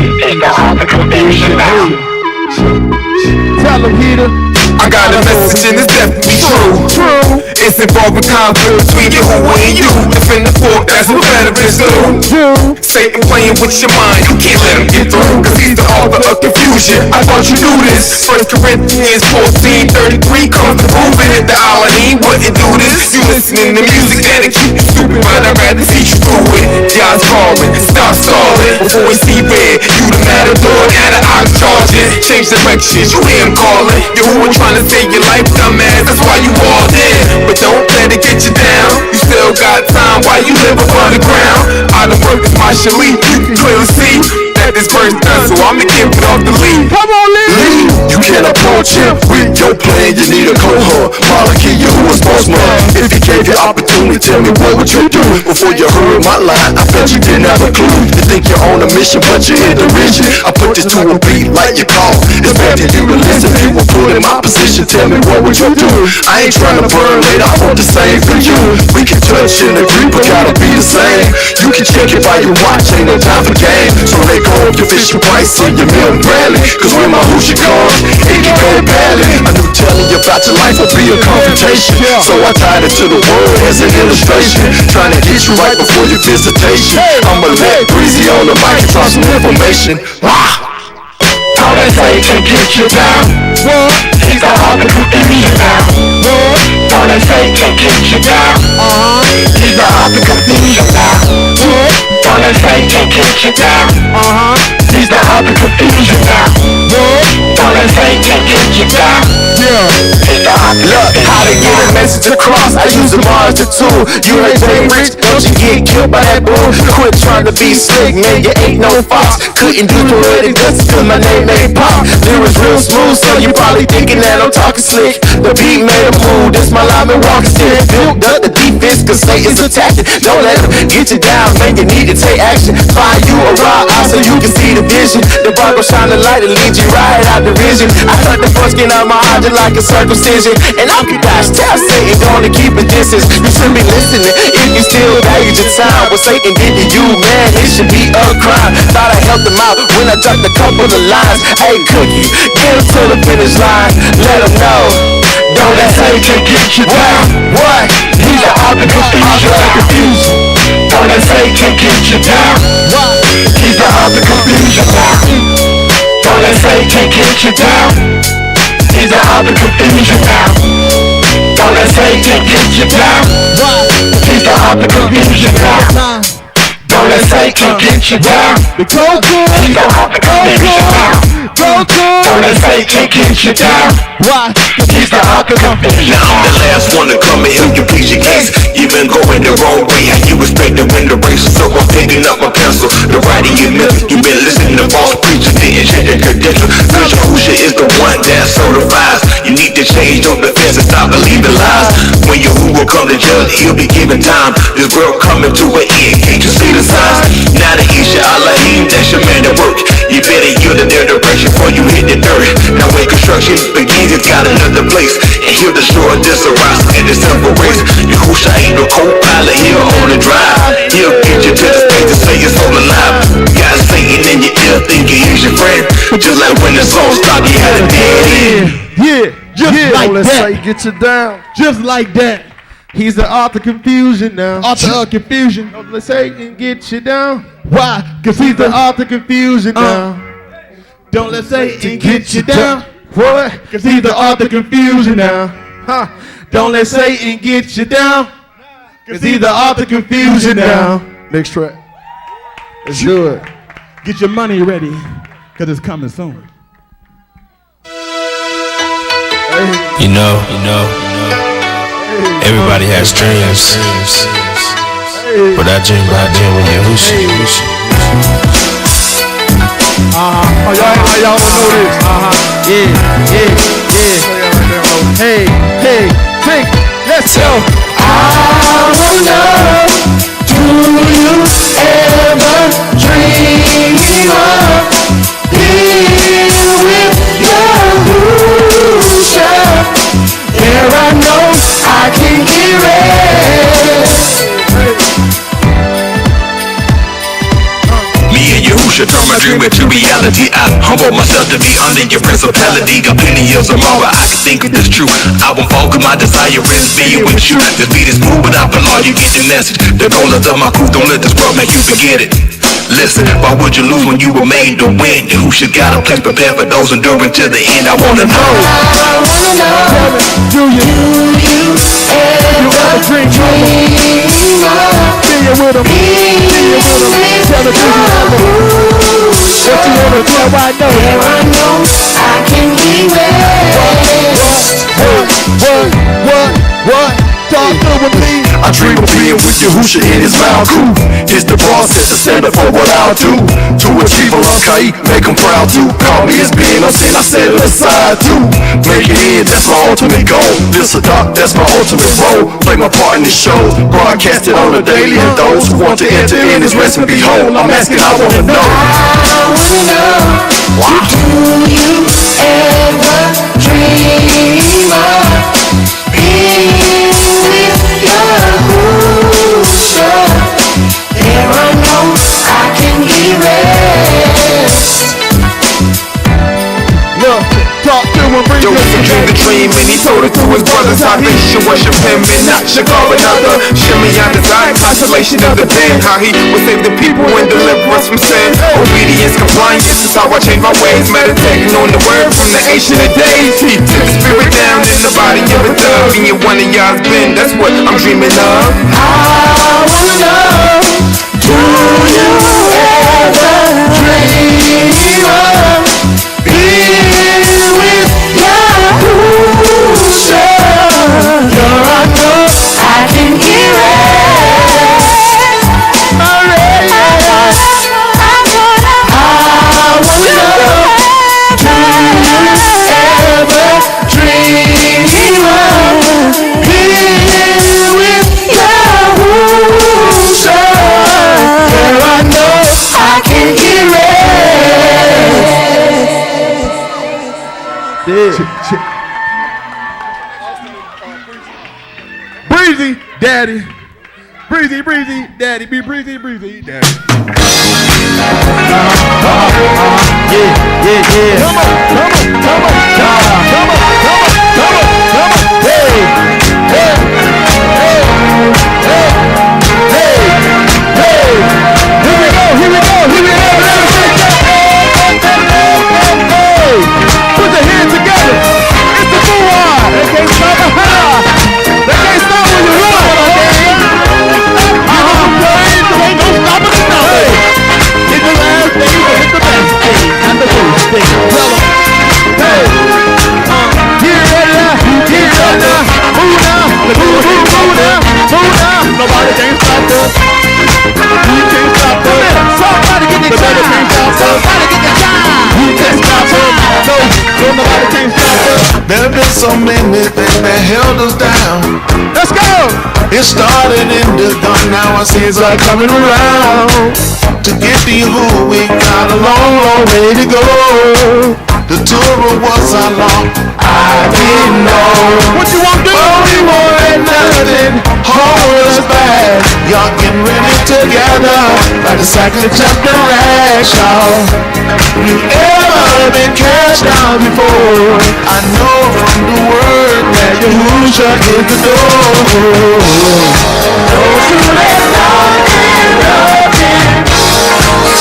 Tell him, Peter. I got a message and it's definitely true. It's involving conflict between Yahuwah and you. Defend the fork, that's what veterans do. Satan playing with your mind, you can't let him get through, cause he's the author of confusion. I thought you knew this. 1 Corinthians 14:33 comes to prove it. The Elohim wouldn't do this. You listening to music that'll keep you stupid, but I'd rather teach you through it. God's calling, stop stalling. Before we see red, you the matador, now the ox charging. Change directions, you hear him calling. Yahuwah trying to save your life, dumbass, that's why you all in. But don't let it get you down. You still got time while you live above the ground. I done worked with my Shalit, you can clearly see that this verse done, so I'ma give it off the lead. Come on, Lee, you can't approach him with your plan, you need a cohort. Maliki, you was boss man. If he gave you opportunity, tell me what would you do? Before you heard my line, I bet you didn't have a clue. You think you're on a mission, but you're in derision. I put this to a beat like you call. It's better you to listen. People put in my position, tell me what would you do? I ain't trying to burn later, I want the same for you. We can touch and agree, but gotta be the same. You can check it by your watch, ain't no time for game. So let go of your Fisher Price and your Milton Bradley, cause when my Hoosier comes, it can go badly. I knew telling you about your life would be a confrontation, so I tied it to the word as an illustration, trying to get you right before your visitation. I'ma let Breezy on the mic and drop some information. All that say can get you down. He's the heart of confusion now. All that say can get you down. He's the heart of confusion now. All that say can get you down. He's the heart of confusion now. All that say can get you down. He's the heart of confusion. Look, how to get a message across, I use the Mars the tool. You heard Jay Rich, don't you get killed by that bull. Quit trying to be slick, man, you ain't no fox. Couldn't do poetic justice cause my name ain't pop. Lyrics real smooth, so you probably thinking that I'm talking slick. The beat made a move, this my lineman walking still. Built up the defense cause Satan's attacking. Don't let him get you down, man, you need to take action. Find you a raw eye so you can see the vision. The bar gon' shine the light and lead you right out the vision. I cut the foreskin out my eye just like a circumcision. And I can dash, tell Satan gonna keep a distance. You should be listening if you still value your time. What Satan did to you, man, it should be a crime. Thought I helped him out when I dropped a couple of lines. Hey, Cookie, get him to the finish line. Let him know, don't let Satan get you down. What? He's the author of confusion. Don't let Satan get you down. He's the author of confusion now. Don't let Satan get you down. He's the author of confusion now. Don't let Satan get you down. He's the author of confusion now. Don't let Satan get you down. He's the author of confusion now. Don't let Satan get you down. Why? He's the author of confusion. Now I'm the last one to come and help you please your case. You've been going the wrong way. How you expect to win the race? So I'm picking up my pencil, the writing you miss. You've been listening to false preachers, didn't check your credentials. Cause your Hoosier is the one that certifies. You need to change your defense and stop believing lies. When your who will come to judge, he'll be given time. This world coming to an end, can't you see the signs? Now the Isha Allahim, that's your man at work. You better yield to their direction before you hit the dirt. Now when construction begins, it's got another place, and he'll destroy this arise and this separate race. Yahusha ain't no co-pilot, he'll only drive. He'll get you to the stage to say your soul alive. Got Satan in your ear thinking he's your friend. Just like when the song stopped, you had a dead end. Just like let's that. say get you down. Just like that. He's the author of confusion now. Author of confusion. Don't let Satan get you down. Why? Cause He's the author of confusion now. Don't let Satan get you down. What? Cause he's the author of confusion now. Huh. Don't let Satan get you down. Cause he's the author of confusion now. Next track. Let's do it. Get your money ready, cause it's coming soon. You know, everybody has dreams, but I dream about being with Yahusha. Oh, y'all don't know this. Yeah. Hey, think, let's go. I wanna know, do you ever dream of being with Yahusha? There I know I can get rest. Me and Yahusha turn my dream into reality. I humble myself to be under your principality. Got plenty of tomorrow, I can think of this truth. I won't fall cause my desire is being with you. This beat is smooth without belong, you get the message. The goal of my crew, don't let this world make you forget it. Listen, why would you lose when you were made to win? Yahusha got a place prepared for those enduring to the end. I wanna know, do you ever dream of being with What you wanna tell? I know. There I know I can be What? Talk good with me. I dream of being with Yahusha in his Mount Crew. It's the process to stand up for what I'll do. To achieve a Kai, make him proud to. Call me as being a sin, I set it aside too. Make it in, that's my ultimate goal. This a doc, that's my ultimate role. Play my part in the show, broadcast it on the daily. And those who want to enter in his rest and be whole, I'm asking, I wanna know. Do you ever dream of being with Yahusha? There I Joseph dreamed the dream and he told it to his brothers how they should worship him and not should call another. Shimmy on design, consolation of the pen. How he would save the people and deliver us from sin. Obedience, compliance is how I change my ways. Meditating on the word from the ancient of days. He took the spirit down in the body of a dove. And you're one of y'all's been, that's what I'm dreaming of. I wanna know, do you ever dream of being with Yahusha? You're I know I can hear it. I wanna know, do you ever dream of being with Yahusha? There I know I can hear it. Breezy, daddy. Breezy, breezy, daddy. Be breezy, breezy, daddy. Yeah. Come on. Hey. Here we go. Put your hands together. It's the Muad. They can't stop when you run. Ain't no stopping us now. Hit the last thing, hit the best thing, and the first thing. Tell them, hey, get ready now, move now, nobody can stop us. You can't stop us. Somebody get the job. Somebody get the job. You can't stop us. No, nobody can stop us. There have been so many things that held us down. Let's go. It started in the gun, now our sins are coming around. To get to who we got a long way to go. The tour was how long, I didn't know. What you want to do? But we wanted nothing, hold us back. Y'all getting ready together, like the second chapter rags, y'all. You ever been cast down before? I know from the word that Yahusha is the door. Don't you let nothing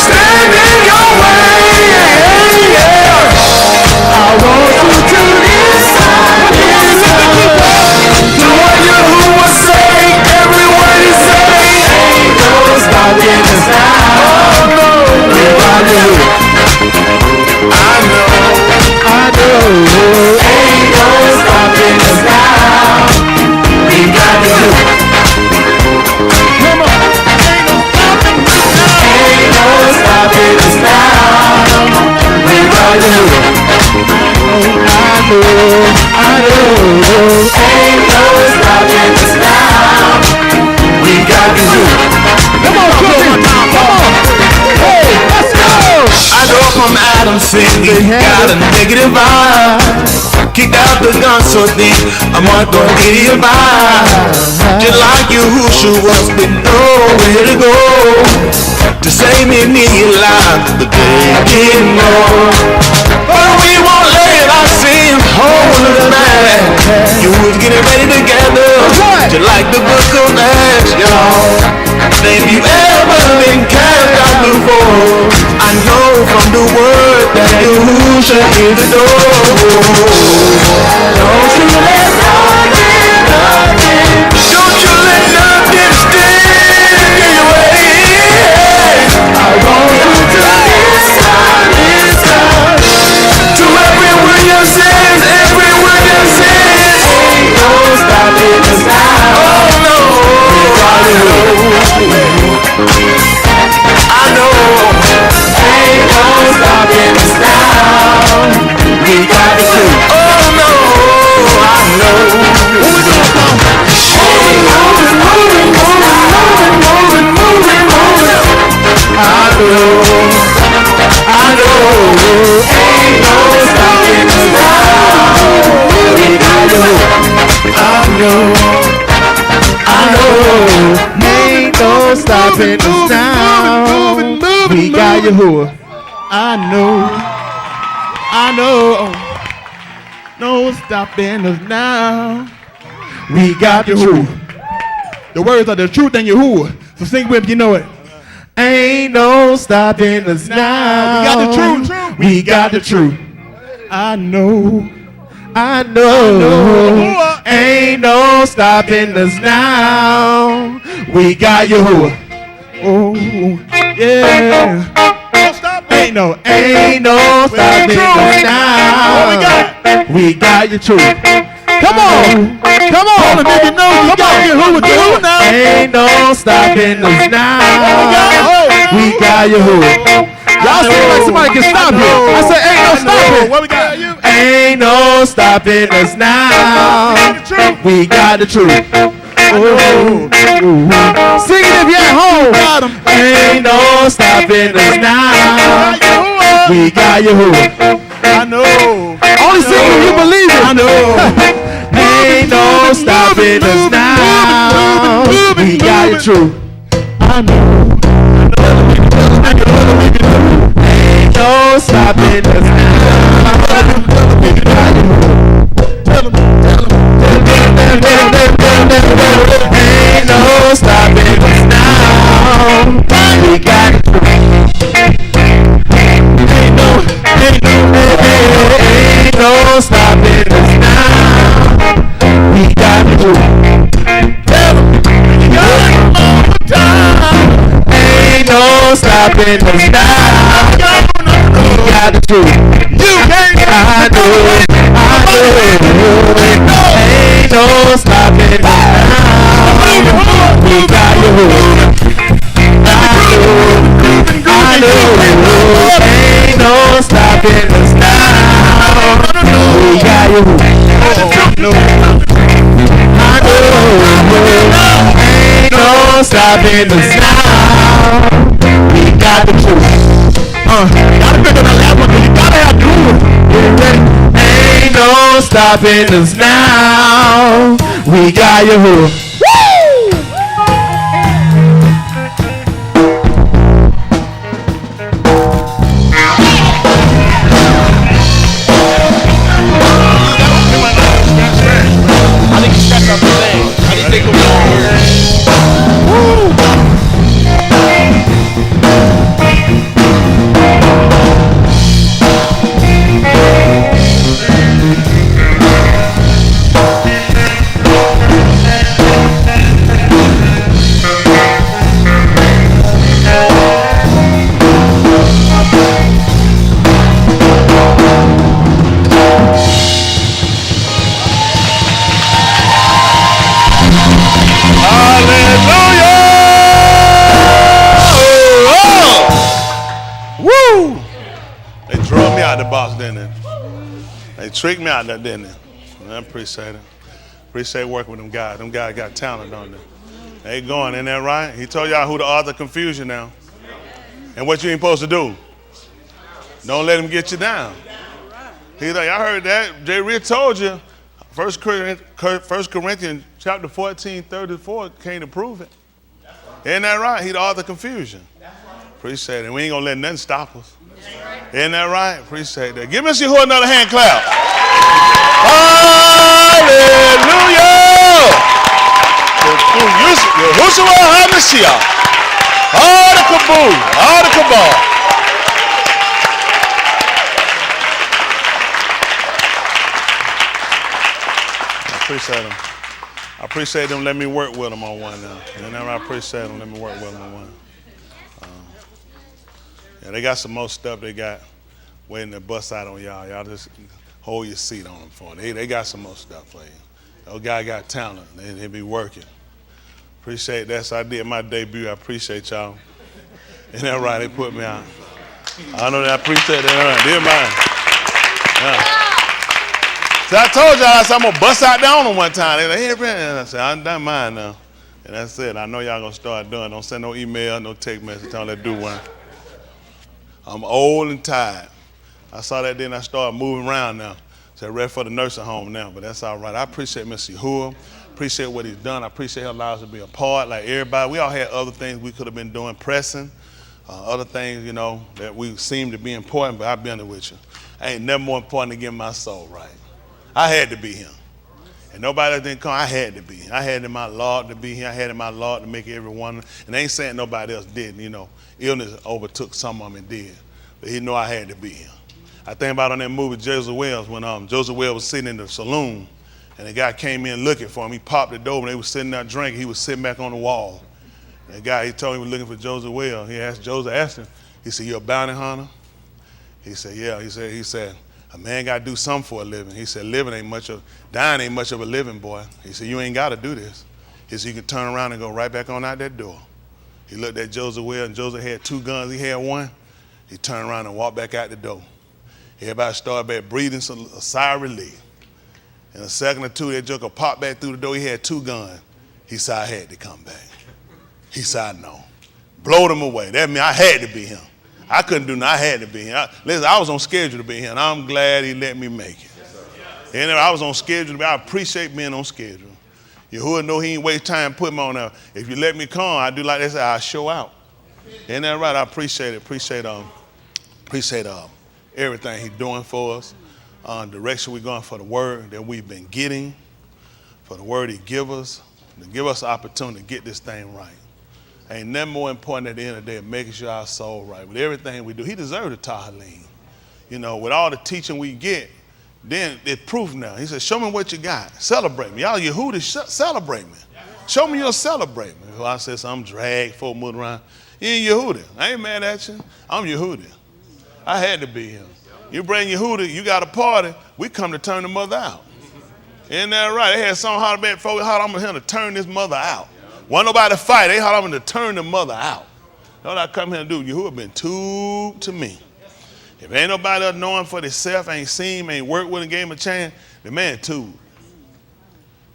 stand in your way, yeah. I want you to listen to what Yahuwah say. Every word he say, ain't no stopping us now. I know, ain't no stopping us now. We got to do. Come on, ain't no stopping us now. We got to do. I know, ain't no stopping us now. We got to do. Come on. Hey, let's go. I know from Adam's sin, he got a negative vibe. Kicked out the gun so deep, I'm not gonna get you by. Just like Yahushua was with nowhere to go. To save me alive, the day didn't know. But we won't let our sins hold us back. You was getting ready together, just like the book of Acts, y'all. Have you ever been cast out before? I know from the word that Yahusha is the door. Don't you let nothing stand in your way. I want you to listen to every word you say, every word you say. Ain't no stopping us now. Oh no, I know, ain't no stopping us now. We got to do. Oh no, I know. What we doing now? Moving. I know, ain't no stopping us now. We got to do. I know, ain't no stopping us now. We got Yahuwah. I know. No stopping us now. We got the truth. The words are the truth and Yahuwah. So sing with me, you know it. Ain't no stopping us now. We got the truth. We got the truth. I know. Ain't no stopping us now. We got Yahuwah. Oh, yeah. Ain't no stopping us now. We got your truth. Come on. Come on. If you know you got Yahuwah too now. Ain't no stopping us now. We got Yahuwah. Y'all seem like somebody can stop here. I said, ain't no stopping. What we got? Ain't no stopping us now. We got the truth. Oh. Sing it if you're at home. Ain't no stopping us now. We got Yahuwah. I know. Only sing if you believe it. I know. Ain't no stopping us now. We got the truth. I know. Ain't no stopping us now. Ain't no stopping us now. We got it. Ain't no stopping us now. We got it. Tell them, you got it all the time. Ain't no stopping us now. We got the truth. You can't. I know. Ain't no stopping us now. We got you. I know. Ain't no stopping us now. We got you. I know. Ain't no stopping us now. We got the truth. Gotta pick on that last one, 'cause you gotta have truth. Ain't no stopping us now. We got Yahuwah. I think you stepped up the thing. I didn't think it was They tricked me out there, didn't they? I appreciate it. Appreciate working with them guys. Them guys got talent, don't they? They going, ain't that right? He told y'all who the author of confusion now. And what you ain't supposed to do. Don't let him get you down. He's like, I heard that. Jay Rich told you. 1 Corinthians chapter 14, 34 came to prove it. Ain't that right? He the author of confusion. Appreciate it. We ain't going to let nothing stop us. Isn't that right? Appreciate that. Give Miss Yahuwah another hand clap. Hallelujah! Yahushua HaMashiach. All the kaboom. All the cabal. I appreciate them. I appreciate them letting me work with them on one now. You know, I appreciate them letting me work with them on one. Yeah, they got some more stuff they got waiting to bust out on y'all. Y'all just hold your seat on them for them. They got some more stuff for you. Those guys got talent. They be working. Appreciate that. So I did my debut. I appreciate y'all. Isn't that right? They put me out. I know that. I appreciate that. All right. Did mine. Yeah. So I told y'all I said I'm going to bust out down on one time. They like, hey, Brandon. I said, I'm done mine now. And that's it. I know y'all going to start doing. Don't send no email, no text message. Tell them to do one. I'm old and tired. I saw that then I started moving around now. So I'm ready for the nursing home now, but that's all right. I appreciate Mr. Yahuwah. Appreciate what he's done. I appreciate he allows us to be a part like everybody. We all had other things we could have been doing, pressing, other things, you know, that we seem to be important, but I've been there with you. Ain't never more important than getting my soul right. I had to be him. And nobody else didn't come. I had to be. I had in my Lord to be here. I had in my Lord to make everyone. And I ain't saying nobody else didn't. You know, illness overtook some of them and did. But he knew I had to be here. I think about on that movie Joseph Wells when Joseph Wells was sitting in the saloon, and the guy came in looking for him. He popped the door, and they was sitting there drinking. He was sitting back on the wall. And the guy, he told him he was looking for Joseph Wells. Joseph asked him. He said, "You a bounty hunter?" He said, "Yeah." He said, "A man got to do something for a living." He said, dying ain't much of a living, boy. He said, "You ain't got to do this." He said, "You can turn around and go right back on out that door." He looked at Joseph Wells, and Joseph had 2 guns. He had one. He turned around and walked back out the door. Everybody started back breathing a sigh of relief. In a second or two, that joker popped back through the door. He had 2 guns. He said, "I had to come back." He said, "I know." Blowed him away. That meant I had to be him. I couldn't do nothing. I had to be him. Listen, I was on schedule to be here, and I'm glad he let me make it. And I was on schedule to be. I appreciate being on schedule. Yahuwah know he ain't waste time putting me on there. If you let me come, I do like they say, I'll show out. Ain't that right? I appreciate it. Appreciate everything he's doing for us. Direction we're going for the word that we've been getting, for the word he give us, to give us the opportunity to get this thing right. Ain't nothing more important at the end of the day than making sure our soul right. With everything we do, he deserves the Tahaleen. You know, with all the teaching we get, then it's proof now. He said, "Show me what you got. Celebrate me." Y'all Yehuda, celebrate me. Show me you'll celebrate me. If I said something, drag, folk moving around. You ain't Yehuda. I ain't mad at you. I'm Yehuda. I had to be him. You bring Yehuda, you got a party, we come to turn the mother out. Isn't that right? They had some holler back, folks, I'm here to turn this mother out. Wasn't nobody fight. They holler to turn the mother out. That's what I come here to do. Yehuda been too to me. If ain't nobody else knowing for themselves, ain't seen, ain't worked with him, gave him a chance, the man too.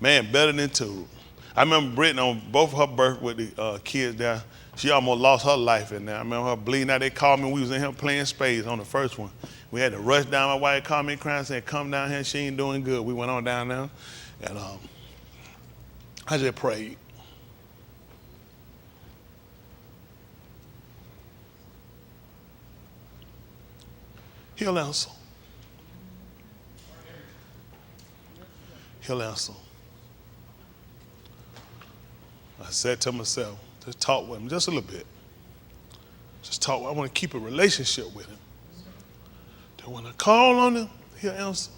Man better than two. I remember Brittany on both of her birth with the kids there. She almost lost her life in there. I remember her bleeding out. They called me. We was in here playing spades on the first one. We had to rush down. My wife called me crying, said, "Come down here. She ain't doing good." We went on down there, and I just prayed. He'll answer. He'll answer. I said to myself, just talk with him just a little bit. Just talk. I want to keep a relationship with him. Then when I call on him, he'll answer.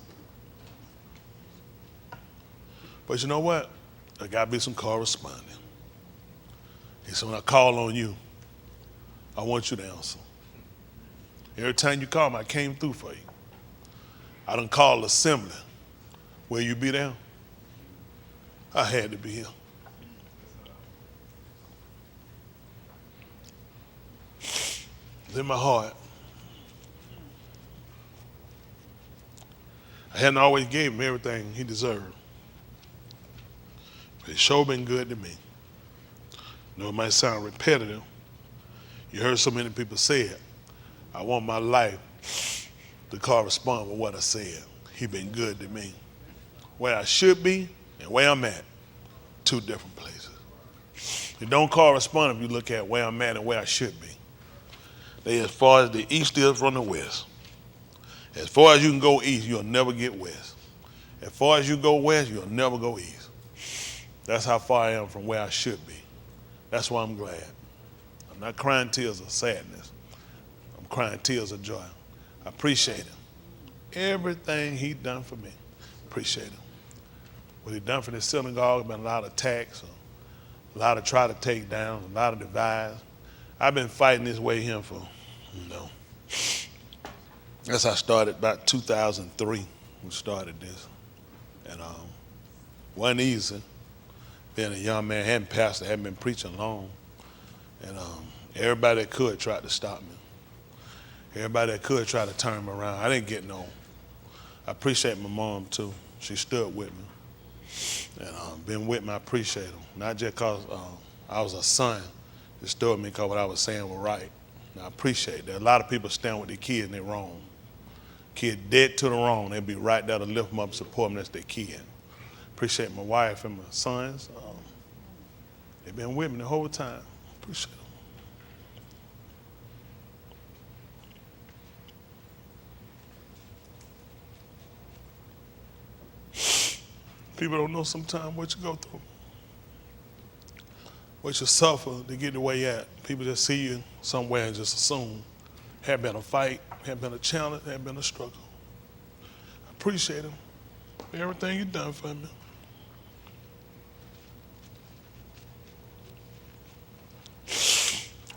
But you know what? There got to be some corresponding. He said, when I call on you, I want you to answer. Every time you call me, I came through for you. I done called assembly. Will you be there? I had to be here. It's in my heart. I hadn't always gave him everything he deserved. But it's sure been good to me. You know, it might sound repetitive. You heard so many people say it. I want my life to correspond with what I said. He been good to me. Where I should be and where I'm at, 2 different places. It don't correspond if you look at where I'm at and where I should be. They as far as the east is from the west. As far as you can go east, you'll never get west. As far as you go west, you'll never go east. That's how far I am from where I should be. That's why I'm glad. I'm not crying tears of sadness. I'm crying tears of joy. I appreciate him. Everything he done for me, appreciate him. What he done for this synagogue, been a lot of attacks, a lot of try to take down, a lot of divides. I've been fighting this way here for, that's how I started about 2003. We started this. And wasn't easy. Being a young man, hadn't pastored, hadn't been preaching long. And everybody that could tried to stop me. Everybody that could try to turn me around. I didn't get no. I appreciate my mom too. She stood with me. And been with me, I appreciate them. Not just because I was a son. They stood with me because what I was saying was right. And I appreciate that. A lot of people stand with their kids and they're wrong. Kid dead to the wrong. They'll be right there to lift them up, support them. That's their kid. Appreciate my wife and my sons. They've been with me the whole time. Appreciate them. People don't know sometimes what you go through, what you suffer to get the way you at. People just see you somewhere and just assume. Had been a fight, had been a challenge, had been a struggle. I appreciate him for everything you done for me.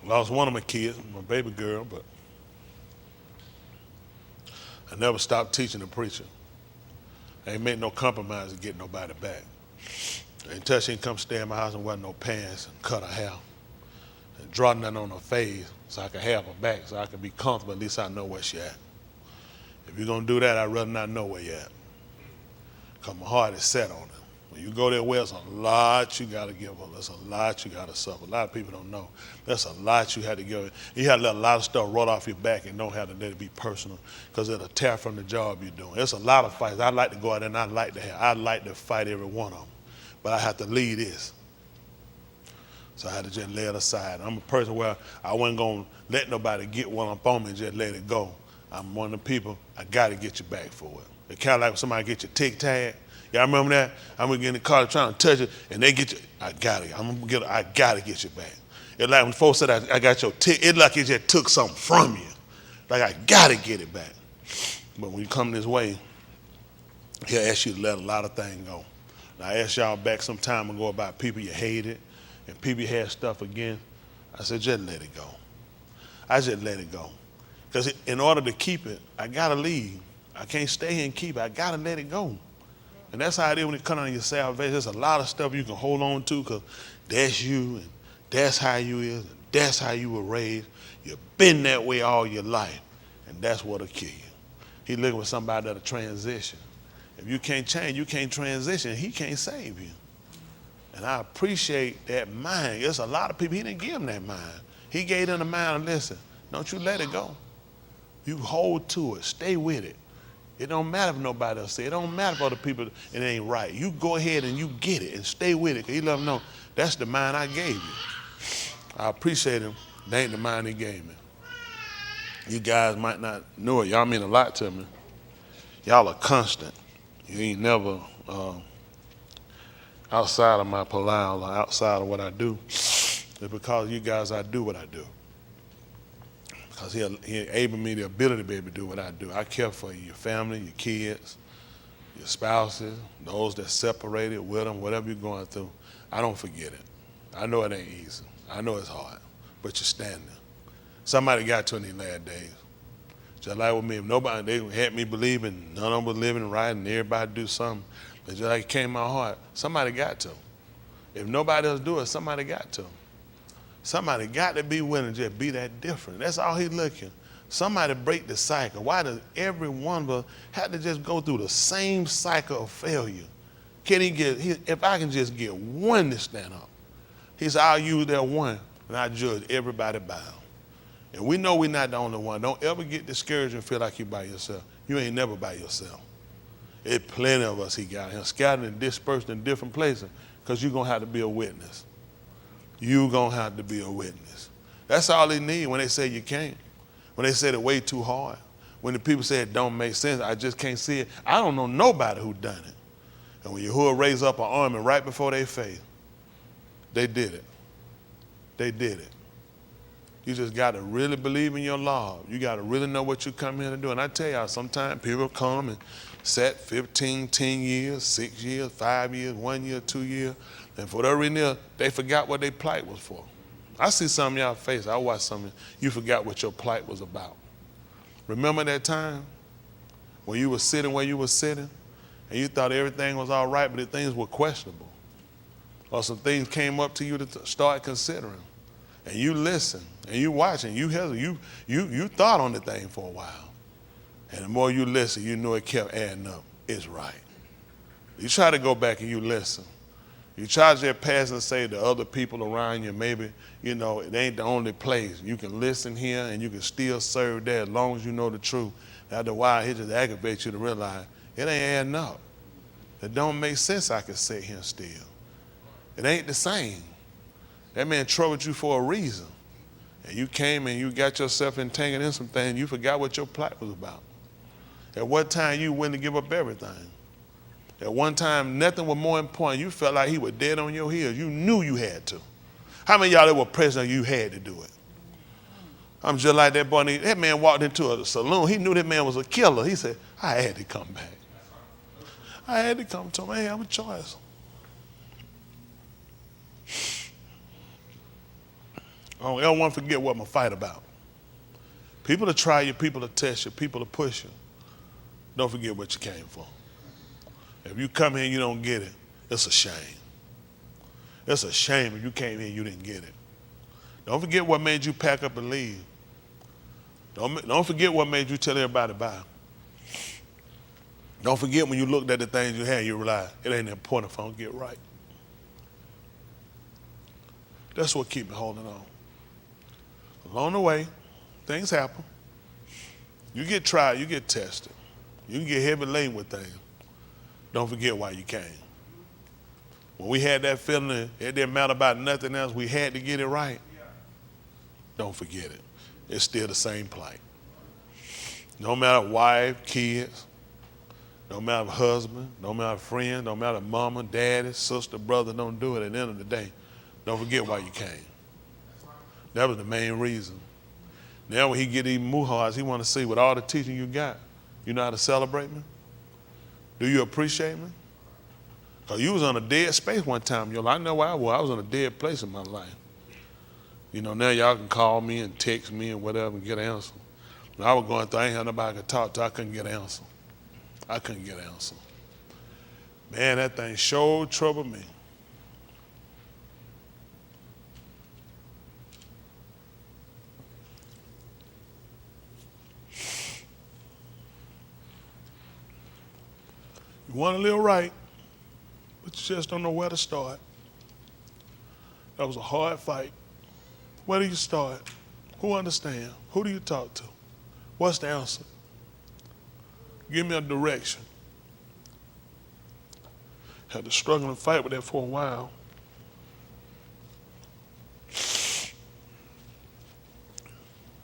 Lost one of my kids, my baby girl, but I never stopped teaching and preaching. I ain't made no compromise to get nobody back. Until she didn't come stay in my house and wear no pants and cut her hair and draw nothing on her face so I could have her back so I could be comfortable, at least I know where she at. If you're gonna do that, I'd rather not know where you at. Because my heart is set on it. When you go there, well, there's a lot you gotta give her. There's a lot you gotta suffer. A lot of people don't know. There's a lot you had to give. You had to let a lot of stuff roll off your back and don't have to let it be personal because it'll tear from the job you're doing. There's a lot of fights. I'd like to go out there and I'd like to fight every one of them. But I have to lead this. So I had to just lay it aside. I'm a person where I wasn't going to let nobody get one up on me and just let it go. I'm one of the people, I got to get you back for it. It's kind of like when somebody get your tick tag. Y'all remember that? I'm going to get in the car trying to touch it, and they get you. I got to get you back. It's like when folks said, I got your tick, it's like it just took something from you. Like, I got to get it back. But when you come this way, he'll ask you to let a lot of things go. Now, I asked y'all back some time ago about people you hated and people you had stuff against. I said, just let it go. I just let it go. Because in order to keep it, I got to leave. I can't stay here and keep it. I got to let it go. And that's how it is when it comes on your salvation. There's a lot of stuff you can hold on to because that's you and that's how you is and that's how you were raised. You've been that way all your life, and that's what'll kill you. He's looking for somebody that'll transition. If you can't change, you can't transition, he can't save you. And I appreciate that mind. There's a lot of people, he didn't give them that mind. He gave them the mind of, listen, don't you let it go. You hold to it, stay with it. It don't matter if nobody else say it. It don't matter if other people, it ain't right. You go ahead and you get it and stay with it. Because he let them know, that's the mind I gave you. I appreciate him. That ain't the mind he gave me. You guys might not know it. Y'all mean a lot to me. Y'all are constant. You ain't never outside of my palaver or outside of what I do. It's because you guys I do what I do. Because he enabled me the ability to be able to do what I do. I care for you, your family, your kids, your spouses, those that separated with them, whatever you're going through. I don't forget it. I know it ain't easy. I know it's hard, but you're standing. Somebody got to in these last days. Just like with me, if nobody, they had me believing none of them was living right and everybody do something. But just like it came in my heart, somebody got to. If nobody else do it, somebody got to. Somebody got to be willing to just be that different. That's all he's looking. Somebody break the cycle. Why does every one of us have to just go through the same cycle of failure? Can he get, if I can just get one to stand up. He said, I'll use that one and I judge everybody bound. And we know we're not the only one. Don't ever get discouraged and feel like you're by yourself. You ain't never by yourself. There's plenty of us he got here, scattered and dispersed in different places because you're going to have to be a witness. You're going to have to be a witness. That's all they need when they say you can't. When they say it's way too hard. When the people say it don't make sense, I just can't see it. I don't know nobody who done it. And when Yahuwah raised up an army right before they failed, they did it. They did it. You just got to really believe in your law. You got to really know what you come here to do. And I tell y'all, sometimes people come and set 15, 10 years, 6 years, 5 years, 1 year, 2 years. And for whatever reason, they forgot what their plight was for. I see some of y'all face. I watch some of you forgot what your plight was about. Remember that time when you were sitting where you were sitting and you thought everything was all right, but the things were questionable. Or some things came up to you to start considering. And you listened and you watched and you thought on the thing for a while. And the more you listen, you know it kept adding up. It's right. You try to go back and you listen. You try to just pass and say to other people around you, maybe, it ain't the only place. You can listen here and you can still serve there as long as you know the truth. After a while, it just aggravates you to realize it ain't adding up. It don't make sense I can sit here still. It ain't the same. That man troubled you for a reason. And you came and you got yourself entangled in some things. You forgot what your plight was about. At what time you willing to give up everything? At one time, nothing was more important. You felt like he was dead on your heels. You knew you had to. How many of y'all that were president, you had to do it? I'm just like that boy. That man walked into a saloon. He knew that man was a killer. He said, I had to come back. I had to come to him. I ain't have a choice. I don't ever want to forget what my fight about. People to try you, people to test you, people to push you. Don't forget what you came for. If you come here and you don't get it, it's a shame. It's a shame if you came here and you didn't get it. Don't forget what made you pack up and leave. Don't forget what made you tell everybody bye. Don't forget when you looked at the things you had, you realized it ain't important if I don't get right. That's what keeps me holding on. Along the way, things happen. You get tried, you get tested. You can get heavy laden with things. Don't forget why you came. When we had that feeling, it didn't matter about nothing else, we had to get it right. Don't forget it. It's still the same plight. No matter wife, kids, no matter husband, no matter friend, no matter mama, daddy, sister, brother, don't do it. At the end of the day, don't forget why you came. That was the main reason. Now when he get even more hard, he want to see with all the teaching you got, you know how to celebrate me? Do you appreciate me? Because you was on a dead space one time in your life. I know where I was. I was in a dead place in my life. You know, now y'all can call me and text me and whatever and get an answer. When I was going through, I ain't had nobody to talk to. I couldn't get an answer. I couldn't get an answer. Man, that thing sure troubled me. You want to live right, but you just don't know where to start. That was a hard fight. Where do you start? Who understands? Who do you talk to? What's the answer? Give me a direction. Had to struggle and fight with that for a while.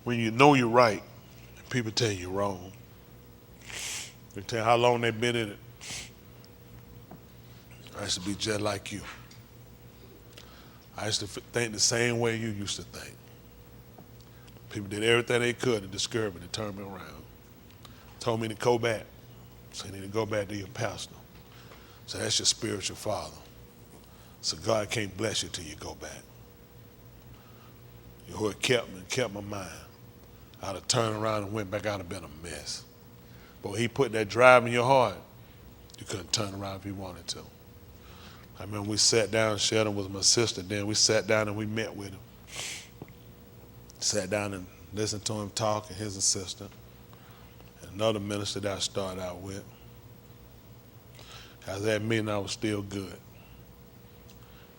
When you know you're right, and people tell you you're wrong. They tell you how long they've been in it. I used to be just like you. I used to think the same way you used to think. People did everything they could to discourage me, to turn me around. Told me to go back. So you need to go back to your pastor. So that's your spiritual father. So God can't bless you till you go back. You who kept me, kept my mind. I'd have turned around and went back, I'd have been a mess. But when he put that drive in your heart, you couldn't turn around if you wanted to. I remember we sat down, Sheldon was my sister then, we sat down and we met with him. Sat down and listened to him talk and his assistant. And another minister that I started out with. After that meeting, I was still good.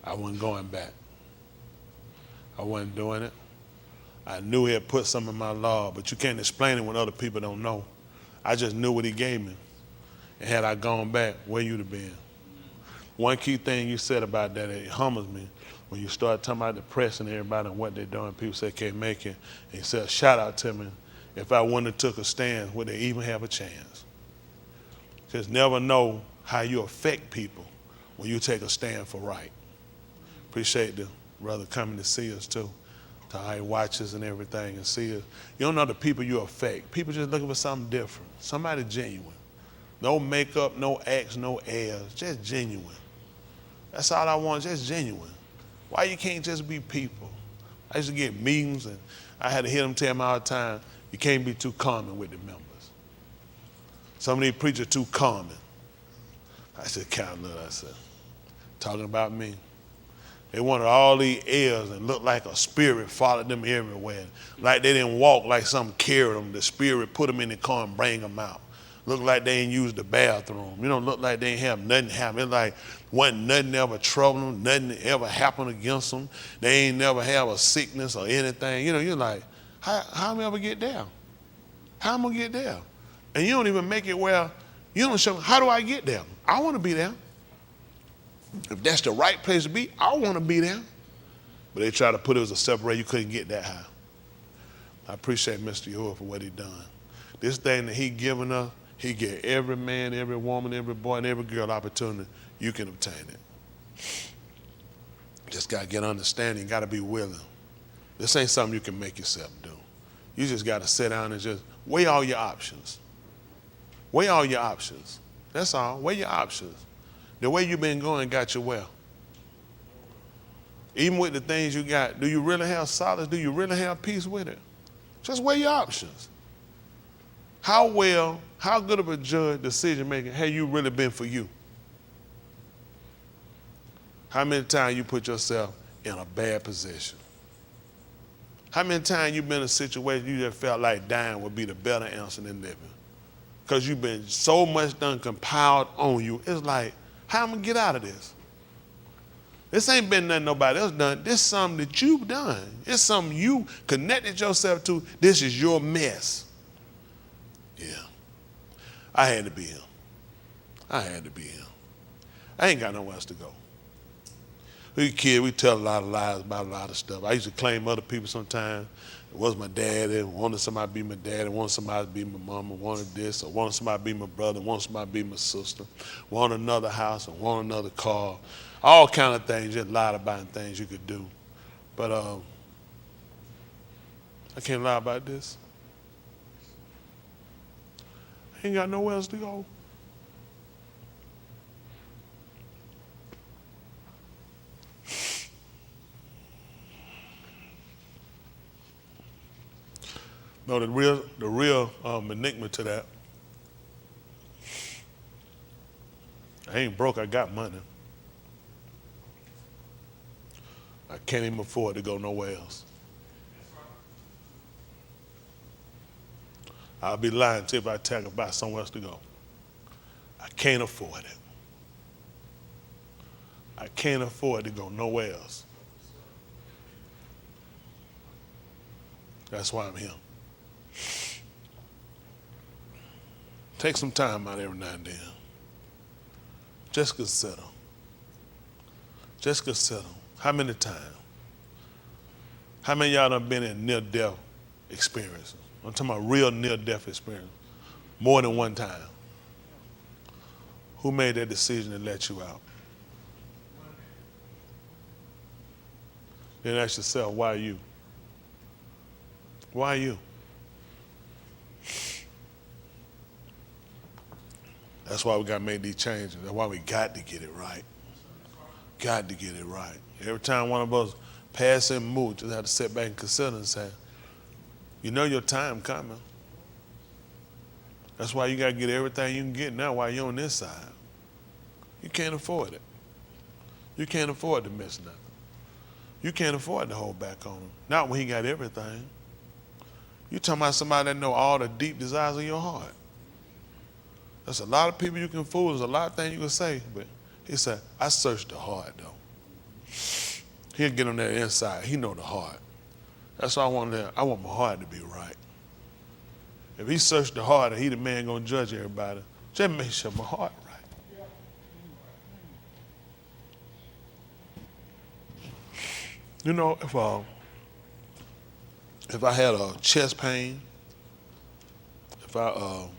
I wasn't going back. I wasn't doing it. I knew he had put something in my law, but you can't explain it when other people don't know. I just knew what he gave me. And had I gone back, where you'd have been. One key thing you said about that, it humbles me. When you start talking about depressing everybody and what they're doing, people say can't make it. And you said, shout out to me. If I wouldn't have took a stand, would they even have a chance? Just never know how you affect people when you take a stand for right. Appreciate the brother coming to see us too. To how he watches and everything and see us. You don't know the people you affect. People just looking for something different. Somebody genuine. No makeup, no acts, no airs. Just genuine. That's all I want, just genuine. Why you can't just be people? I used to get meetings and I had to hear them tell me all the time, you can't be too common with the members. Some of these preachers too common. I said, count look, I said, talking about me. They wanted all these airs and looked like a spirit followed them everywhere. Like they didn't walk like something carried them. The spirit put them in the car and bring them out. Look like they ain't used the bathroom. You know, look like they ain't have nothing happen. It's like wasn't nothing ever trouble them, nothing ever happened against them. They ain't never have a sickness or anything. You know, you're like, how am I ever get there? How am I gonna get there? And you don't even make it where you don't show, how do I get there? I want to be there. If that's the right place to be, I want to be there. But they try to put it as a separate, you couldn't get that high. I appreciate Mr. Yahuwah for what he done. This thing that he given us, He get every man, every woman, every boy, and every girl opportunity. You can obtain it. Just got to get understanding. Got to be willing. This ain't something you can make yourself do. You just got to sit down and just weigh all your options. Weigh all your options. That's all. Weigh your options. The way you've been going got you well. Even with the things you got, do you really have solace? Do you really have peace with it? Just weigh your options. How good of a judge, decision making, have you really been for you? How many times you put yourself in a bad position? How many times you been in a situation you just felt like dying would be the better answer than living? Because you've been so much done compiled on you. It's like, how am I gonna get out of this? This ain't been nothing nobody else done. This is something that you've done. It's something you connected yourself to. This is your mess. Yeah. I had to be him. I had to be him. I ain't got nowhere else to go. We kid, we tell a lot of lies about a lot of stuff. I used to claim other people sometimes. It was my daddy, wanted somebody to be my daddy, wanted somebody to be my mama, wanted this, or wanted somebody to be my brother, wanted somebody to be my sister, wanted another house, or wanted another car. All kind of things, just lied about and things you could do. But I can't lie about this. I ain't got nowhere else to go. No, the real enigma to that, I ain't broke, I got money. I can't even afford to go nowhere else. I'll be lying to you if I tell you about somewhere else to go. I can't afford it. I can't afford to go nowhere else. That's why I'm here. Take some time out every now and then. Just consider. Just consider. How many times? How many of y'all done been in near-death experiences? I'm talking about real near-death experience. More than one time. Who made that decision to let you out? Then ask yourself, why you? Why you? That's why we got to make these changes. That's why we got to get it right. Got to get it right. Every time one of us pass and move, just have to sit back and consider and say, you know your time coming. That's why you got to get everything you can get now while you're on this side. You can't afford it. You can't afford to miss nothing. You can't afford to hold back on him. Not when he got everything. You talking about somebody that know all the deep desires of your heart. There's a lot of people you can fool. There's a lot of things you can say, but he said, I searched the heart though. He'll get on that inside. He know the heart. That's why I want my heart to be right. If he searched the heart and he the man gonna judge everybody, just make sure my heart right. You know, if I had a chest pain, if I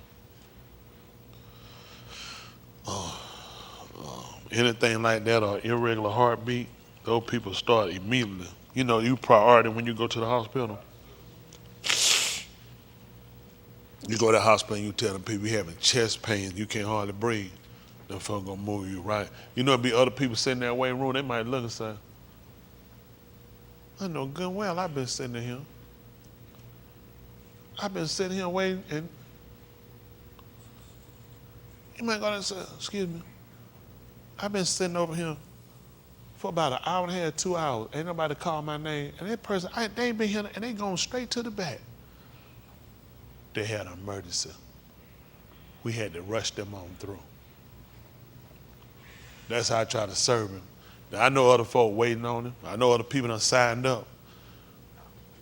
anything like that or irregular heartbeat, those people start immediately. You know, you priority when you go to the hospital. You go to the hospital and you tell them people you having chest pains, you can't hardly breathe. Them folks gonna move you right. You know, it'd be other people sitting in that waiting room, they might look and say, I know good and well I've been sitting here. I've been sitting here waiting, and you might go and say, excuse me, I've been sitting over here for about an hour and a half, 2 hours. Ain't nobody call my name. And that person, they ain't been here, and they going straight to the back. They had an emergency. We had to rush them on through. That's how I try to serve him. Now, I know other folk waiting on him. I know other people done signed up.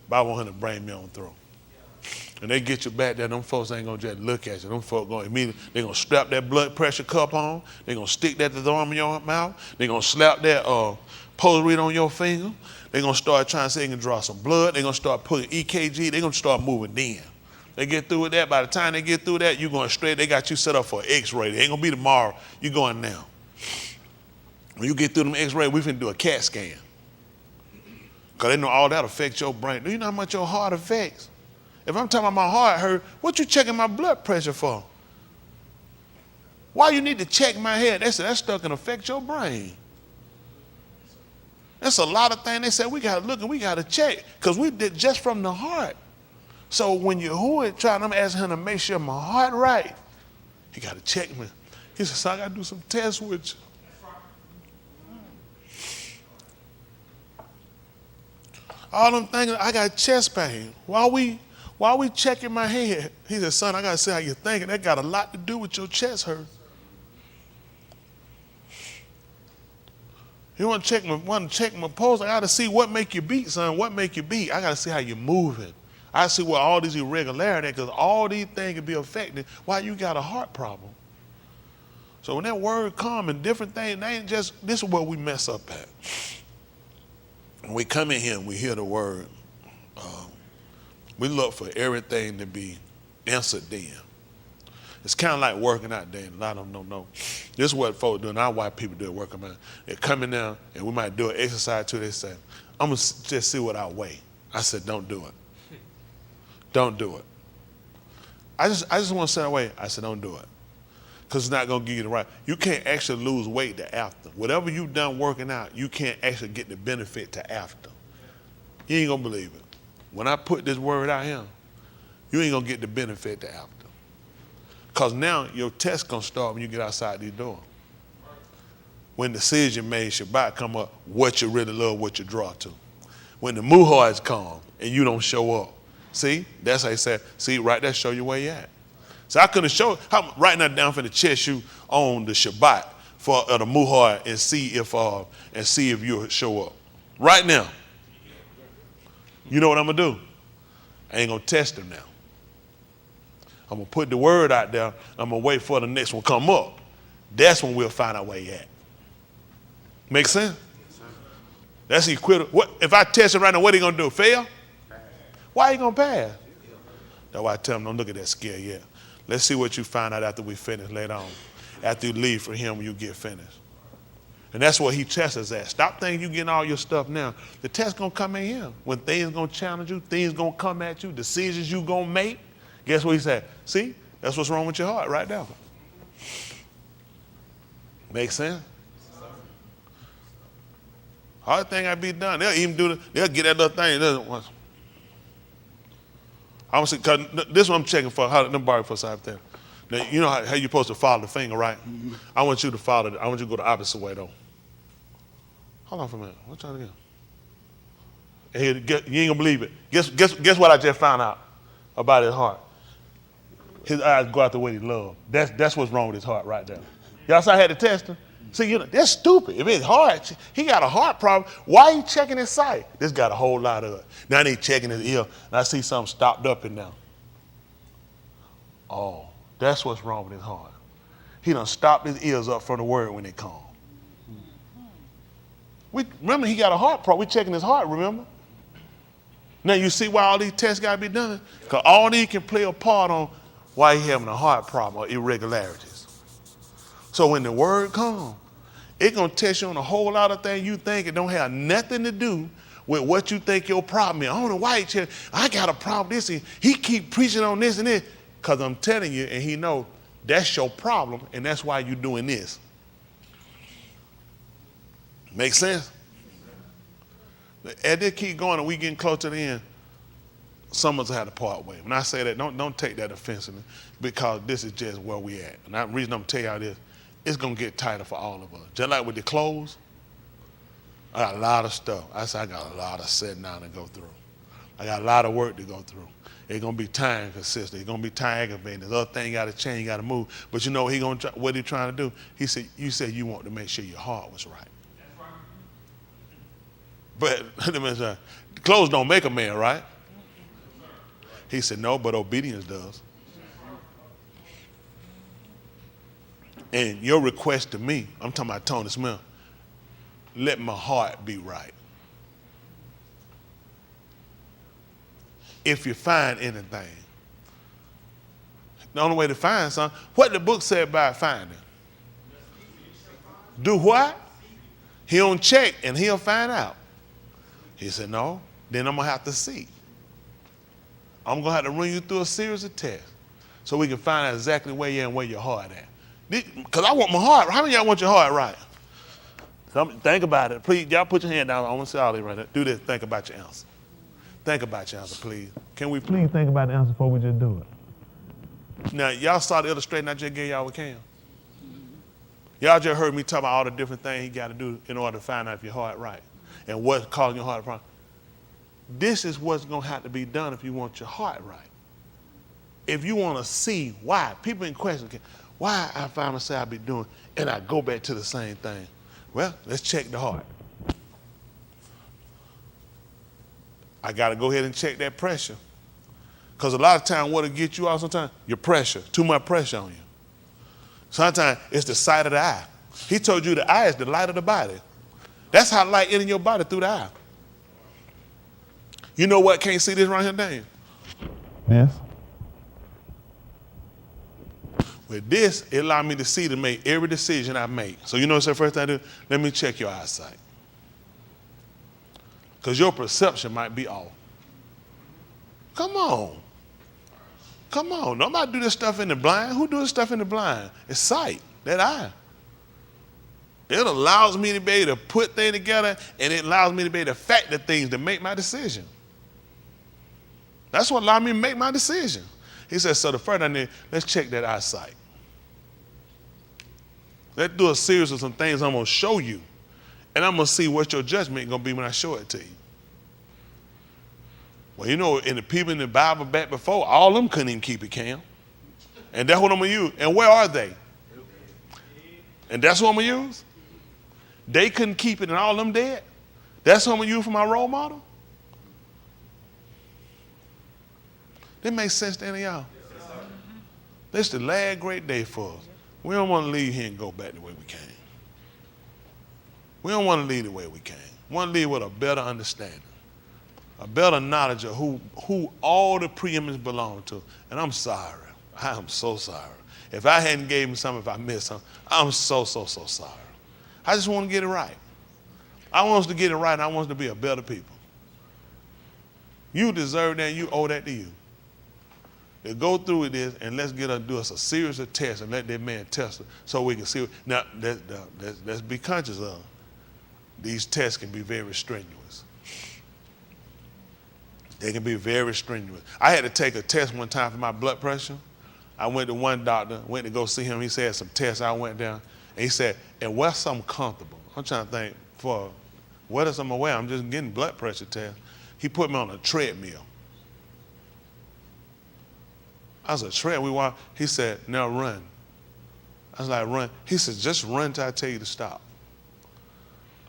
But I want him to bring me on through. And they get you back there, them folks ain't gonna just look at you. Them folks gonna immediately, they gonna strap that blood pressure cup on. They gonna stick that to the arm of your mouth. They gonna slap that pulse read on your finger. They gonna start trying to say they can draw some blood. They gonna start putting EKG. They gonna start moving in. They get through with that. By the time they get through that, you're going straight. They got you set up for an X-ray. It ain't going to be tomorrow. You're going now. When you get through them X-ray, we finna do a CAT scan. Because they know all that affects your brain. Do you know how much your heart affects? If I'm talking about my heart hurt, what you checking my blood pressure for? Why you need to check my head? They said that stuff can affect your brain. That's a lot of things. They said we got to look and we got to check because we did just from the heart. So when you're trying, I'm asking him to make sure my heart right. He got to check me. He said, so I got to do some tests with you. All them things, I got chest pain. While we checking my head, he said, son, I got to see how you're thinking. That got a lot to do with your chest hurt. You want to check my pulse? I got to see what make you beat, son. What make you beat? I got to see how you're moving. I see where all these irregularities, because all these things can be affected why you got a heart problem. So when that word come and different things, they ain't just, this is where we mess up at. When we come in here and we hear the word, we look for everything to be answered then. It's kind of like working out then. A lot of them don't know. This is what folks do, and our white people do it, working out. They're coming down, and we might do an exercise too. They say, I'm going to just see what I weigh. I said, don't do it. Don't do it. I just want to say away. I said, don't do it. Because it's not going to give you the right. You can't actually lose weight to after. Whatever you've done working out, you can't actually get the benefit to after. You ain't going to believe it. When I put this word out here, you ain't going to get the benefit to after. Because now your test going to start when you get outside these doors. When the decision made Shabbat come up, what you really love, what you draw to. When the muhards come and you don't show up. See, that's how he said, see, right there, show you where you at. So I couldn't show, I'm writing that down for the chest you on the Shabbat for the muhar and see if you'll show up. Right now. You know what I'm going to do? I ain't going to test him now. I'm going to put the word out there. I'm going to wait for the next one to come up. That's when we'll find out where he at. Make sense? That's equivalent. What if I test him right now, what are he going to do? Fail? Why are you going to pass? That's why I tell him, don't look at that scale yet. Let's see what you find out after we finish later on. After you leave for him when you get finished. And that's what he tests us at. Stop thinking you getting all your stuff now. The test going to come in here. When things going to challenge you, things going to come at you, decisions you going to make. Guess what he said? See, that's what's wrong with your heart right now. Make sense? Hard thing I be done. They'll even they'll get that little thing. I'm saying, cause this is what I'm checking for. How them borrow for side there. Now, you know how you're supposed to follow the finger, right? Mm-hmm. I want you to follow it. I want you to go the opposite way though. Hold on for a minute. What trying to get? Hey, you ain't gonna believe it. Guess what I just found out about his heart. His eyes go out the way he loves. That's what's wrong with his heart right there. Y'all saw I had to test him. See, that's stupid. If it's heart, he got a heart problem. Why he checking his sight? This got a whole lot of it. Now they checking his ear, and I see something stopped up in there. Oh, that's what's wrong with his heart. He done stopped his ears up from the word when it come. Remember, he got a heart problem. We checking his heart, remember? Now you see why all these tests got to be done? Because all these can play a part on why he having a heart problem or irregularities. So when the word comes, it's going to test you on a whole lot of things you think it don't have nothing to do with what you think your problem is. I don't know why I got a problem with this. He keep preaching on this and this. Because I'm telling you, and he know that's your problem, and that's why you're doing this. Make sense? As they keep going and we getting close to the end, some of us had to part way. When I say that, don't take that offensively, because this is just where we at. And the reason I'm going to tell y'all this, it's going to get tighter for all of us. Just like with the clothes, I got a lot of stuff. I said I got a lot of setting down to go through. I got a lot of work to go through. It's going to be time consistent. It's going to be time aggravating. There's other things you got to change, you got to move. But you know what he trying to do? He said, you said you want to make sure your heart was right. But clothes don't make a man, right? He said, no, but obedience does. And your request to me, I'm talking about Tony Smith, let my heart be right. If you find anything The only way to find something. What the book said about finding? Do what? He don't check and he'll find out. He said, no, then I'm going to have to see. I'm going to have to run you through a series of tests so we can find out exactly where you're and where your heart at. Because I want my heart. How many of y'all want your heart right? Think about it. Please, y'all put your hand down. I want to see all these right there. Do this. Think about your answer. Think about your answer, please. Can we please think about the answer before we just do it? Now, y'all saw the illustration I just gave y'all with Cam. Y'all just heard me talk about all the different things he got to do in order to find out if your heart right and what's causing your heart problem. This is what's going to have to be done if you want your heart right. If you want to see why, people in question, why I find myself I be doing, and I go back to the same thing. Well, let's check the heart. I got to go ahead and check that pressure. Because a lot of times what'll get you out sometimes, your pressure, too much pressure on you. Sometimes it's the sight of the eye. He told you the eye is the light of the body. That's how light is in your body, through the eye. You know what can't see this right here, Dave? Yes. With this, it allowed me to see to make every decision I make. So you know what's the first thing I do? Let me check your eyesight. Because your perception might be off. Come on. Come on. Nobody do this stuff in the blind. Who do this stuff in the blind? It's sight, that eye. It allows me to be able to put things together, and it allows me to be able to factor things to make my decision. That's what allowed me to make my decision. He said, so the first I need, let's check that eyesight. Let's do a series of some things I'm going to show you, and I'm going to see what your judgment is going to be when I show it to you. Well, you know, and the people in the Bible back before, all of them couldn't even keep it, Cam. And that's what I'm going to use. And where are they? And that's what I'm going to use? They couldn't keep it and all of them dead? That's what I'm going to use for my role model? That makes sense to any of y'all? This is the last great day for us. We don't want to leave here and go back the way we came. We don't want to leave the way we came. We want to leave with a better understanding, a better knowledge of who all the preeminence belong to. And I'm sorry. I am so sorry. If I hadn't gave him something, if I missed something, I'm so sorry. I just want to get it right. I want us to get it right, and I want us to be a better people. You deserve that, and you owe that to you. To go through with this, and let's do us a series of tests and let that man test it so we can see. Now, let's be conscious of these tests can be very strenuous. They can be very strenuous. I had to take a test one time for my blood pressure. I went to one doctor, went to go see him. He said some tests. I went down, and he said, and where's something comfortable? I'm trying to think, for what is I'm aware? I'm just getting blood pressure test. He put me on a treadmill. I was a treadmill. He said, now run. I was like, run. He said, just run till I tell you to stop.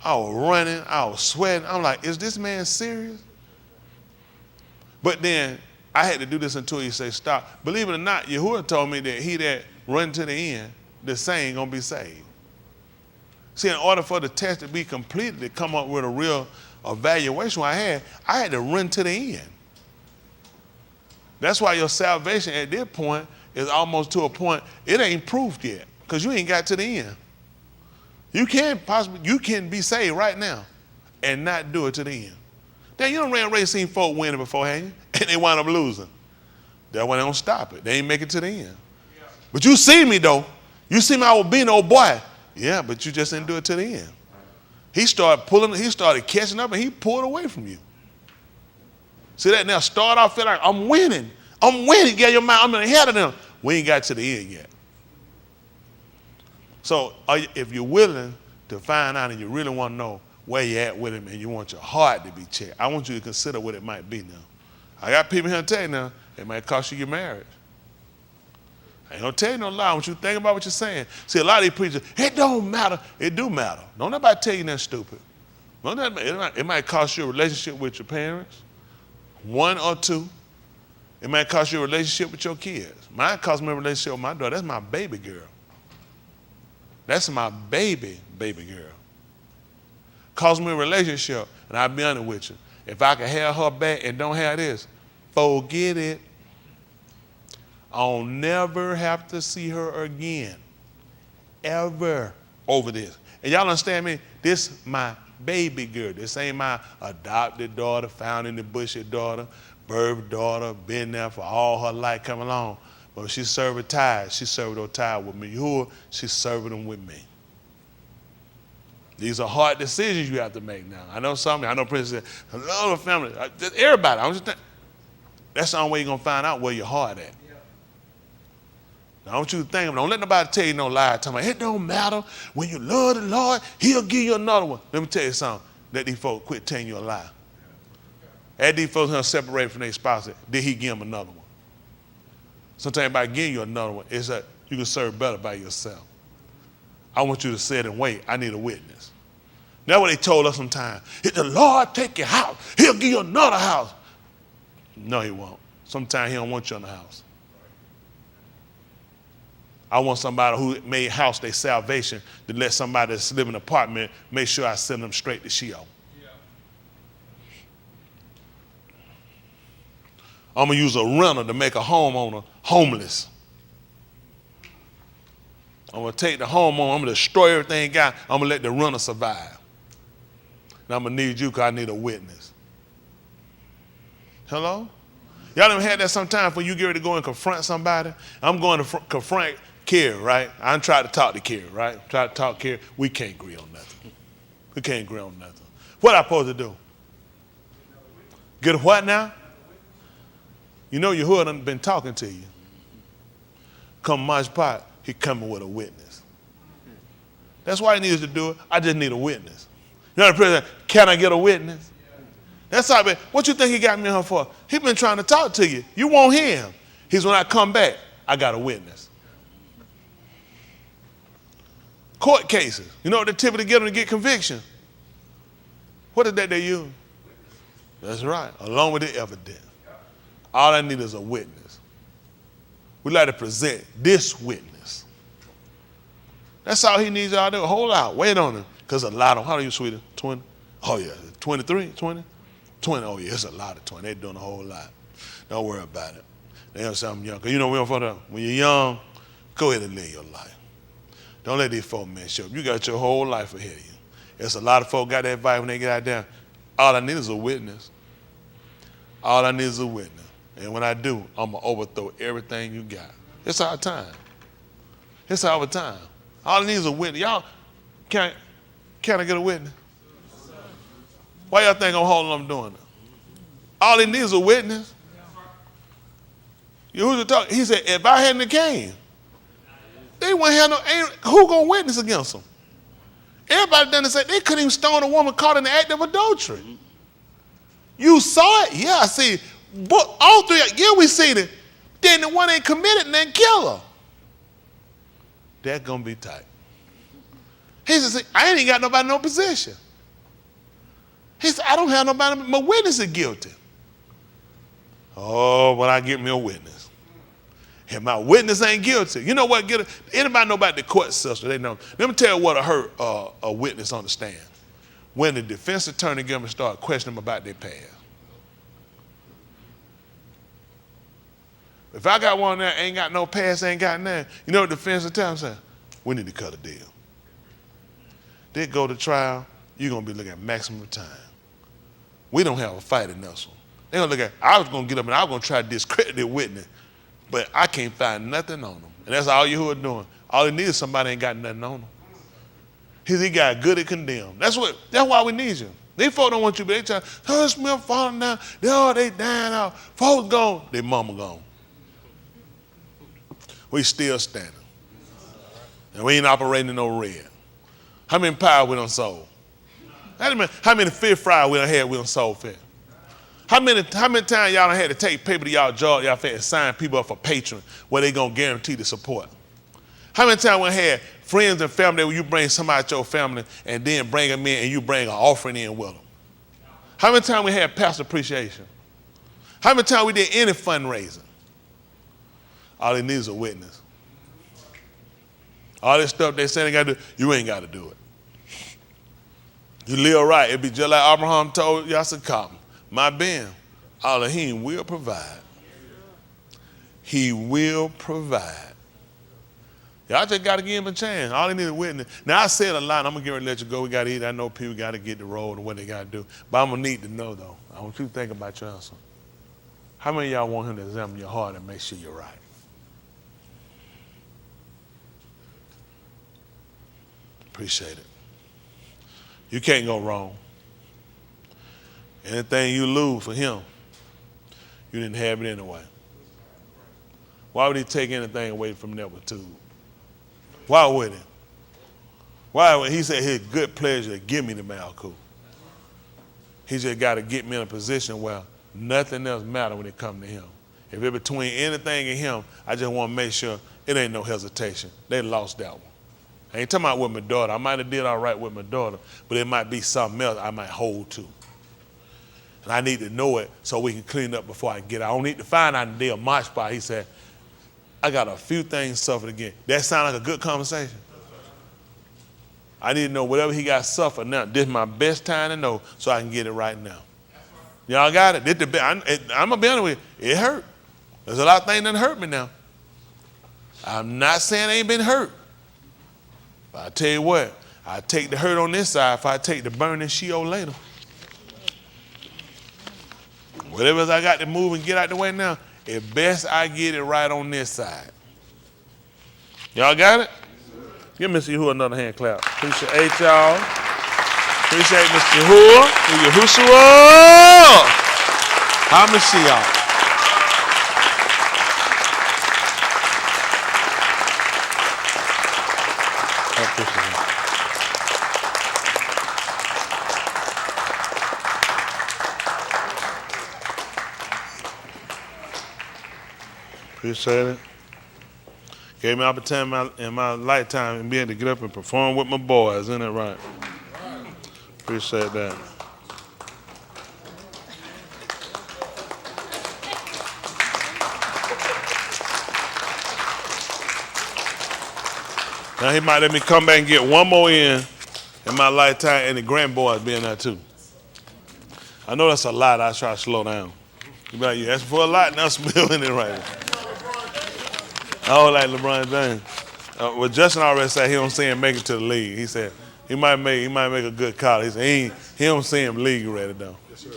I was running. I was sweating. I'm like, is this man serious? But then I had to do this until he said stop. Believe it or not, Yahuwah told me that he that run to the end, the same gonna be saved. See, in order for the test to be completed, to come up with a real evaluation I had to run to the end. That's why your salvation at this point is almost to a point, it ain't proof yet, because you ain't got to the end. You can be saved right now and not do it to the end. Then you done ran a race, seen folk winning before, haven't you? And they wind up losing. That's why they don't stop it. They ain't make it to the end. Yeah. But you see me though. You see me, I was being old boy. Yeah, but you just didn't do it to the end. He started catching up, and he pulled away from you. See that now? Start off feeling like I'm winning. Get your mind. I'm ahead of them. We ain't got to the end yet. So if you're willing to find out and you really want to know where you're at with him and you want your heart to be checked, I want you to consider what it might be now. I got people here to tell you now, it might cost you your marriage. I ain't gonna tell you no lie. I want you to think about what you're saying. See, a lot of these preachers, it don't matter. It do matter. Don't nobody tell you nothing stupid. It might cost you a relationship with your parents, one or two. It might cost you a relationship with your kids. Mine cost me a relationship with my daughter. That's my baby girl. That's my baby girl. Cost me a relationship, and I'll be honest with you. If I can have her back and don't have this, forget it. I'll never have to see her again, ever, over this. And y'all understand me? This my baby girl. This ain't my adopted daughter, found in the bushy daughter, birth daughter, been there for all her life coming along. But she served tithe. She served her tithe with me. Yahuwah, she's serving them with me. These are hard decisions you have to make now. I know some, I know Prince said, I love the family. Everybody. I'm just that's the only way you're going to find out where your heart at. Now, I want you to think, don't let nobody tell you no lie. Tell me, it don't matter. When you love the Lord, he'll give you another one. Let me tell you something. Let these folks quit telling you a lie. As these folks are separated from their spouse, did he give them another one? Sometimes by giving you another one, it's that you can serve better by yourself. I want you to sit and wait. I need a witness. That's what they told us sometimes. If the Lord take your house, he'll give you another house. No, he won't. Sometimes he don't want you in the house. I want somebody who made house their salvation to let somebody that's living in an apartment make sure I send them straight to Sheol. I'm going to use a renter to make a homeowner homeless. I'm going to take the homeowner, I'm going to destroy everything he got. I'm going to let the renter survive. And I'm going to need you because I need a witness. Hello? Y'all ever had that sometimes when you get ready to go and confront somebody? I'm going to confront Kerry, right? I tried to talk to Kerry, right? Try to talk to Kerry. We can't agree on nothing. We can't agree on nothing. What I supposed to do? Get a what now? You know your hood done been talking to you. Come March Pot, he coming with a witness. That's why he needs to do it. I just need a witness. You know the president, can I get a witness? That's how what you think he got me here for? He been trying to talk to you. You won't hear him. He's when I come back, I got a witness. Court cases. You know what the tip to get them to get conviction? What is that they use? That's right, along with the evidence. All I need is a witness. We like to present this witness. That's all he needs y'all to do. Hold out, wait on him. Because a lot of, how old are you, sweetie? 20? Oh yeah, 23, 20? 20, oh yeah, it's a lot of 20. They're doing a whole lot. Don't worry about it. They don't say I'm young. Because you know when you're young, go ahead and live your life. Don't let these folk mess you up. You got your whole life ahead of you. There's a lot of folk got that advice when they get out there. All I need is a witness. All I need is a witness. And when I do, I'm going to overthrow everything you got. It's our time. It's our time. All I need is a witness. Y'all, can I get a witness? Why y'all think I'm holding them doing it? All he needs is a witness. Who's talk? He said, if I hadn't came, they wouldn't have who gonna witness against them? Everybody done say they couldn't even stone a woman caught in the act of adultery. You saw it? Yeah, I see. But all three, yeah, we seen it. Then the one ain't committed and then kill her. That's gonna be tight. He said, I ain't got nobody in no position. He said, I don't have nobody, my witness is guilty. Oh, but I get me a witness. If my witness ain't guilty, you know what? Anybody know about the court system? They know. Let me tell you what hurt a witness on the stand. When the defense attorney get them to start questioning them about their past. If I got one there, ain't got no past, ain't got nothing, you know what the defense attorney say? We need to cut a deal. They go to trial, you're going to be looking at maximum time. We don't have a fight in this one. They're going to look at, I was going to get up and I was going to try to discredit the witness, but I can't find nothing on them. And that's all you are doing. All he needs is somebody ain't got nothing on them. He got good at condemn. That's why we need you. These folks don't want you, but they try, oh, it's me falling down. They dying out. Folks gone. Their mama gone. We still standing. And we ain't operating in no red. How many power we done sold? How many fish fry we done had we done sold fish? How many times y'all done had to take paper to y'all job, y'all had to sign people up for patron where they gonna guarantee the support? How many times we had friends and family where you bring somebody out your family and then bring them in and you bring an offering in with them? How many times we had pastor appreciation? How many times we did any fundraising? All they need is a witness. All this stuff they say they got to do, you ain't got to do it. You live right. It'd be just like Abraham told Yasakam, my Ben, Elohim will provide. He will provide. Y'all just got to give him a chance. All he need is a witness. Now, I said a lot. I'm going to get ready to let you go. We got to eat. I know people got to get the road and what they got to do. But I'm going to need to know, though. I want you to think about your answer. How many of y'all want him to examine your heart and make sure you're right? Appreciate it. You can't go wrong. Anything you lose for him, you didn't have it anyway. Why would he take anything away from that with two? Why would he? Why would he say his good pleasure to give me the Malku? He just got to get me in a position where nothing else matters when it comes to him. If it's between anything and him, I just want to make sure it ain't no hesitation. They lost that one. I ain't talking about with my daughter. I might have did all right with my daughter, but it might be something else I might hold to. And I need to know it so we can clean up before I get out. I don't need to find out the day of my spot. He said, I got a few things suffered again. That sound like a good conversation. I need to know whatever he got suffered now. This is my best time to know so I can get it right now. Y'all got it? I'm going to be honest with you. It hurt. There's a lot of things that hurt me now. I'm not saying I ain't been hurt. But I tell you what, I take the hurt on this side if I take the burning Sheol later. Whatever I got to move and get out the way now, it's best I get it right on this side. Y'all got it? Give Mr. Yahuwah another hand clap. Appreciate y'all. Appreciate Mr. Yahuwah. Yahushua. HaMashiach. Appreciate it. Gave me opportunity in my lifetime and being able to get up and perform with my boys. Isn't that right? Appreciate that. Now he might let me come back and get one more in my lifetime and the grandboys being there too. I know that's a lot. I try to slow down. You be like, you asking for a lot, now spilling it right now. I don't like LeBron James. Well, Justin already said he don't see him make it to the league. He said he might make a good call. He said he don't see him league ready though. Yes, sir.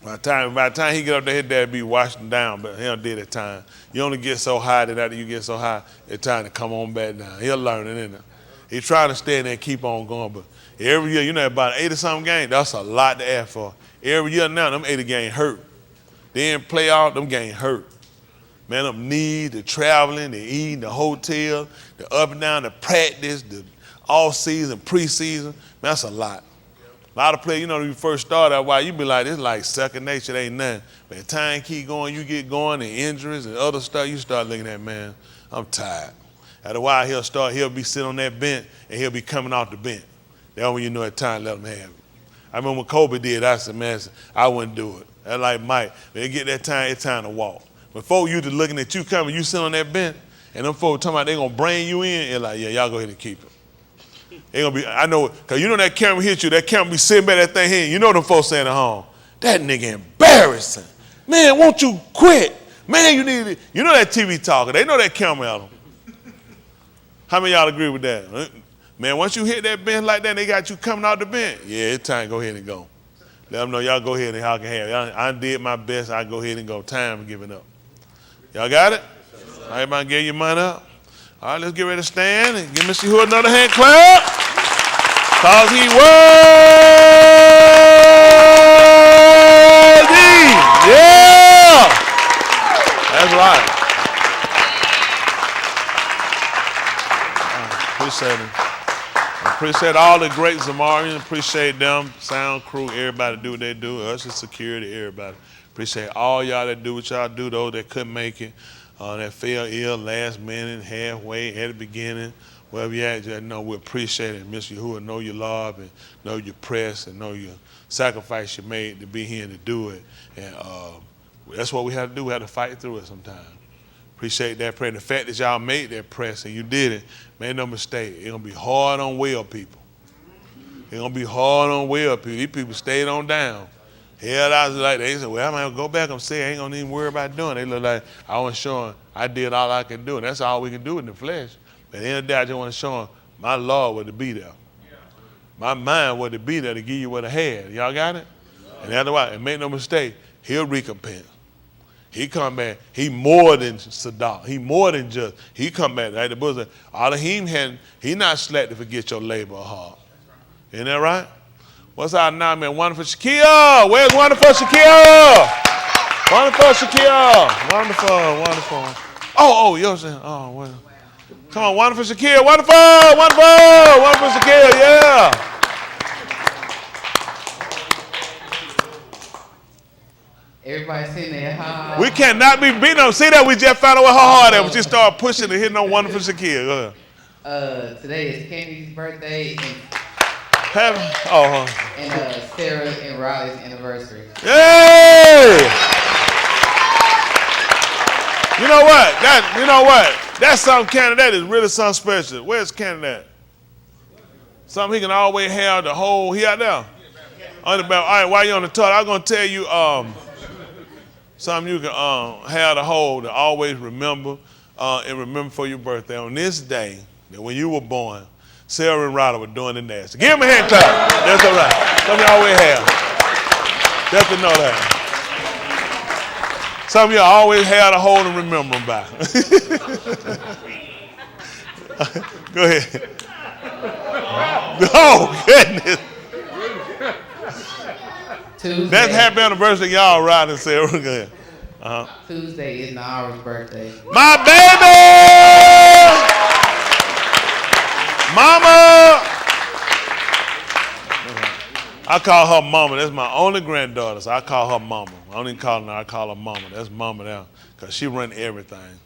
By the time he get up there, his dad be washing down, but he don't do that time. You only get so high that after you get so high, it's time to come on back down. He'll learn it, isn't it? He's trying to stay in there and keep on going, but every year, you know, about 80-something games, that's a lot to ask for. Every year now, them 80 games hurt. They didn't play out, them games hurt. Man, them knees, the traveling, the eating, the hotel, the up and down, the practice, the off-season, preseason, man, that's a lot. A lot of players, you know, when you first start out, why you be like, this like second nature, it ain't nothing. But as time keep going, you get going, and injuries and other stuff, you start looking at, man, I'm tired. After a while, he'll be sitting on that bench, and he'll be coming off the bench. That's when you know it's time to let him have it. I remember when Kobe did, I said, man, I wouldn't do it. That's like Mike. When they get that time, it's time to walk. But folks you just looking at you coming, you sit on that bench, and them folks talking about they gonna bring you in, and like, yeah, y'all go ahead and keep it. They gonna be, I know, cause you know that camera hit you, that camera be sitting back that thing here, you know them folks saying at home, that nigga embarrassing. Man, won't you quit? Man, you need it. You know that TV talker, they know that camera at them. How many of y'all agree with that? Man, once you hit that bench like that, they got you coming out the bench. Yeah, it's time to go ahead and go. Let them know y'all go ahead and y'all can have it. I did my best, I go ahead and go. Time for giving up. Y'all got it? Everybody get your money up? All right, let's get ready to stand and give Mr. Yahuwah another hand clap. Cause he worthy. Yeah. That's right. Appreciate it. Appreciate all the great Zamarians. Appreciate them, sound crew, everybody do what they do. Us as security, everybody. Appreciate all y'all that do what y'all do, those that couldn't make it, that fell ill last minute, halfway, at the beginning, wherever you at, just know we appreciate it. Mr. Yahuwah, know your love and know your press and know your sacrifice you made to be here and to do it. And that's what we have to do. We have to fight through it sometimes. Appreciate that prayer. And the fact that y'all made that press and you did it, make no mistake, it's going to be hard on well people. It's going to be hard on well people. These people stayed on down. Hell, I was like, they said, well, I'm going to go back and say I ain't going to even worry about doing it. They look like I want to show them I did all I could do, and that's all we can do in the flesh. But at the end of the day, I just want to show them my Lord was to be there. My mind was to be there to give you what I had. Y'all got it? And otherwise, and make no mistake, he'll recompense. He come back. He more than Saddam. He more than just. He come back. Like the book said, Elohim hadn't. He not slack to forget your labor hard. Isn't that right? What's our name, man? Wonderful Shakia. Where's wonderful Shakia? Wonderful Shakia. Wonderful. Oh, you're saying. Oh, well. Come on, wonderful Shakia. Wonderful Shakia. Yeah. Everybody sitting there, huh? We cannot be beating them. See that? We just found out what her heart at. We just started pushing and hitting on wonderful Shakia. Go ahead. Today is Kenny's birthday and Sarah and Riley's anniversary. Yay! You know what? That's something Canada. That is really something special. Where's Canada? Something he can always have the whole. He out there. All right, while you're on the talk, I'm gonna tell you something you can have the whole to always remember and remember for your birthday. On this day, that when you were born, Sarah and Ryder were doing the nasty. Give them a hand clap. That's all right. Some of y'all always have. Just to know that. Some of y'all always have to hold and remember them by. Go ahead. Oh, goodness. Tuesday. That's happy anniversary, y'all, Ryder and Sarah. Go ahead. Tuesday is Nara's birthday. My baby! Mama! I call her mama. That's my only granddaughter, so I call her mama. I don't even call her, I call her mama. That's mama now, because she run everything.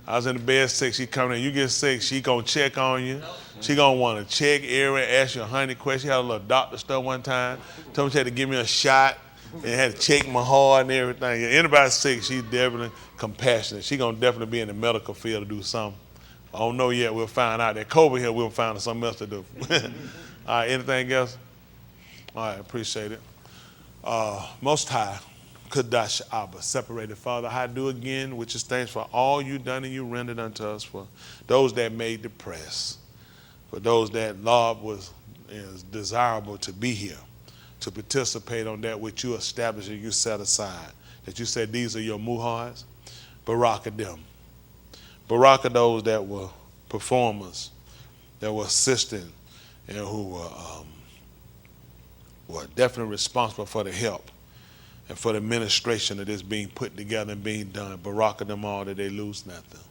I was in the bed sick. She come in. You get sick, she going to check on you. She going to want to check every, ask you 100 questions. She had a little doctor stuff one time. Told me she had to give me a shot and had to check my heart and everything. Anybody sick, she's definitely compassionate. She going to definitely be in the medical field to do something. I don't know yet. We'll find out. That COVID here, we'll find something else to do. All right, anything else? All right, appreciate it. Most High, Kadash Abba, separated Father, I do again, which is thanks for all you done and you rendered unto us, for those that made the press, for those that love is desirable to be here, to participate on that which you established and you set aside, that you said these are your muhars, Baraka them. Baraka those that were performers, that were assisting, and who were definitely responsible for the help and for the administration of this being put together and being done. Baraka them all that they lose nothing.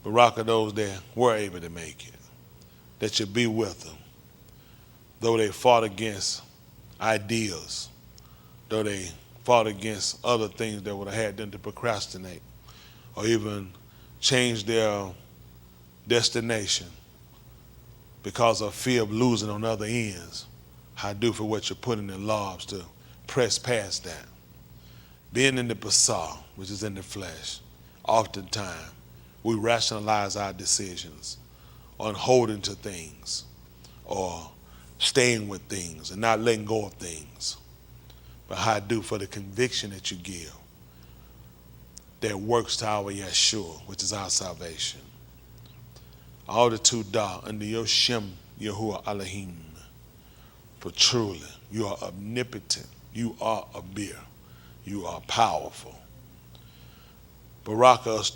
Baraka those that were able to make it, that you be with them, though they fought against ideas, though they fought against other things that would have had them to procrastinate or even change their destination because of fear of losing on other ends. I do for what you're putting in lives to press past that. Being in the basar, which is in the flesh, oftentimes we rationalize our decisions on holding to things or staying with things and not letting go of things. But I do for the conviction that you give that works to our Yeshua, which is our salvation. All the two da under your Shem Yahuwah Elohim. For truly, you are omnipotent. You are Abir. You are powerful. Barak us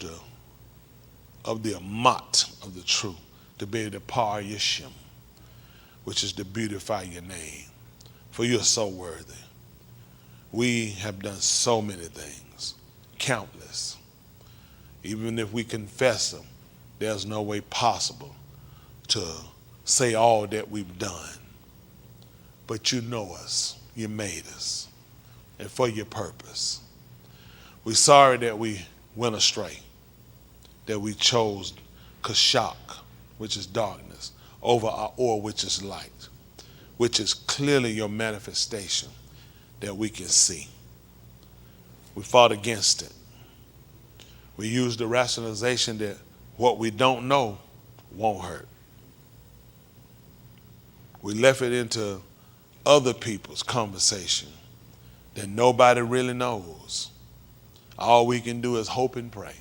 of the amat of the truth, to be able to par your Shem, which is to beautify your name. For you are so worthy. We have done so many things, countless. Even if we confess them, there's no way possible to say all that we've done. But you know us, you made us, and for your purpose. We're sorry that we went astray, that we chose Kashak, which is darkness, over our or, which is light, which is clearly your manifestation that we can see. We fought against it. We used the rationalization that what we don't know won't hurt. We left it into other people's conversation that nobody really knows. All we can do is hope and pray.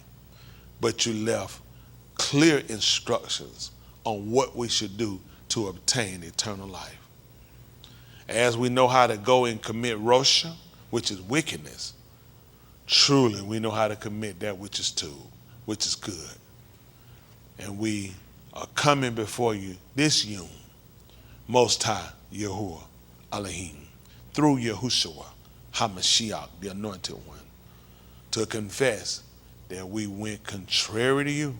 But you left clear instructions on what we should do to obtain eternal life. As we know how to go and commit Rosha, which is wickedness, truly we know how to commit that which is good. And we are coming before you this Yom, Most High Yahuwah Elohim, through Yahushua HaMashiach, the Anointed One, to confess that we went contrary to you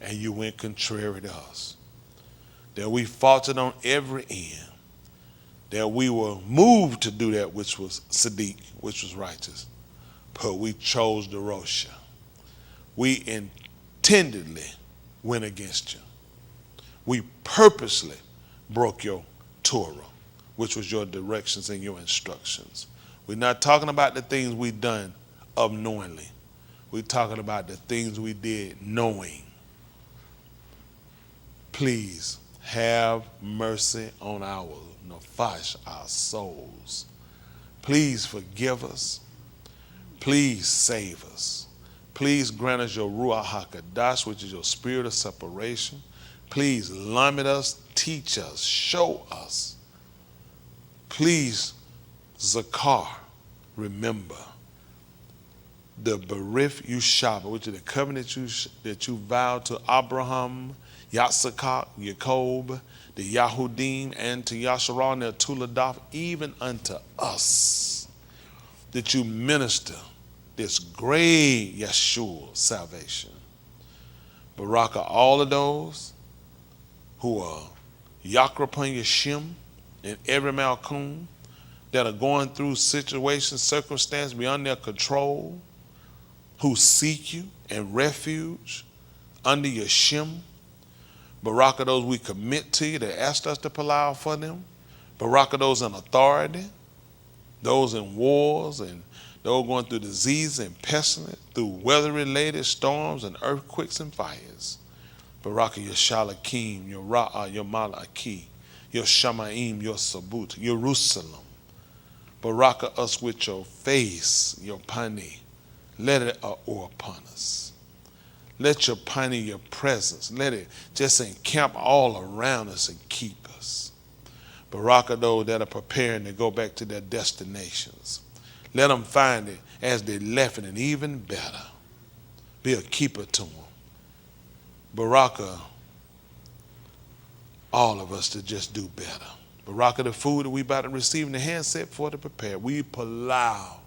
and you went contrary to us. That we faltered on every end. That we were moved to do that which was Sadiq, which was righteous. But we chose the Rosha. We intendedly went against you. We purposely broke your Torah, which was your directions and your instructions. We're not talking about the things we done unknowingly. We're talking about the things we did knowing. Please have mercy on our nafash, our souls. Please forgive us. Please save us. Please grant us your Ruach HaKadosh, which is your spirit of separation. Please limit us, teach us, show us. Please, Zakar, remember the Berith Yushaba, which is the covenant that you vowed to Abraham, Yitzchak, Jacob, the Yahudim, and to Yasharal, and Tuladaf, even unto us, that you minister this great Yeshua salvation. Baraka, all of those who are Yakrapun Yashim and every Malkum that are going through situations, circumstances beyond their control, who seek you and refuge under your Shem. Baraka those we commit to you that asked us to plow for them. Baraka those in authority, those in wars, and those going through disease and pestilence, through weather-related storms and earthquakes and fires. Baraka your Shalakim, your Ra'ah, your Malaki, your Shamaim, your Sabut, Jerusalem. Baraka us with your face, your pani. Let it o'er upon us. Let your pani, your presence, let it just encamp all around us and keep us. Baraka those that are preparing to go back to their destinations. Let them find it as they left it and even better. Be a keeper to them. Baraka all of us to just do better. Baraka the food that we about to receive in the handset for to prepare. We allow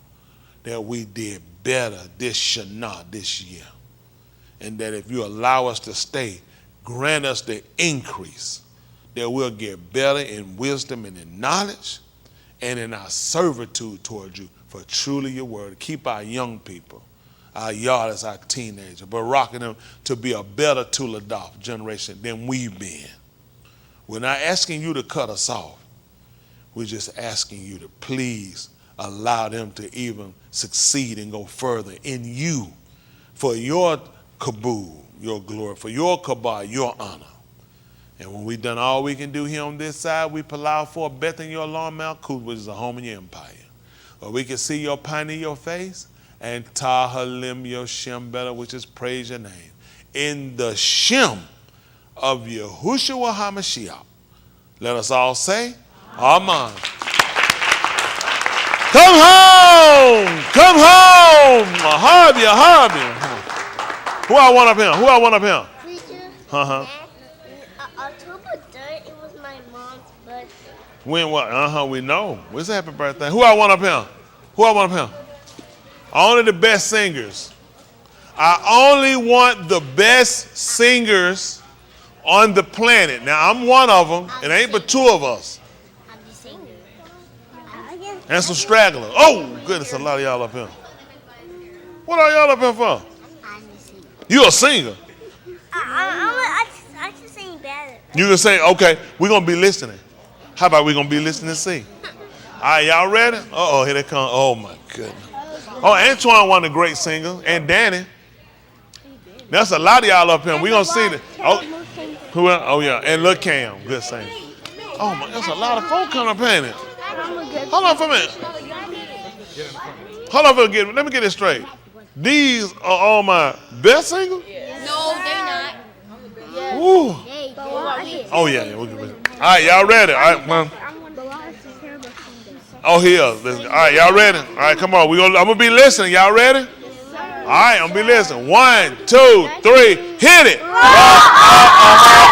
that we did better this Shana, this year. And that if you allow us to stay, grant us the increase, that we'll get better in wisdom and in knowledge and in our servitude towards you for truly your word. Keep our young people, our yarders, our teenagers, but rocking them to be a better Tuladaf generation than we've been. We're not asking you to cut us off. We're just asking you to please allow them to even succeed and go further in you for your kabul, your glory, for your kabah, your honor. And when we've done all we can do here on this side, we allow for Beth in your Lord Malkut, which is a home in your empire. Or we can see your pine in your face and Tahalim your Shem better, which is praise your name. In the Shem of Yahushua HaMashiach. Let us all say, Amen. Come home! Come home! Harvey. Who I want up here? Preacher, Uh-huh. October 3rd, it was my mom's birthday. When what? Uh-huh, we know. What's a happy birthday? Who I want up here? Only the best singers. I only want the best singers on the planet. Now, I'm one of them. It ain't but two of us. I'm the singer. And some stragglers. Oh, goodness, a lot of y'all up here. What are y'all up here for? I'm the singer. You a singer? I can sing better. You can sing? Okay, we're going to be listening. How about we going to be listening and sing? All right, y'all ready? Uh-oh, here they come. Oh, my goodness. Oh, Antoine, one of the great singers, and Danny. That's a lot of y'all up here. We're going to see it. Oh, who else? Oh, yeah, and Lil Cam, good singer. Oh, my, that's a lot of folk coming up in it. Hold on for a minute. Hold on, let me get this straight. These are all my best singles? No, they're not. Woo. Oh, yeah. All right, y'all ready? All right, man. Oh, here. All right, y'all ready? All right, come on. I'm going to be listening. Y'all ready? All right, I'm going to be listening. 1, 2, 3, hit it. All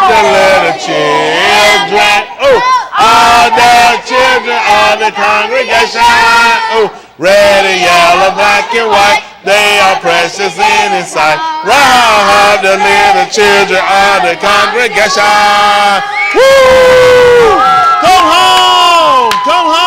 the little children. Oh, all the children of the congregation. Oh, red and yellow, black and white. They are precious in His sight. Round the little children of the congregation. Woo! Come home! Come home!